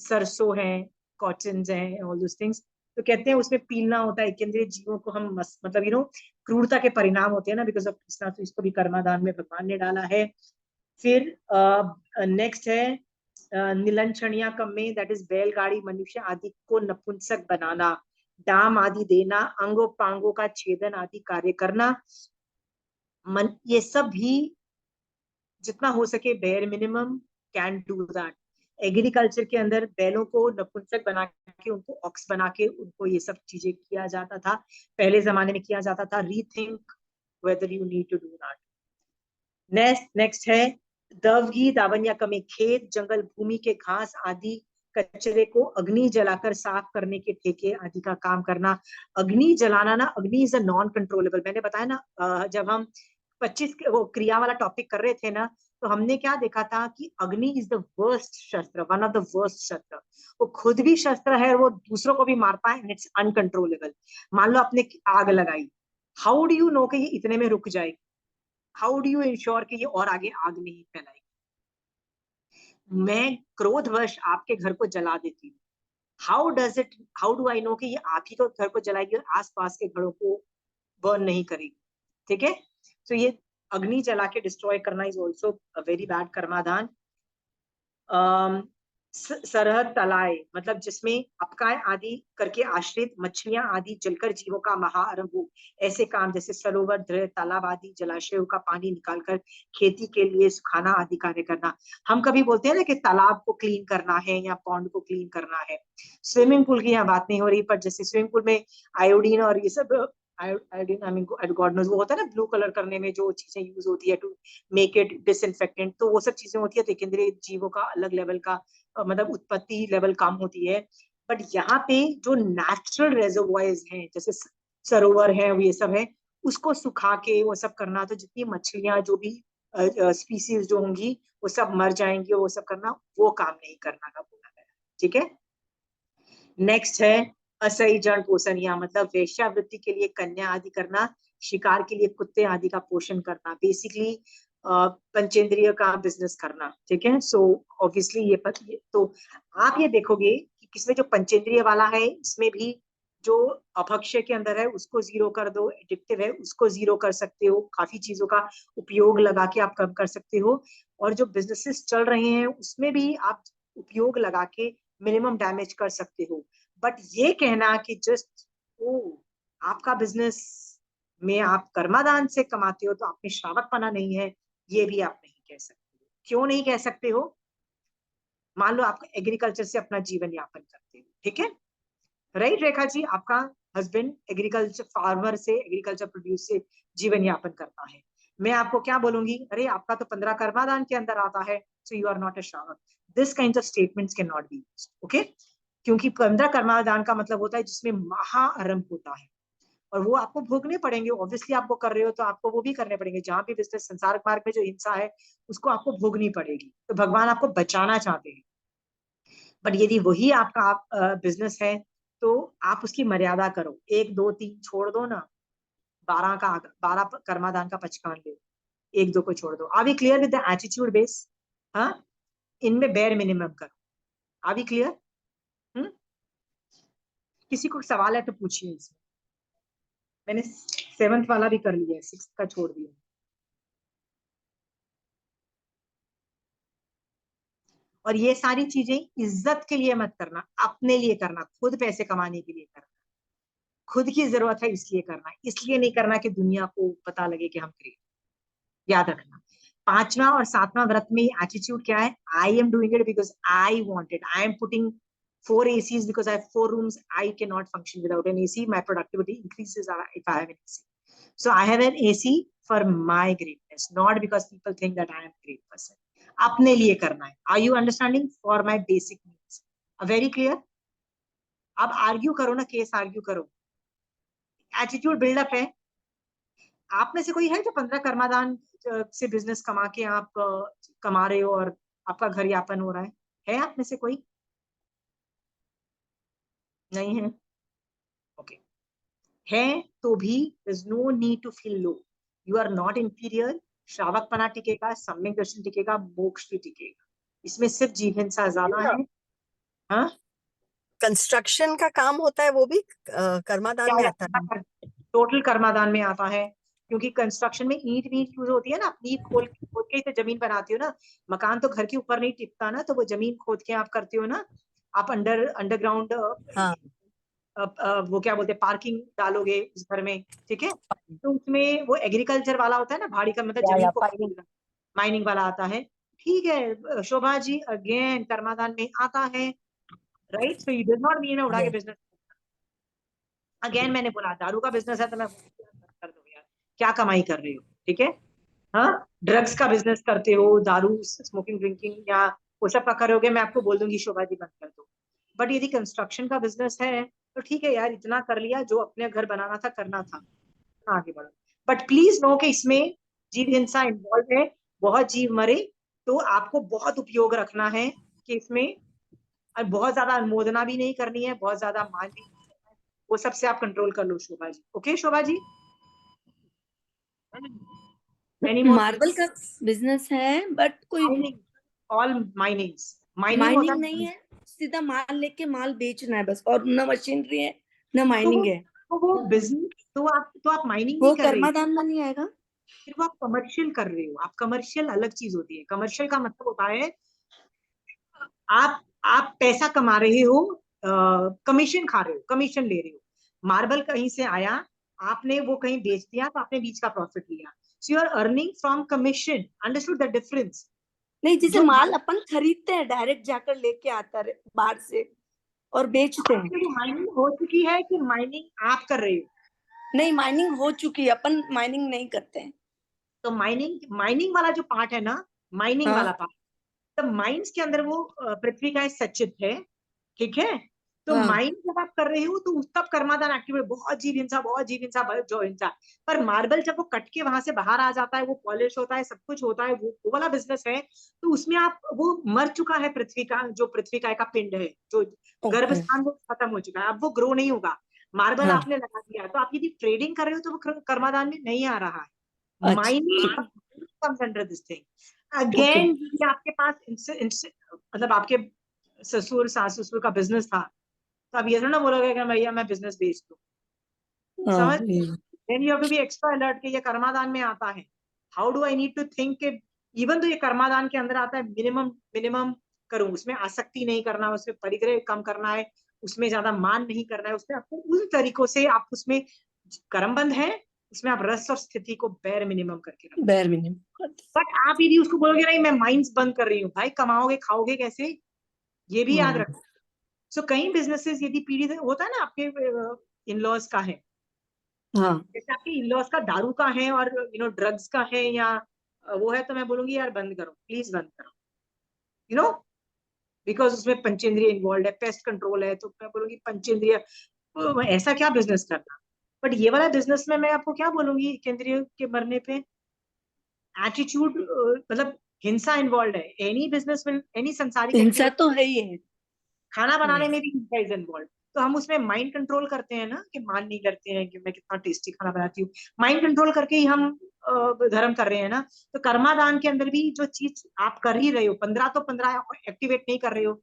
सरसों है, कॉटन है, ऑल दोस थिंग्स. तो कहते हैं उसमें पीलना होता है. केंद्रीय जीवों को हम मतलब यू नो क्रूरता के परिणाम होते हैं ना, बिकॉज ऑफ कृष्णा, तो इसको भी कर्मादान में भगवान ने डाला है. फिर नेक्स्ट है नीलंचनिया कम्मे, दैट इज बैलगाड़ी, मनुष्य आदि को नपुंसक बनाना, दाम आदि देना, अंगों पांगों का छेदन आदि कार्य करना. ये सब भी जितना हो सके bare minimum can do that. Agriculture के अंदर बैलों को नपुंसक बना के, उनको ऑक्स बना के, उनको ये सब चीजें किया जाता था, पहले जमाने में किया जाता था. Rethink whether you need to do that. Next है दवगी, दावनिया कमी, खेत, जंगल, भूमि के घास आदि कचरे को अग्नि जलाकर साफ करने के ठेके आदि का काम करना. अग्नि जलाना ना, अग्नि इज अ नॉन कंट्रोलेबल. मैंने बताया ना, जब हम 25 वो क्रिया वाला टॉपिक कर रहे थे ना, तो हमने क्या देखा था कि अग्नि इज द वर्स्ट शस्त्र, वन ऑफ द वर्स्ट शस्त्र. वो खुद भी शस्त्र है, वो दूसरों को भी मारता है, एंड इट्स अनकंट्रोलेबल. मान लो आपने आग लगाई, हाउ डू यू नो कि ये इतने में रुक जाएगी? हाउ डू यू इंश्योर कि ये और आगे आग नहीं फैलाएगी? मैं क्रोधवश आपके घर को जला देती हूँ, हाउ डू आई नो कि ये आप ही को घर को जलाएगी और आसपास के घरों को बर्न नहीं करेगी? ठीक है. तो ये अग्नि जला के डिस्ट्रॉय करना is also a very bad कर्मादान. सरहद तलाय, मतलब जिसमें अपकाय आदि करके आश्रित मछलियां आदि जलकर जीवों का महाआरंभ हो. ऐसे काम जैसे सरोवर, दृढ़, तालाब आदि जलाशयों का पानी निकालकर खेती के लिए सुखाना आदि कार्य करना. हम कभी बोलते हैं ना कि तालाब को क्लीन करना है या पॉन्ड को क्लीन करना है. स्विमिंग पूल की यहाँ बात नहीं हो रही, पर जैसे स्विमिंग पूल में आयोडीन और ये सब, iodine I mean God knows, वो होता है ना ब्लू कलर करने में जो चीजें यूज होती है टू मेक इट डिसइंफेक्टेंट, तो वो सब चीजें होती है. तो केंद्रीय जीवों का अलग लेवल का मतलब उत्पत्ति लेवल कम होती है. बट यहाँ पे जो नेचुरल रेजर्वॉयर्स हैं, जैसे सरोवर है, ये सब है, उसको सुखा के वो सब करना. तो जितनी मछलियां जो भी स्पीसीज जो होंगी वो सब मर जाएंगी, वो सब करना, वो काम नहीं करना का बोला गया. ठीक है. नेक्स्ट है असही जन पोषण, या मतलब वेश्यावृत्ति के लिए कन्या आदि करना, शिकार के लिए कुत्ते आदि का पोषण करना. बेसिकली पंचेंद्रिय का बिजनेस करना. ठीक है. सो ऑब्वियसली ये तो आप ये देखोगे कि किसमें जो पंचेंद्रिय वाला है, इसमें भी जो अपक्षय के अंदर है उसको जीरो कर दो, एडिक्टिव है उसको जीरो कर सकते हो, काफी चीजों का उपयोग लगा के आप कम कर सकते हो, और जो बिजनेसेस चल रहे हैं उसमें भी आप उपयोग लगा के मिनिमम डैमेज कर सकते हो। बट ये कहना कि जस्ट ओ आपका बिजनेस में आप कर्मादान से कमाते हो तो आप में श्रावकपना नहीं है, ये भी आप नहीं कह सकते हो। क्यों नहीं कह सकते हो? मान लो आप एग्रीकल्चर से अपना जीवन यापन करते हो, ठीक है, राइट रेखा जी, आपका हस्बैंड एग्रीकल्चर फार्मर से, एग्रीकल्चर प्रोड्यूस से जीवन यापन करता है। मैं आपको क्या बोलूंगी, अरे आपका तो 15 कर्मादान के अंदर आता है, so you are not a श्रावक। This kind of statements can not be used, okay, क्योंकि 15 कर्मादान का मतलब होता है जिसमें महाआरंभ होता है, और वो आपको भोगने पड़ेंगे। ऑब्वियसली आपको कर रहे हो तो आपको वो भी करने पड़ेंगे। जहां भी बिजनेस संसार मार्ग में जो हिंसा है उसको आपको भोगनी पड़ेगी। तो भगवान आपको बचाना चाहते हैं, बट यदि वही आपका बिजनेस है तो आप उसकी मर्यादा करो, 1 2 3 छोड़ दो ना, 12 कर्मादान का पचकान ले, 1 2 को छोड़ दो। Are we clear with the attitude base? हाँ, इनमें बेयर मिनिमम करो। Are we clear? किसी को सवाल है तो पूछिए। इसमें मैंने 7th वाला भी कर लिया है, 6th का छोड़ दिया। और ये सारी चीजें इज्जत के लिए मत करना, अपने लिए करना, खुद पैसे कमाने के लिए करना, खुद की जरूरत है इसलिए करना, इसलिए नहीं करना कि दुनिया को पता लगे कि हम ग्रेट। याद रखना। 5वां और 7वां व्रत में एटीट्यूड क्या है? I am doing it because I want it. I am putting 4 ACs because I have 4 rooms. I cannot function without an AC. My productivity increases if I have an AC. So I have an AC for my greatness, not because people think that I am a great person. अपने लिए करना है। Are you understanding? For my basic needs. Very clear? अब argue करो ना, case argue करो। Attitude buildup है। आप में से कोई है जो 15 कर्मादान से बिजनेस कमा के आप कमा रहे हो और आपका घर यापन हो रहा है आप में से कोई? नहीं है? ओके, है तो भी there's no need to feel low. You are not inferior. श्रावकपना टिकेगा, सम्यक दर्शन टिकेगा, मोक्ष भी टिकेगा। इसमें सिर्फ जीव हिंसा ज्यादा है। हाँ, कंस्ट्रक्शन का काम होता है वो भी कर्मादान में आता है? टोटल कर्मादान में आता है, क्योंकि कंस्ट्रक्शन में ईंट वीट यूज होती है ना। आप नींव खोद के तो जमीन बनाते हो ना। मकान तो घर के ऊपर नहीं टिकता ना, तो वो जमीन खोद के आप करते हो ना। आप अंडरग्राउंड हाँ। वो क्या बोलते हैं, पार्किंग डालोगे उस घर में, ठीक है, तो उसमें वो एग्रीकल्चर वाला होता है ना, भाड़ी का मतलब जमीन को खोदना, माइनिंग वाला आता है। ठीक है शोभा जी, अगेन कर्मादान में आता है, right? So you do not mean उड़ा के बिजनेस। अगेन मैंने बोला दारू का बिजनेस है तो मैं कर दो यार, क्या कमाई कर रही हो, ठीक है। हाँ, ड्रग्स का बिजनेस करते हो, दारू स्मोकिंग ड्रिंकिंग या वो सब का करोगे, मैं आपको बोल दूंगी शोभा जी बंद कर दो। बट यदि कंस्ट्रक्शन का बिजनेस है तो ठीक है यार, इतना कर लिया जो अपने घर बनाना था करना था, आगे बढ़ो। बट प्लीज नो कि इसमें जीव हिंसा इन्वॉल्व है, बहुत जीव मरे, तो आपको बहुत उपयोग रखना है कि इसमें, और बहुत ज्यादा अनुमोदना भी नहीं करनी है, बहुत ज्यादा मान भी नहीं करना है, वो सबसे आप कंट्रोल कर लो Shobha ji. Okay Shobha ji? Any more? Marble का बिजनेस है बट कोई माइनिंग, ऑल माइनिंग होता माइनिंग नहीं है, सीधा माल लेके माल बेचना है बस, और न मशीनरी है न माइनिंग है। तो वो बिजनेस, तो आप माइनिंग वो नहीं कर रहे हो, कर्मादान में नहीं आएगा। फिर वो आप कमर्शियल कर रहे हो। आप कमर्शियल अलग चीज होती है। कमर्शियल का मतलब होता है आप पैसा कमा रहे हो, कमीशन खा रहे हो, कमीशन ले रहे हो। मार्बल कहीं से आया, आपने वो कहीं बेच दिया तो आपने बीच का प्रॉफिट लिया, so you are earning from commission. Understood the difference? नहीं, जैसे जो माल अपन खरीदते हैं, डायरेक्ट जाकर लेके आता है बाहर से और बेचते हैं। आपकी माइनिंग हो चुकी है कि माइनिंग आप कर रहे हो? नहीं, माइनिंग हो चुकी है, अपन माइनिंग नहीं करते हैं। तो माइनिंग वाला जो पार्ट है ना, माइनिंग हाँ, वाला पार्ट, तो माइंस के अंदर वो पृथ्वी का सचित है, ठीक है। तो हाँ, माइन जब आप कर रहे हो तो उस तब कर्मादान एक्टिवेट, बहुत जीव हिंसा, बहुत जीव हिंसा, बहुत जो हिंसा। पर मार्बल जब वो कट के वहां से बाहर आ जाता है, वो पॉलिश होता है, सब कुछ होता है, वो वाला बिजनेस है, तो उसमें आप, वो मर चुका है पृथ्वी का, जो पृथ्वी का प्पिंड है, जो गर्भ ओके, स्थान, वो खत्म हो चुका है, अब वो ग्रो नहीं होगा। मार्बल हाँ, आपने लगा दिया, तो आप यदि ट्रेडिंग कर रहे हो तो वो कर्मादान में नहीं आ रहा है। अच्छा, mining comes under this thing. Okay, Again, यदि आपके पास मतलब आपके ससुर सास ससुर का बिजनेस था, तो आप ये थोड़ा ना बोलोगे कि भैया मैं बिजनेस बेच दूं, हाँ समझ। ये then you have to be extra alert कि ये कर्मादान में आता है। How do I need to think कि इवन तो ये कर्मादान के अंदर आता है, मिनिमम मिनिमम करूं, उसमें आसक्ति नहीं करना, उसमें परिग्रह कम करना है, उसमें ज्यादा मान नहीं करना है, उसमें आपको उन तरीकों से आप उसमें कर्म बंद है, उसमें आप रस और स्थिति को बेर मिनिमम करके रखो। bare minimum कर दे। बट आप यदि उसको बोलोगे नहीं मैं माइंड्स बंद कर रही हूँ, भाई कमाओगे खाओगे कैसे, ये भी याद रखो। सो कई बिजनेसेस यदि पीढ़ी से होता है ना, आपके इन लॉज का है, हाँ जैसे आपके इन लॉज का दारू का है और ड्रग्स का है या वो है, तो मैं बोलूंगी यार बंद करो, प्लीज बंद करो, यू नो, बिकॉज उसमें पंचेंद्रिय इन्वॉल्व है, पेस्ट कंट्रोल है, तो मैं बोलूंगी पंचेंद्रिय, तो ऐसा क्या बिजनेस करना। बट ये वाला बिजनेस में मैं आपको क्या बोलूंगी, केंद्रीय के मरने पे एटीट्यूड, मतलब हिंसा इन्वॉल्व है, एनी बिजनेस में, एनी संसारिक हिंसा activity, तो है ही है। खाना बनाने Yes. में भी हिंसा इज इन्वॉल्व। तो हम उसमें माइंड कंट्रोल करते हैं ना, कि मान नहीं करते हैं कि मैं कितना टेस्टी खाना बनाती हूँ, माइंड कंट्रोल करके ही हम धर्म कर रहे हैं ना। तो कर्मादान के अंदर भी जो चीज आप कर ही रहे हो, 15 तो 15 एक्टिवेट नहीं कर रहे हो,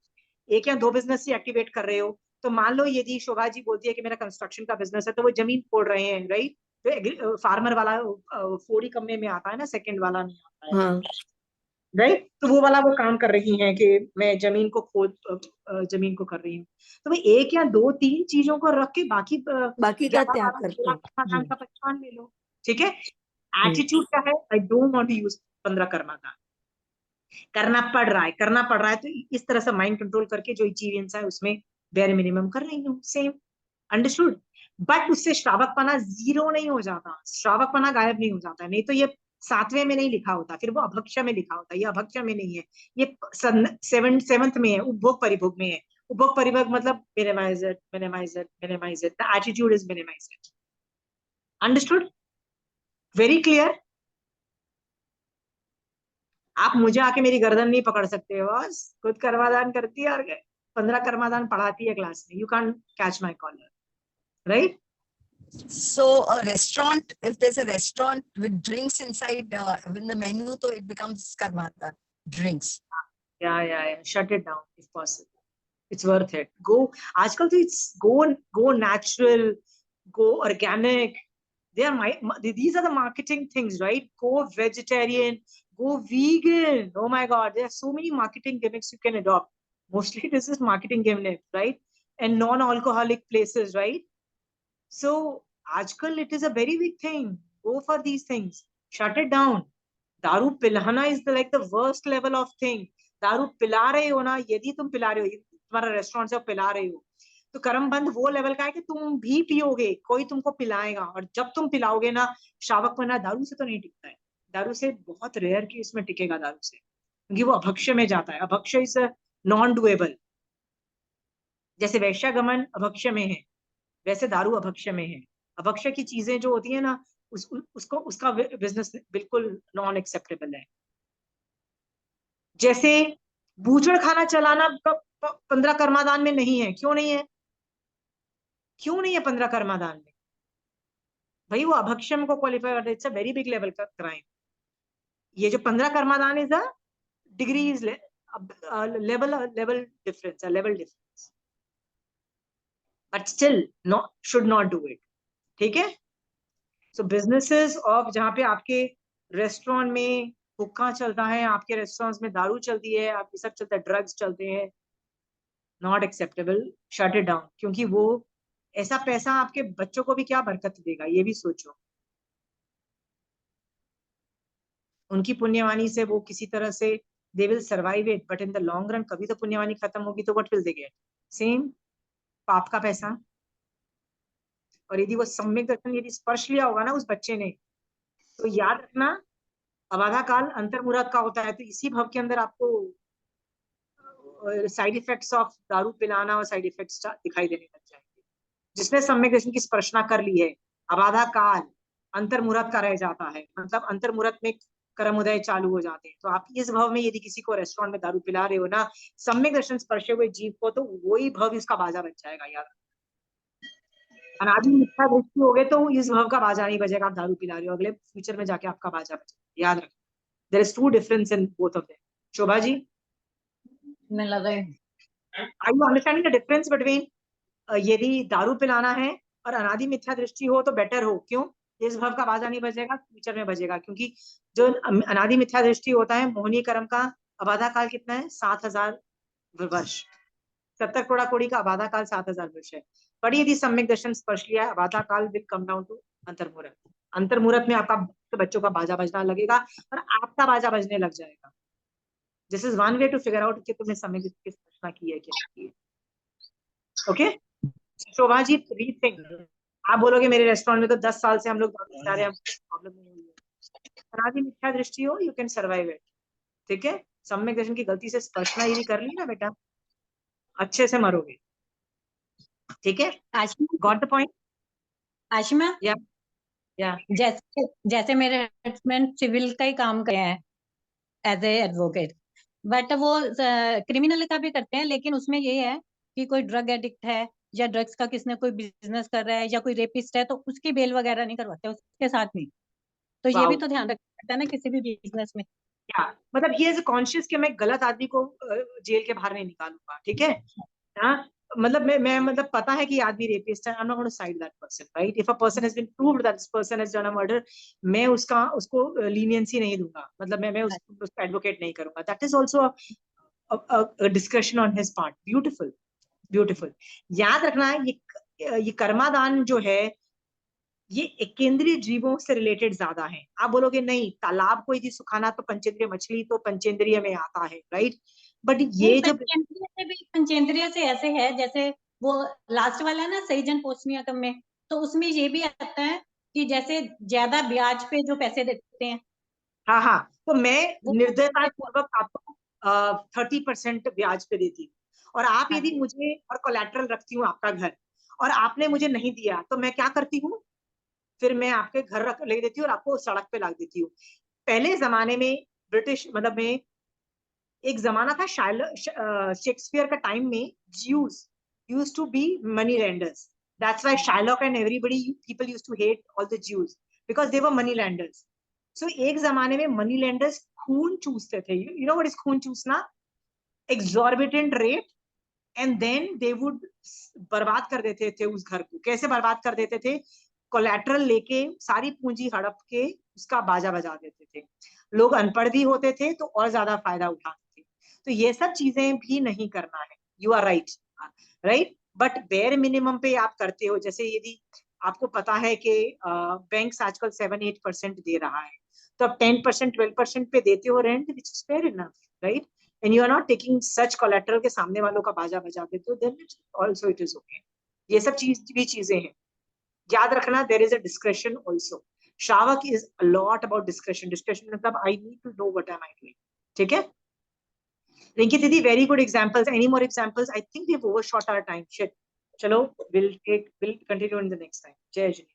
1 या 2 बिजनेस ही एक्टिवेट कर रहे हो। तो मान लो यदि शोभा जी बोलती है कि मेरा कंस्ट्रक्शन का बिजनेस है, तो वो जमीन फोड़ रहे हैं, राइट। तो फार्मर वाला फोड़ी कमने में आता है ना, सेकंड वाला नहीं आता है, हाँ राइट। तो वो वाला वो काम कर रही हैं कि मैं जमीन को खोद जमीन को कर रही हूँ। तो भाई 1 या 2 3 चीजों को रख के बाकी बाकी का 11 त्याग 12 करते 13 हैं। कर्मादान का पहचान ले लो, ठीक है। हम्म। एटीट्यूड क्या है, I don't want to use 15 कर्मादान, करना पड़ रहा है, तो इस तरह से माइंड कंट्रोल करके जो एक्सपीरियंस है उसमें बेयर मिनिमम कर रही हूँ, सेम, अंडरस्टूड। बट उससे श्रावकपना जीरो नहीं हो जाता, श्रावकपना गायब नहीं हो जाता, नहीं तो ये 7वें में नहीं लिखा होता, फिर वो अभक्ष में लिखा होता, ये अभक्ष में नहीं है, ये 7th में है, उपभोग परिभोग में है। उपभोग परिभोग मतलब minimise it, minimise it, minimise it, the attitude is minimise it, understood, very clear. आप मुझे आके मेरी गर्दन नहीं पकड़ सकते बॉस, खुद कर्मादान करती है और 15 कर्मादान पढ़ाती है क्लास में, you can catch my collar, right. So a restaurant, if there's a restaurant with drinks inside in the menu, so it becomes karmata drinks. या shut it down if possible, it's worth it, go. आजकल तो it's go natural, go organic, they are these are the marketing things, right? Go vegetarian, go vegan, oh my god, there are so many marketing gimmicks you can adopt. Mostly this is marketing gimmick, right? And non-alcoholic places, right? So आजकल it is a very big thing, go for these things, shut it down. दारू पिलाना is like the worst level of thing. दारू पिला रहे हो ना, यदि तुम पिला रहे हो, तुम्हारा रेस्टोरेंट से पिला रहे हो, तो कर्म बंद वो लेवल का है कि तुम भी पियोगे, कोई तुमको पिलाएगा, और जब तुम पिलाओगे ना, श्रावक बना दारू से तो नहीं टिकता है, दारू से बहुत रेयर केस में टिकेगा दारू से, क्योंकि वो अभक्ष्य में जाता है, अभक्ष्य इज नॉन डुएबल। जैसे वैश्यागमन अभक्ष्य में है, वैसे दारू अभक्ष्य में है। अभक्ष्य की चीजें जो होती है ना, उसको उसका बिजनेस बिल्कुल नॉन एक्सेप्टेबल है। जैसे बूचड़ खाना चलाना 15 कर्मादान में नहीं है, क्यों नहीं है, क्यों नहीं है 15 कर्मादान में? भाई वो अभक्ष्यम को क्वालिफाई करता है, it's a very big level का क्राइम। ये जो 15 कर्मादान is a degree is level difference, but still not should not do it, ठीक है। सो बिजनेसेस ऑफ जहाँ पे आपके रेस्टोरेंट में हुक्का चलता है, आपके रेस्टोरेंट्स में दारू चलती है, आपके सब चलता है, ड्रग्स चलते हैं, not acceptable, shut it down. क्योंकि वो ऐसा पैसा आपके बच्चों को भी क्या बरकत देगा, ये भी सोचो। उनकी पुण्यवानी से वो किसी तरह से they will survive it, but in the long run कभी तो पुण्यवानी खत्म होगी, तो what will they get, same पाप का पैसा। और यदि वो सम्यक दर्शन यदि स्पर्श लिया होगा ना उस बच्चे ने, तो याद रखना अबाधा काल अंतर्मुराद का होता है, तो इसी भव के अंदर आपको साइड इफेक्ट्स ऑफ दारू पिलाना और साइड इफेक्ट्स दिखाई देने लग जाएंगे। जिसने सम्यक दर्शन की स्पर्शना कर ली है, अबाधा काल अंतर्मुराद का रह जाता है, मतलब अंतर्मुराद में कर्म उदय चालू हो जाते हैं। तो आप इस भव में यदि किसी को रेस्टोरेंट में दारू पिला रहे हो ना, सम्यक दर्शन स्पर्शे हुए जीव को, तो वही भव इसका बाजा बच जाएगा, याद। अनादि मिथ्या दृष्टि हो गए तो इस भव का बाजा नहीं बजेगा, आप दारू पिला रहे हो, अगले फ्यूचर में जाके आपका बाजा बजेगा, याद रखो। There is two difference in both of them. Shobha ji, मैं लगा are you understanding the difference between यदि दारू पिलाना है और अनादि मिथ्या दृष्टि हो तो बेटर हो। क्यों? इस भव का बाजा नहीं बजेगा, फ्यूचर में बजेगा, क्योंकि जो अनादि मिथ्या दृष्टि होता है, मोहनी कर्म का अबाधा काल कितना है? 7,000 वर्ष। 70 करोड़ कोड़ी का अबाधा काल 7,000 वर्ष है। पर यदि सम्यक दर्शन स्पर्श लिया, अबाधा काल विल कम डाउन टू अंतर्मुहूर्त। अंतर्मुहूर्त में आपका बच्चों का बाजा बजना लगेगा और आपका बाजा बजने लग जाएगा। This is one way to figure out कि तुमने सम्यक दृष्टि की स्पर्शना की है क्या की है। Okay, Shobha ji rethink. आप बोलोगे मेरे रेस्टोरेंट में तो 10 साल से हम लोग बता रहे हैं, प्रॉब्लम नहीं हुई है। अनादि मिथ्या दृष्टि हो, यू कैन सर्वाइव इट। ठीक है, सम्यक दर्शन की गलती से स्पर्शना यदि कर ली ना बेटा, अच्छे से मरोगे। ठीक है, Ashima, got the point? Ashima, या जैसे जैसे मेरे हस्बैंड सिविल का ही काम करे हैं एज ए एडवोकेट, बट वो क्रिमिनल का भी करते हैं, लेकिन उसमें ये है कि कोई ड्रग एडिक्ट है या ड्रग्स का किसने कोई बिजनेस कर रहा है या कोई रेपिस्ट है, तो उसकी बेल वगैरह नहीं करवाते उसके साथ नहीं। तो ये भी वाओ, तो ध्यान रखना पड़ता है ना किसी भी बिजनेस में। क्या मतलब ही इज कॉन्शियस कि मैं गलत आदमी को जेल के बाहर नहीं निकालूंगा। ठीक है, हाँ, मतलब मैं मतलब पता है कि आदमी रेपिस्ट है, I am not going to side that person, right? If a person has been proved that this person has done a murder, मैं उसको लीनियंसी नहीं दूंगा, मतलब मैं उसको एडवोकेट नहीं करूंगा। That is also a discussion on his part. Beautiful, beautiful. याद रखना है ये कर्मादान जो है, ये एकेंद्रीय जीवों से रिलेटेड ज्यादा है। आप बोलोगे नहीं, तालाब को यदि सुखाना तो पंचेंद्रिय, मछली तो पंचेंद्रिय में आता है, राइट? बट नहीं, ये जो पंचेंद्रिय से भी, पंचेंद्रिय से ऐसे है जैसे वो लास्ट वाला है ना सहीजन पोषणीयकम में, तो उसमें ये भी आता है कि जैसे ज्यादा ब्याज पे जो पैसे देते हैं हाँ हाँ, तो मैं वो निर्दयता पूर्वक आपको 30% ब्याज पे देती हूँ, और आप हाँ, यदि मुझे और कोलैटरल रखती हूँ आपका घर, और आपने मुझे नहीं दिया, तो मैं क्या करती हूँ? फिर मैं आपके घर रख ले देती हूँ और आपको सड़क पे लाद देती हूँ। पहले जमाने में ब्रिटिश मतलब में एक जमाना था शेक्सपियर का टाइम में, Jews used to be money lenders. That's why Shylock and everybody people used to hate all the Jews, because they were money lenders. So एक जमाने में मनी लेंडर्स खून चूसते थे। यू नो व्हाट इज खून चूसना? Exorbitant rate, and then they would बर्बाद कर देते थे उस घर को। कैसे बर्बाद कर देते थे? कोलैटरल लेके, सारी पूंजी हड़प के उसका बाजा बजा देते थे। लोग अनपढ़ भी होते थे तो और ज्यादा फायदा उठाते थे। तो ये सब चीजें भी नहीं करना है। You are right, right. But bare minimum पे आप करते हो। जैसे यदि आपको पता है कि बैंक आजकल 7-8% दे रहा है, तो आप 10% 12% पे देते हो rent, which is fair enough, right? And you are not taking such collateral के सामने वालों का बाजा बजा देते हो, then also it is okay. ये सब भी चीजें हैं, याद रखना। There is a discretion also. श्रावक is a lot about discretion. Discretion मतलब I need to know what am I doing. ठीक है, रिंकी दीदी, very good examples. Any more examples? I think we have overshot our time. Shit, चलो, will continue in the next time. जय श्री।